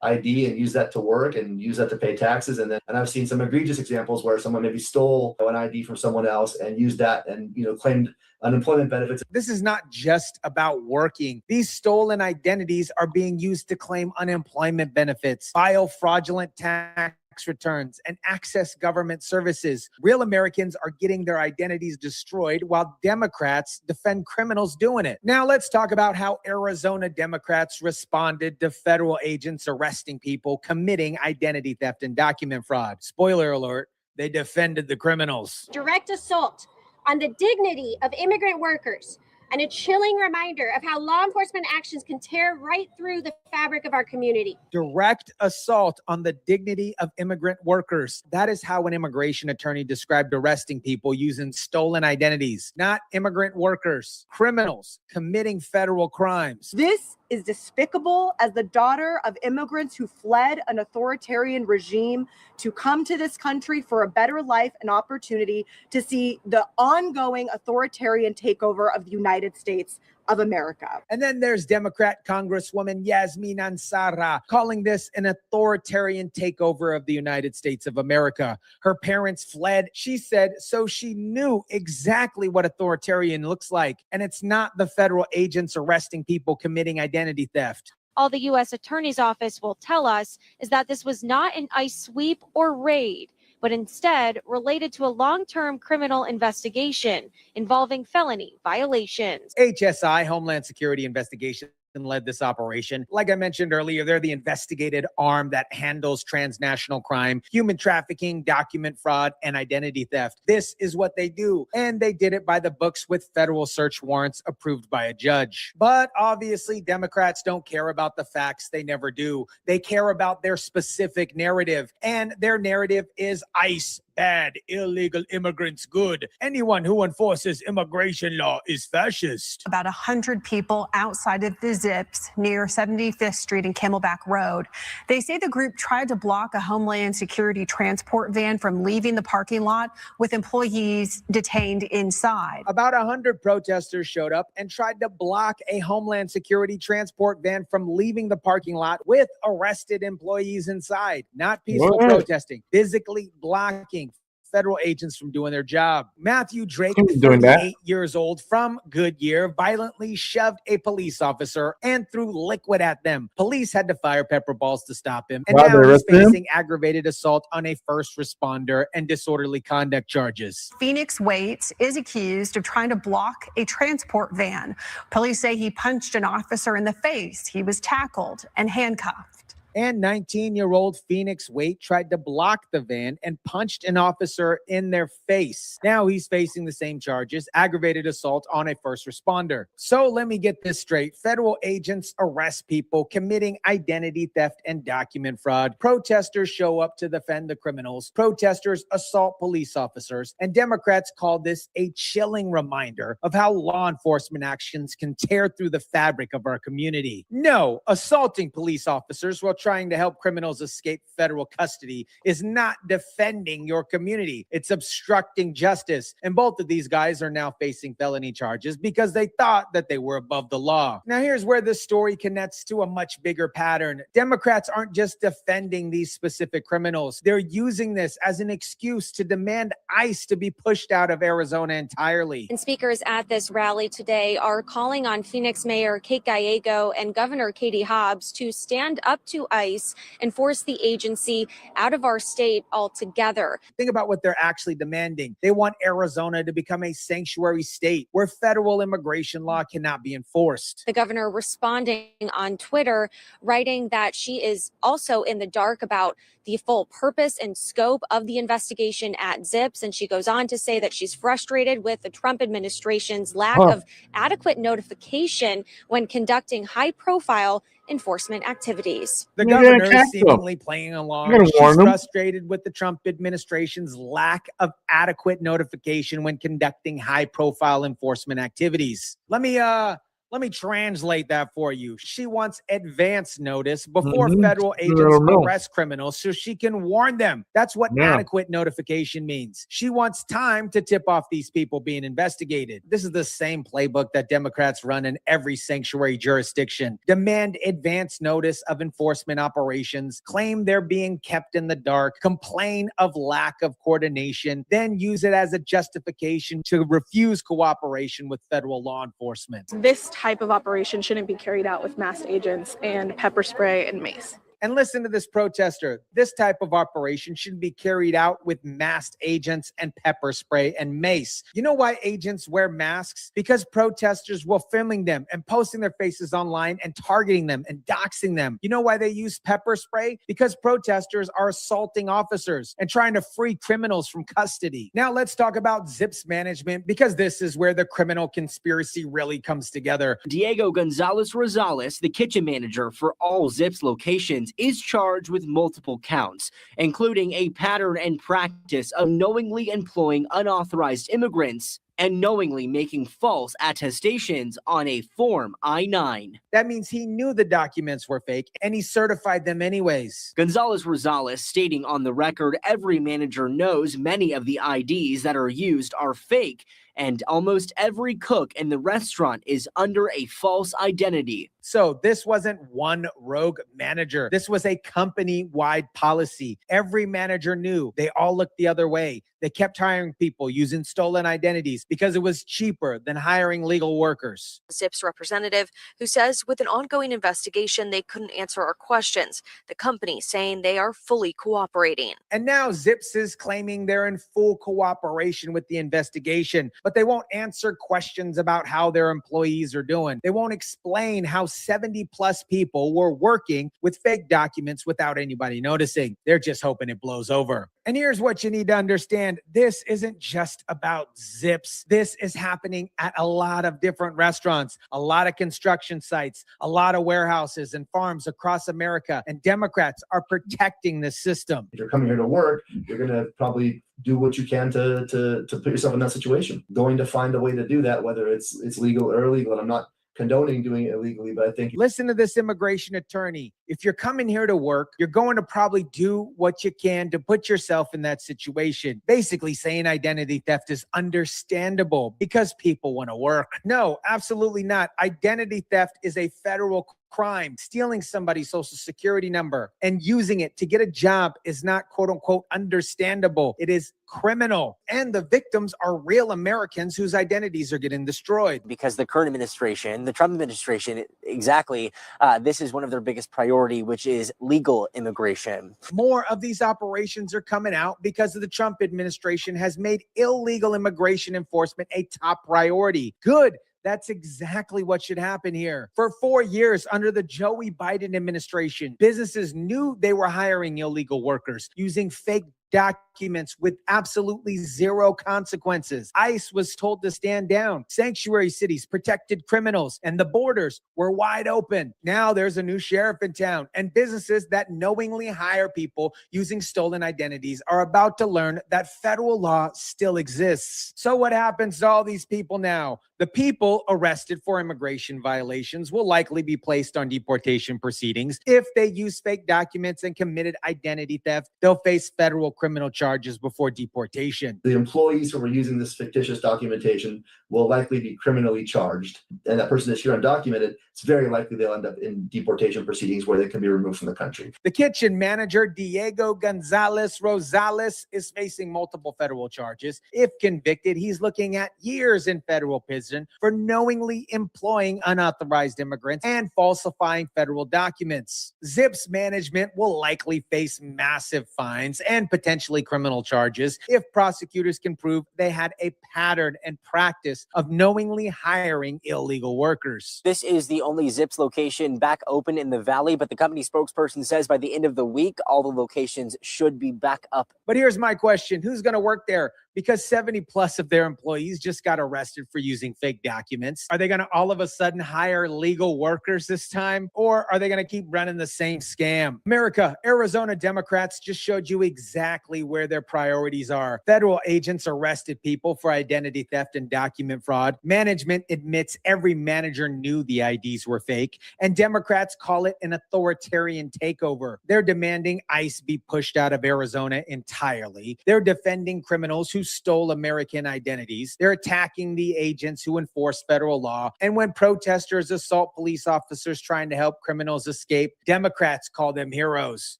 ID and used that to work and used that to pay taxes, and I've seen some egregious examples where someone maybe stole an ID from someone else and used that and claimed unemployment benefits. This is not just about working. These stolen identities are being used to claim unemployment benefits, file fraudulent tax returns, and access government services. Real Americans are getting their identities destroyed while Democrats defend criminals doing it. Now let's talk about how Arizona Democrats responded to federal agents arresting people committing identity theft and document fraud. Spoiler alert, they defended the criminals. Direct assault on the dignity of immigrant workers, and a chilling reminder of how law enforcement actions can tear right through the fabric of our community. Direct assault on the dignity of immigrant workers. That is how an immigration attorney described arresting people using stolen identities, not immigrant workers, criminals committing federal crimes. This is despicable as the daughter of immigrants who fled an authoritarian regime to come to this country for a better life and opportunity to see the ongoing authoritarian takeover of the United States of America. And then there's Democrat Congresswoman Yasmin Ansara calling this an authoritarian takeover of the United States of America. Her parents fled, she said, so she knew exactly what authoritarian looks like. And it's not the federal agents arresting people committing identity theft. All the U.S. Attorney's Office will tell us is that this was not an ICE sweep or raid, but instead related to a long-term criminal investigation involving felony violations. HSI, Homeland Security Investigation, led this operation. Like I mentioned earlier, they're the investigated arm that handles transnational crime, human trafficking, document fraud, and identity theft. This is what they do. And they did it by the books with federal search warrants approved by a judge. But obviously, Democrats don't care about the facts. They never do. They care about their specific narrative. And their narrative is ICE bad, illegal immigrants good. Anyone who enforces immigration law is fascist. About 100 people outside of the Zips near 75th Street and Camelback Road. They say the group tried to block a Homeland Security transport van from leaving the parking lot with employees detained inside. About 100 protesters showed up and tried to block a Homeland Security transport van from leaving the parking lot with arrested employees inside. Not peaceful protesting, physically blocking federal agents from doing their job. Matthew Drake, 38 years old, from Goodyear, violently shoved a police officer and threw liquid at them. Police had to fire pepper balls to stop him. And now he's facing aggravated assault on a first responder and disorderly conduct charges. Phoenix Waits is accused of trying to block a transport van. Police say he punched an officer in the face. He was tackled and handcuffed. And 19-year-old Phoenix Waite tried to block the van and punched an officer in their face. Now he's facing the same charges, aggravated assault on a first responder. So let me get this straight. Federal agents arrest people committing identity theft and document fraud. Protesters show up to defend the criminals. Protesters assault police officers. And Democrats call this a chilling reminder of how law enforcement actions can tear through the fabric of our community. No, assaulting police officers while trying to help criminals escape federal custody is not defending your community. It's obstructing justice. And both of these guys are now facing felony charges because they thought that they were above the law. Now, here's where this story connects to a much bigger pattern. Democrats aren't just defending these specific criminals. They're using this as an excuse to demand ICE to be pushed out of Arizona entirely. And speakers at this rally today are calling on Phoenix Mayor Kate Gallego and Governor Katie Hobbs to stand up to ICE and force the agency out of our state altogether. Think about what they're actually demanding. They want Arizona to become a sanctuary state where federal immigration law cannot be enforced. The governor responding on Twitter, writing that she is also in the dark about the full purpose and scope of the investigation at Zips. And she goes on to say that she's frustrated with the Trump administration's lack of adequate notification when conducting high-profile enforcement activities. The governor is seemingly playing along. She's frustrated with the Trump administration's lack of adequate notification when conducting high-profile enforcement activities. Let me translate that for you. She wants advance notice before federal agents arrest criminals so she can warn them. That's what adequate notification means. She wants time to tip off these people being investigated. This is the same playbook that Democrats run in every sanctuary jurisdiction. Demand advance notice of enforcement operations, claim they're being kept in the dark, complain of lack of coordination, then use it as a justification to refuse cooperation with federal law enforcement. This type of operation shouldn't be carried out with masked agents and pepper spray and mace. And listen to this protester. This type of operation should be carried out with masked agents and pepper spray and mace. You know why agents wear masks? Because protesters were filming them and posting their faces online and targeting them and doxing them. You know why they use pepper spray? Because protesters are assaulting officers and trying to free criminals from custody. Now let's talk about Zips management, because this is where the criminal conspiracy really comes together. Diego Gonzalez Rosales, the kitchen manager for all Zips locations, is charged with multiple counts, including a pattern and practice of knowingly employing unauthorized immigrants and knowingly making false attestations on a Form I-9. That means he knew the documents were fake and he certified them anyways. Gonzalez-Rosales stating on the record, every manager knows many of the IDs that are used are fake, and almost every cook in the restaurant is under a false identity. So this wasn't one rogue manager. This was a company-wide policy. Every manager knew. They all looked the other way. They kept hiring people using stolen identities because it was cheaper than hiring legal workers. Zip's representative, who says with an ongoing investigation, they couldn't answer our questions. The company saying they are fully cooperating. And now Zips is claiming they're in full cooperation with the investigation, but they won't answer questions about how their employees are doing. They won't explain how 70 plus people were working with fake documents without anybody noticing. They're just hoping it blows over. And here's what you need to understand. This isn't just about Zips. This is happening at a lot of different restaurants, a lot of construction sites, a lot of warehouses and farms across America. And Democrats are protecting the system. If you're coming here to work, you're going to probably do what you can to put yourself in that situation. Going to find a way to do that, whether it's legal or illegal. And I'm not condoning doing it illegally, but I think... Listen to this immigration attorney. If you're coming here to work, you're going to probably do what you can to put yourself in that situation. Basically saying identity theft is understandable because people want to work. No, absolutely not. Identity theft is a federal crime. Stealing somebody's social security number and using it to get a job is not quote unquote understandable. It is criminal. And the victims are real Americans whose identities are getting destroyed. Because the current administration, the Trump administration, exactly, this is one of their biggest priority, which is legal immigration. More of these operations are coming out because the Trump administration has made illegal immigration enforcement a top priority. Good. That's exactly what should happen here. For 4 years under the Joey Biden administration, businesses knew they were hiring illegal workers using fake documents with absolutely zero consequences. ICE was told to stand down. Sanctuary cities protected criminals, and the borders were wide open. Now there's a new sheriff in town, and businesses that knowingly hire people using stolen identities are about to learn that federal law still exists. So what happens to all these people now? The people arrested for immigration violations will likely be placed on deportation proceedings. If they use fake documents and committed identity theft, they'll face federal criminal charges before deportation. The employees who were using this fictitious documentation will likely be criminally charged. And that person is here undocumented, it's very likely they'll end up in deportation proceedings where they can be removed from the country. The kitchen manager, Diego Gonzalez Rosales, is facing multiple federal charges. If convicted, he's looking at years in federal prison for knowingly employing unauthorized immigrants and falsifying federal documents. Zips management will likely face massive fines and potentially criminal charges if prosecutors can prove they had a pattern and practice of knowingly hiring illegal workers. This is the only Zips location back open in the Valley, but the company spokesperson says by the end of the week, all the locations should be back up. But here's my question. Who's going to work there? Because 70 plus of their employees just got arrested for using fake documents. Are they going to all of a sudden hire legal workers this time? Or are they going to keep running the same scam? America, Arizona Democrats just showed you exactly where their priorities are. Federal agents arrested people for identity theft and document fraud. Management admits every manager knew the IDs were fake. And Democrats call it an authoritarian takeover. They're demanding ICE be pushed out of Arizona entirely. They're defending criminals who stole American identities. They're attacking the agents who enforce federal law. And when protesters assault police officers trying to help criminals escape, Democrats call them heroes.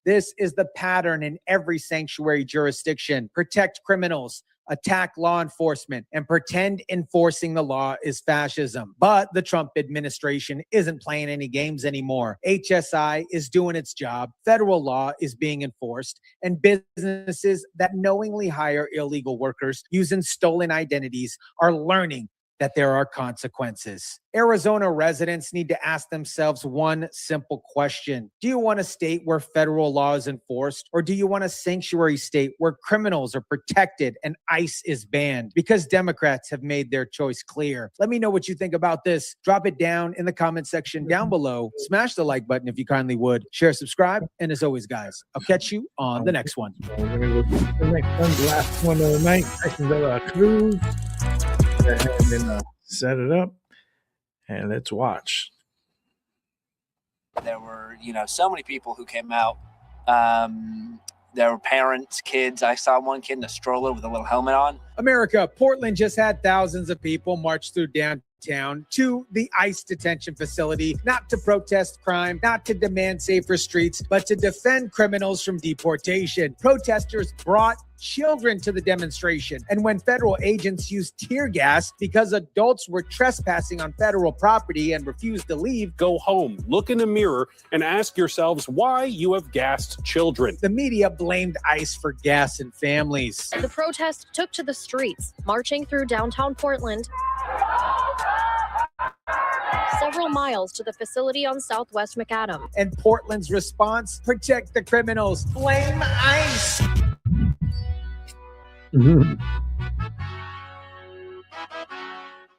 This is the pattern in every sanctuary jurisdiction. Protect criminals, attack law enforcement, and pretend enforcing the law is fascism. But the Trump administration isn't playing any games anymore. HSI is doing its job, federal law is being enforced, and businesses that knowingly hire illegal workers using stolen identities are learning that there are consequences. Arizona residents need to ask themselves one simple question. Do you want a state where federal law is enforced, or do you want a sanctuary state where criminals are protected and ICE is banned? Because Democrats have made their choice clear. Let me know what you think about this. Drop it down in the comment section down below. Smash the like button if you kindly would. Share, subscribe, and as always, guys, I'll catch you on the next one. We're going to go to the next one, the last one of the night, Tyson De La Cruz. go ahead and set it up, and let's watch. There were, so many people who came out. There were parents, kids. I saw one kid in a stroller with a little helmet on. America, Portland just had thousands of people march through downtown to the ICE detention facility, not to protest crime, not to demand safer streets, but to defend criminals from deportation. Protesters brought children to the demonstration. And when federal agents used tear gas because adults were trespassing on federal property and refused to leave, go home, look in the mirror, and ask yourselves why you have gassed children. The media blamed ICE for gassing families. The protest took to the streets, marching through downtown Portland, several miles to the facility on Southwest McAdam. And Portland's response: protect the criminals, blame ICE.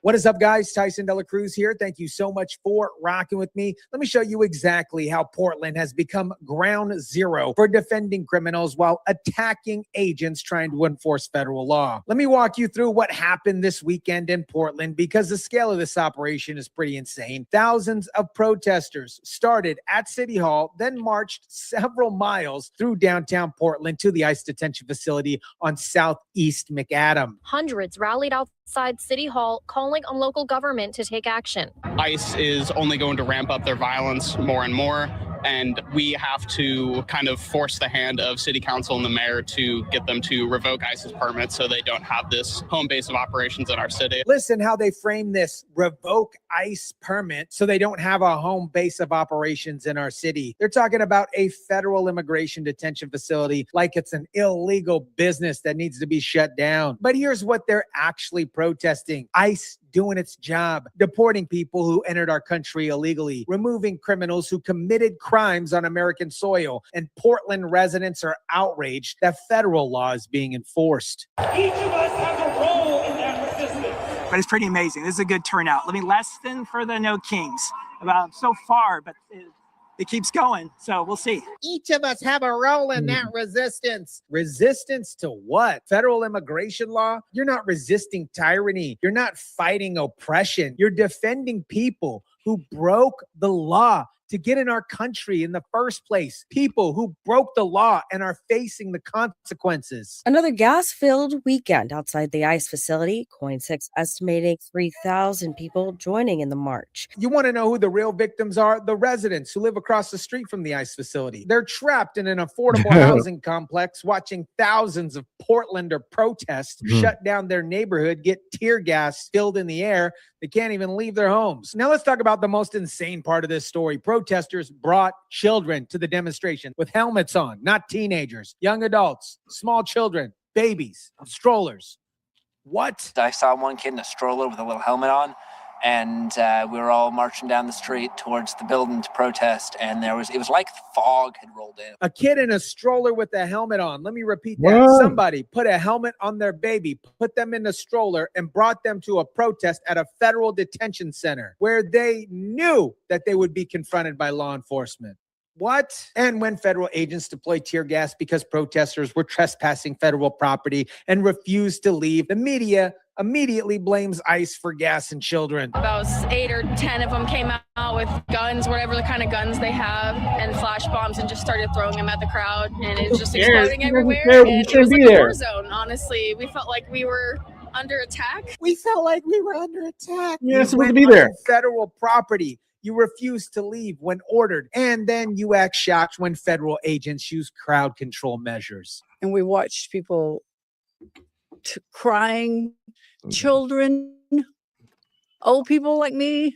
What is up, guys? Tyson Dela Cruz here. Thank you so much for rocking with me. Let me show you exactly how Portland has become ground zero for defending criminals while attacking agents trying to enforce federal law. Let me walk you through what happened this weekend in Portland, because the scale of this operation is pretty insane. Thousands of protesters started at City Hall, then marched several miles through downtown Portland to the ICE detention facility on Southeast McAdam. Hundreds rallied outside City Hall, calling on local government to take action. ICE is only going to ramp up their violence more and more, and we have to kind of force the hand of City Council and the mayor to get them to revoke ICE's permits so they don't have this home base of operations in our city. Listen how they frame this: revoke ICE permit so they don't have a home base of operations in our city. They're talking about a federal immigration detention facility like it's an illegal business that needs to be shut down. But here's what they're actually protesting: ICE doing its job, deporting people who entered our country illegally, removing criminals who committed crimes on American soil. And Portland residents are outraged that federal law is being enforced. Each of us has a role in that resistance. But it's pretty amazing. This is a good turnout. I mean, less than for the No Kings about so far, but it keeps going. So we'll see. Each of us have a role in that resistance. Resistance to what? Federal immigration law? You're not resisting tyranny. You're not fighting oppression. You're defending people who broke the law to get in our country in the first place. People who broke the law and are facing the consequences. Another gas-filled weekend outside the ICE facility. Coin6 estimating 3,000 people joining in the march. You want to know who the real victims are? The residents who live across the street from the ICE facility. They're trapped in an affordable housing complex watching thousands of Portlander protests shut down their neighborhood, get tear gas spilled in the air. They can't even leave their homes. Now let's talk about the most insane part of this story. Protesters brought children to the demonstration with helmets on, not teenagers, young adults, small children, babies, strollers. What? I saw one kid in a stroller with a little helmet on, and we were all marching down the street towards the building to protest, and it was like fog had rolled in. A kid in a stroller with a helmet on. Let me repeat that. Whoa. Somebody put a helmet on their baby, put them in a stroller, and brought them to a protest at a federal detention center where they knew that they would be confronted by law enforcement. What? And when federal agents deployed tear gas because protesters were trespassing federal property and refused to leave, the media immediately blames ICE for gassing children. About 8 or 10 of them came out with guns, whatever the kind of guns they have, and flash bombs, and just started throwing them at the crowd, and it was just exploding everywhere. And it was like a war zone, honestly. We felt like we were under attack. We felt like we were under attack. Yeah, You so we went could be there. on federal property. You refused to leave when ordered, and then you act shocked when federal agents use crowd control measures. And we watched people crying, children, old people like me,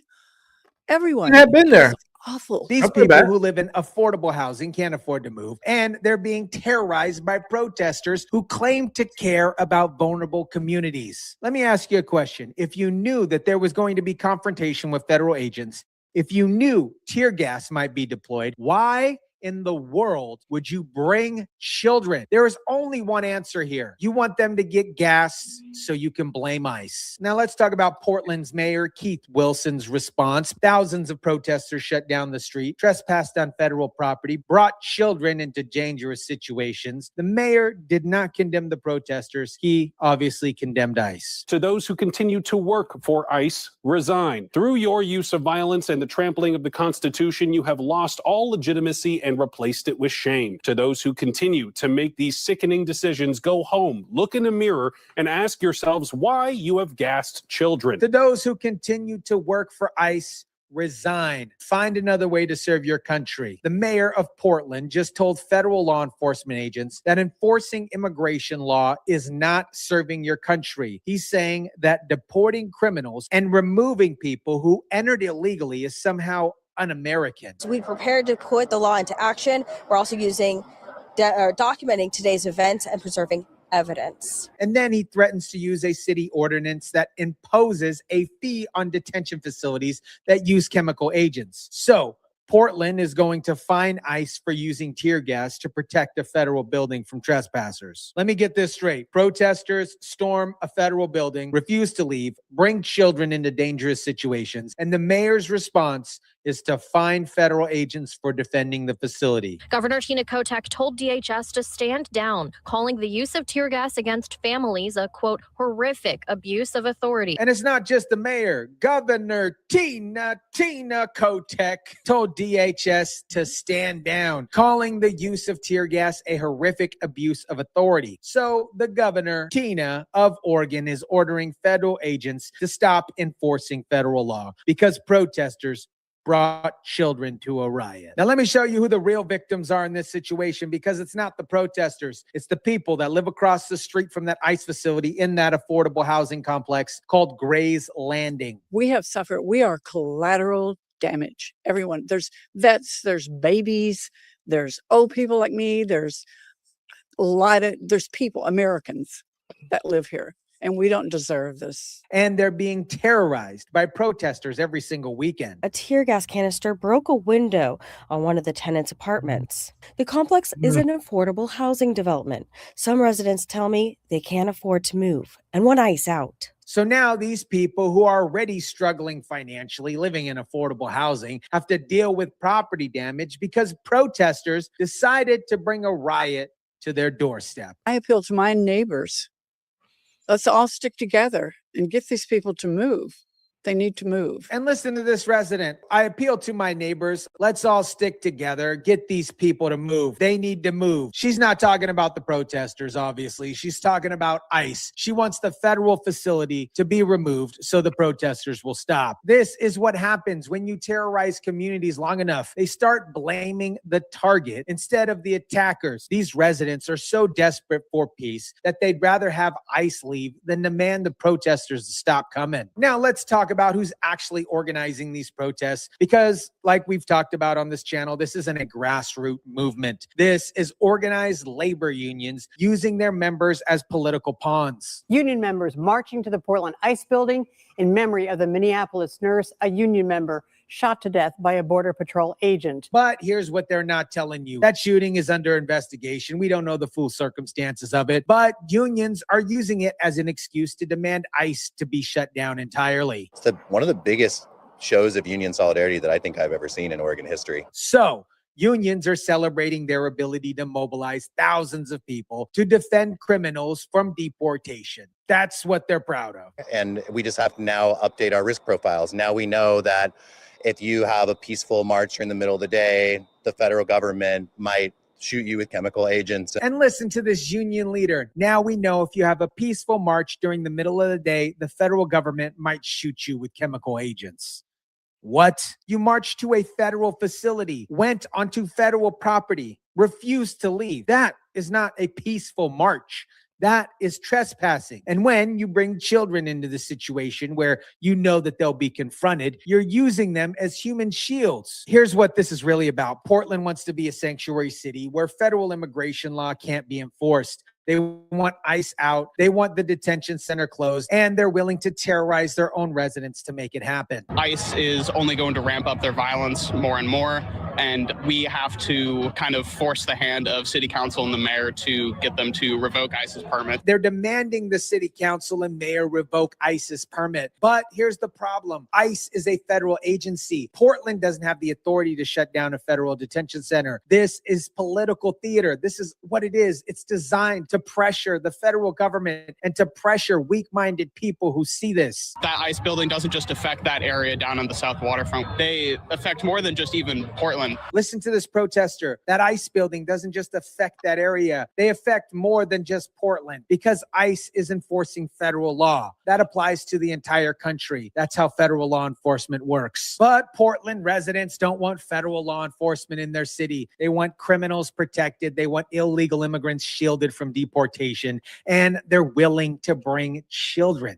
everyone. You have been there. Awful. These I'll put it people back. who live in affordable housing can't afford to move, and they're being terrorized by protesters who claim to care about vulnerable communities. Let me ask you a question. If you knew that there was going to be confrontation with federal agents, if you knew tear gas might be deployed, why in the world would you bring children? There is only one answer here. You want them to get gas so you can blame ICE. Now let's talk about Portland's Mayor Keith Wilson's response. Thousands of protesters shut down the street, trespassed on federal property, brought children into dangerous situations. The mayor did not condemn the protesters. He obviously condemned ICE. To those who continue to work for ICE, resign. Through your use of violence and the trampling of the Constitution, you have lost all legitimacy and replaced it with shame. To those who continue to make these sickening decisions, go home, look in a mirror, and ask yourselves why you have gassed children. To those who continue to work for ICE, resign. Find another way to serve your country. The mayor of Portland just told federal law enforcement agents that enforcing immigration law is not serving your country. He's saying that deporting criminals and removing people who entered illegally is somehow un-American. We prepared to put the law into action. We're also using documenting today's events and preserving evidence. And then he threatens to use a city ordinance that imposes a fee on detention facilities that use chemical agents. So Portland is going to fine ICE for using tear gas to protect a federal building from trespassers. Let me get this straight. Protesters storm a federal building, refuse to leave, bring children into dangerous situations, and the mayor's response is to fine federal agents for defending the facility. Governor Tina Kotek told DHS to stand down, calling the use of tear gas against families a, quote, horrific abuse of authority. And it's not just the mayor. Governor Tina Kotek told DHS to stand down, calling the use of tear gas a horrific abuse of authority. So the governor, Tina of Oregon, is ordering federal agents to stop enforcing federal law because protesters brought children to a riot. Now, let me show you who the real victims are in this situation, because it's not the protesters. It's the people that live across the street from that ICE facility in that affordable housing complex called Gray's Landing. We have suffered. We are collateral damage. Everyone, there's vets, there's babies, there's old people like me, there's people, Americans that live here. And we don't deserve this. And they're being terrorized by protesters every single weekend. A tear gas canister broke a window on one of the tenants' apartments. The complex is an affordable housing development. Some residents tell me they can't afford to move and want ICE out. So now these people who are already struggling financially, living in affordable housing, have to deal with property damage because protesters decided to bring a riot to their doorstep. I appeal to my neighbors. Let's all stick together and get these people to move. They need to move. And listen to this resident. I appeal to my neighbors. Let's all stick together. Get these people to move. They need to move. She's not talking about the protesters, obviously. She's talking about ICE. She wants the federal facility to be removed so the protesters will stop. This is what happens when you terrorize communities long enough. They start blaming the target instead of the attackers. These residents are so desperate for peace that they'd rather have ICE leave than demand the protesters to stop coming. Now let's talk about who's actually organizing these protests, because like we've talked about on this channel, this isn't a grassroots movement. This is organized labor unions using their members as political pawns. Union members marching to the Portland ICE building in memory of the Minneapolis nurse, a union member shot to death by a Border Patrol agent. But here's what they're not telling you. That shooting is under investigation. We don't know the full circumstances of it, but unions are using it as an excuse to demand ICE to be shut down entirely. It's one of the biggest shows of union solidarity that I think I've ever seen in Oregon history. So unions are celebrating their ability to mobilize thousands of people to defend criminals from deportation. That's what they're proud of. And we just have to now update our risk profiles. Now we know that if you have a peaceful march during the middle of the day, the federal government might shoot you with chemical agents. And listen to this union leader. Now we know if you have a peaceful march during the middle of the day, the federal government might shoot you with chemical agents. What? You marched to a federal facility, went onto federal property, refused to leave. That is not a peaceful march. That is trespassing. And when you bring children into the situation where you know that they'll be confronted, you're using them as human shields. Here's what this is really about. Portland wants to be a sanctuary city where federal immigration law can't be enforced. They want ICE out. They want the detention center closed, and they're willing to terrorize their own residents to make it happen. ICE is only going to ramp up their violence more and more, and we have to kind of force the hand of city council and the mayor to get them to revoke ICE's permit. They're demanding the city council and mayor revoke ICE's permit. But here's the problem. ICE is a federal agency. Portland doesn't have the authority to shut down a federal detention center. This is political theater. This is what it is. It's designed to pressure the federal government and to pressure weak-minded people who see this. That ICE building doesn't just affect that area down on the south waterfront. They affect more than just even Portland. Listen to this protester. That ICE building doesn't just affect that area. They affect more than just Portland because ICE is enforcing federal law. That applies to the entire country. That's how federal law enforcement works. But Portland residents don't want federal law enforcement in their city. They want criminals protected. They want illegal immigrants shielded from deportation. And they're willing to bring children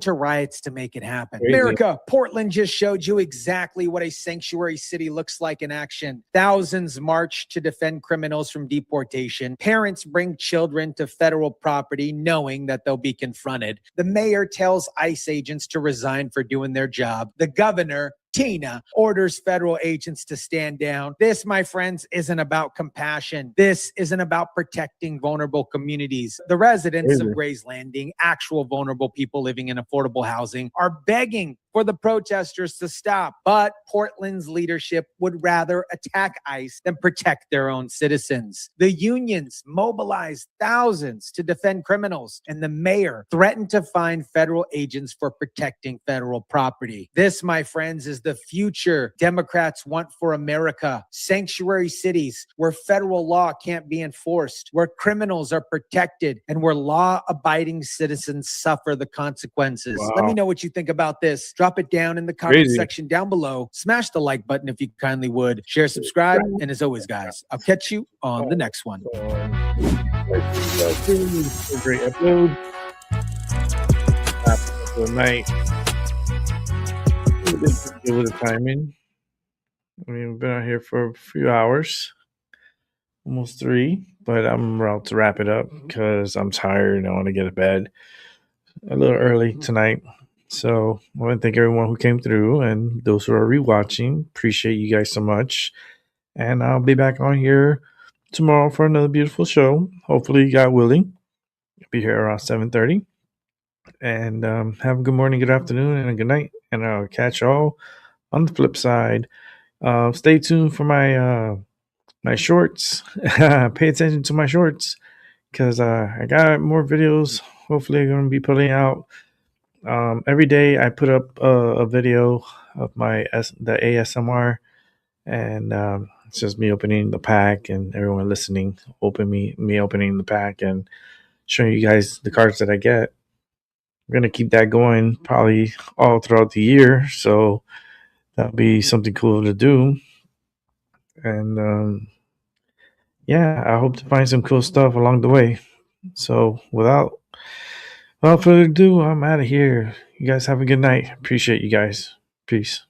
to riots to make it happen. Crazy. America, Portland just showed you exactly what a sanctuary city looks like in action. Thousands march to defend criminals from deportation. Parents bring children to federal property knowing that they'll be confronted. The mayor tells ICE agents to resign for doing their job. The governor, Tina, orders federal agents to stand down. This, my friends, isn't about compassion. This isn't about protecting vulnerable communities. The residents of Gray's Landing, actual vulnerable people living in affordable housing, are begging for the protesters to stop. But Portland's leadership would rather attack ICE than protect their own citizens. The unions mobilized thousands to defend criminals, and the mayor threatened to fine federal agents for protecting federal property. This, my friends, is the future Democrats want for America. Sanctuary cities where federal law can't be enforced, where criminals are protected, and where law-abiding citizens suffer the consequences. Wow. Let me know what you think about this. Drop it down in the comment Crazy. section down below. Smash the like button if you kindly would. Share, subscribe, and as always, guys, I'll catch you on the next one. Great upload. Good night. Good with the timing. I mean, we've been out here for a few hours, almost 3, but I'm about to wrap it up because I'm tired and I want to get to bed a little early tonight. So I want to thank everyone who came through and those who are rewatching. Appreciate you guys so much. And I'll be back on here tomorrow for another beautiful show. Hopefully, God willing. I'll be here around 7:30. And have a good morning, good afternoon, and a good night. And I'll catch y'all on the flip side. Stay tuned for my my shorts. Pay attention to my shorts because I got more videos. Hopefully, I'm going to be putting out. Every day I put up a video of the ASMR, and it's just me opening the pack and everyone listening, me opening the pack and showing you guys the cards that I get. I'm gonna keep that going probably all throughout the year, so that'll be something cool to do. And yeah, I hope to find some cool stuff along the way. So without further ado, I'm out of here. You guys have a good night. Appreciate you guys. Peace.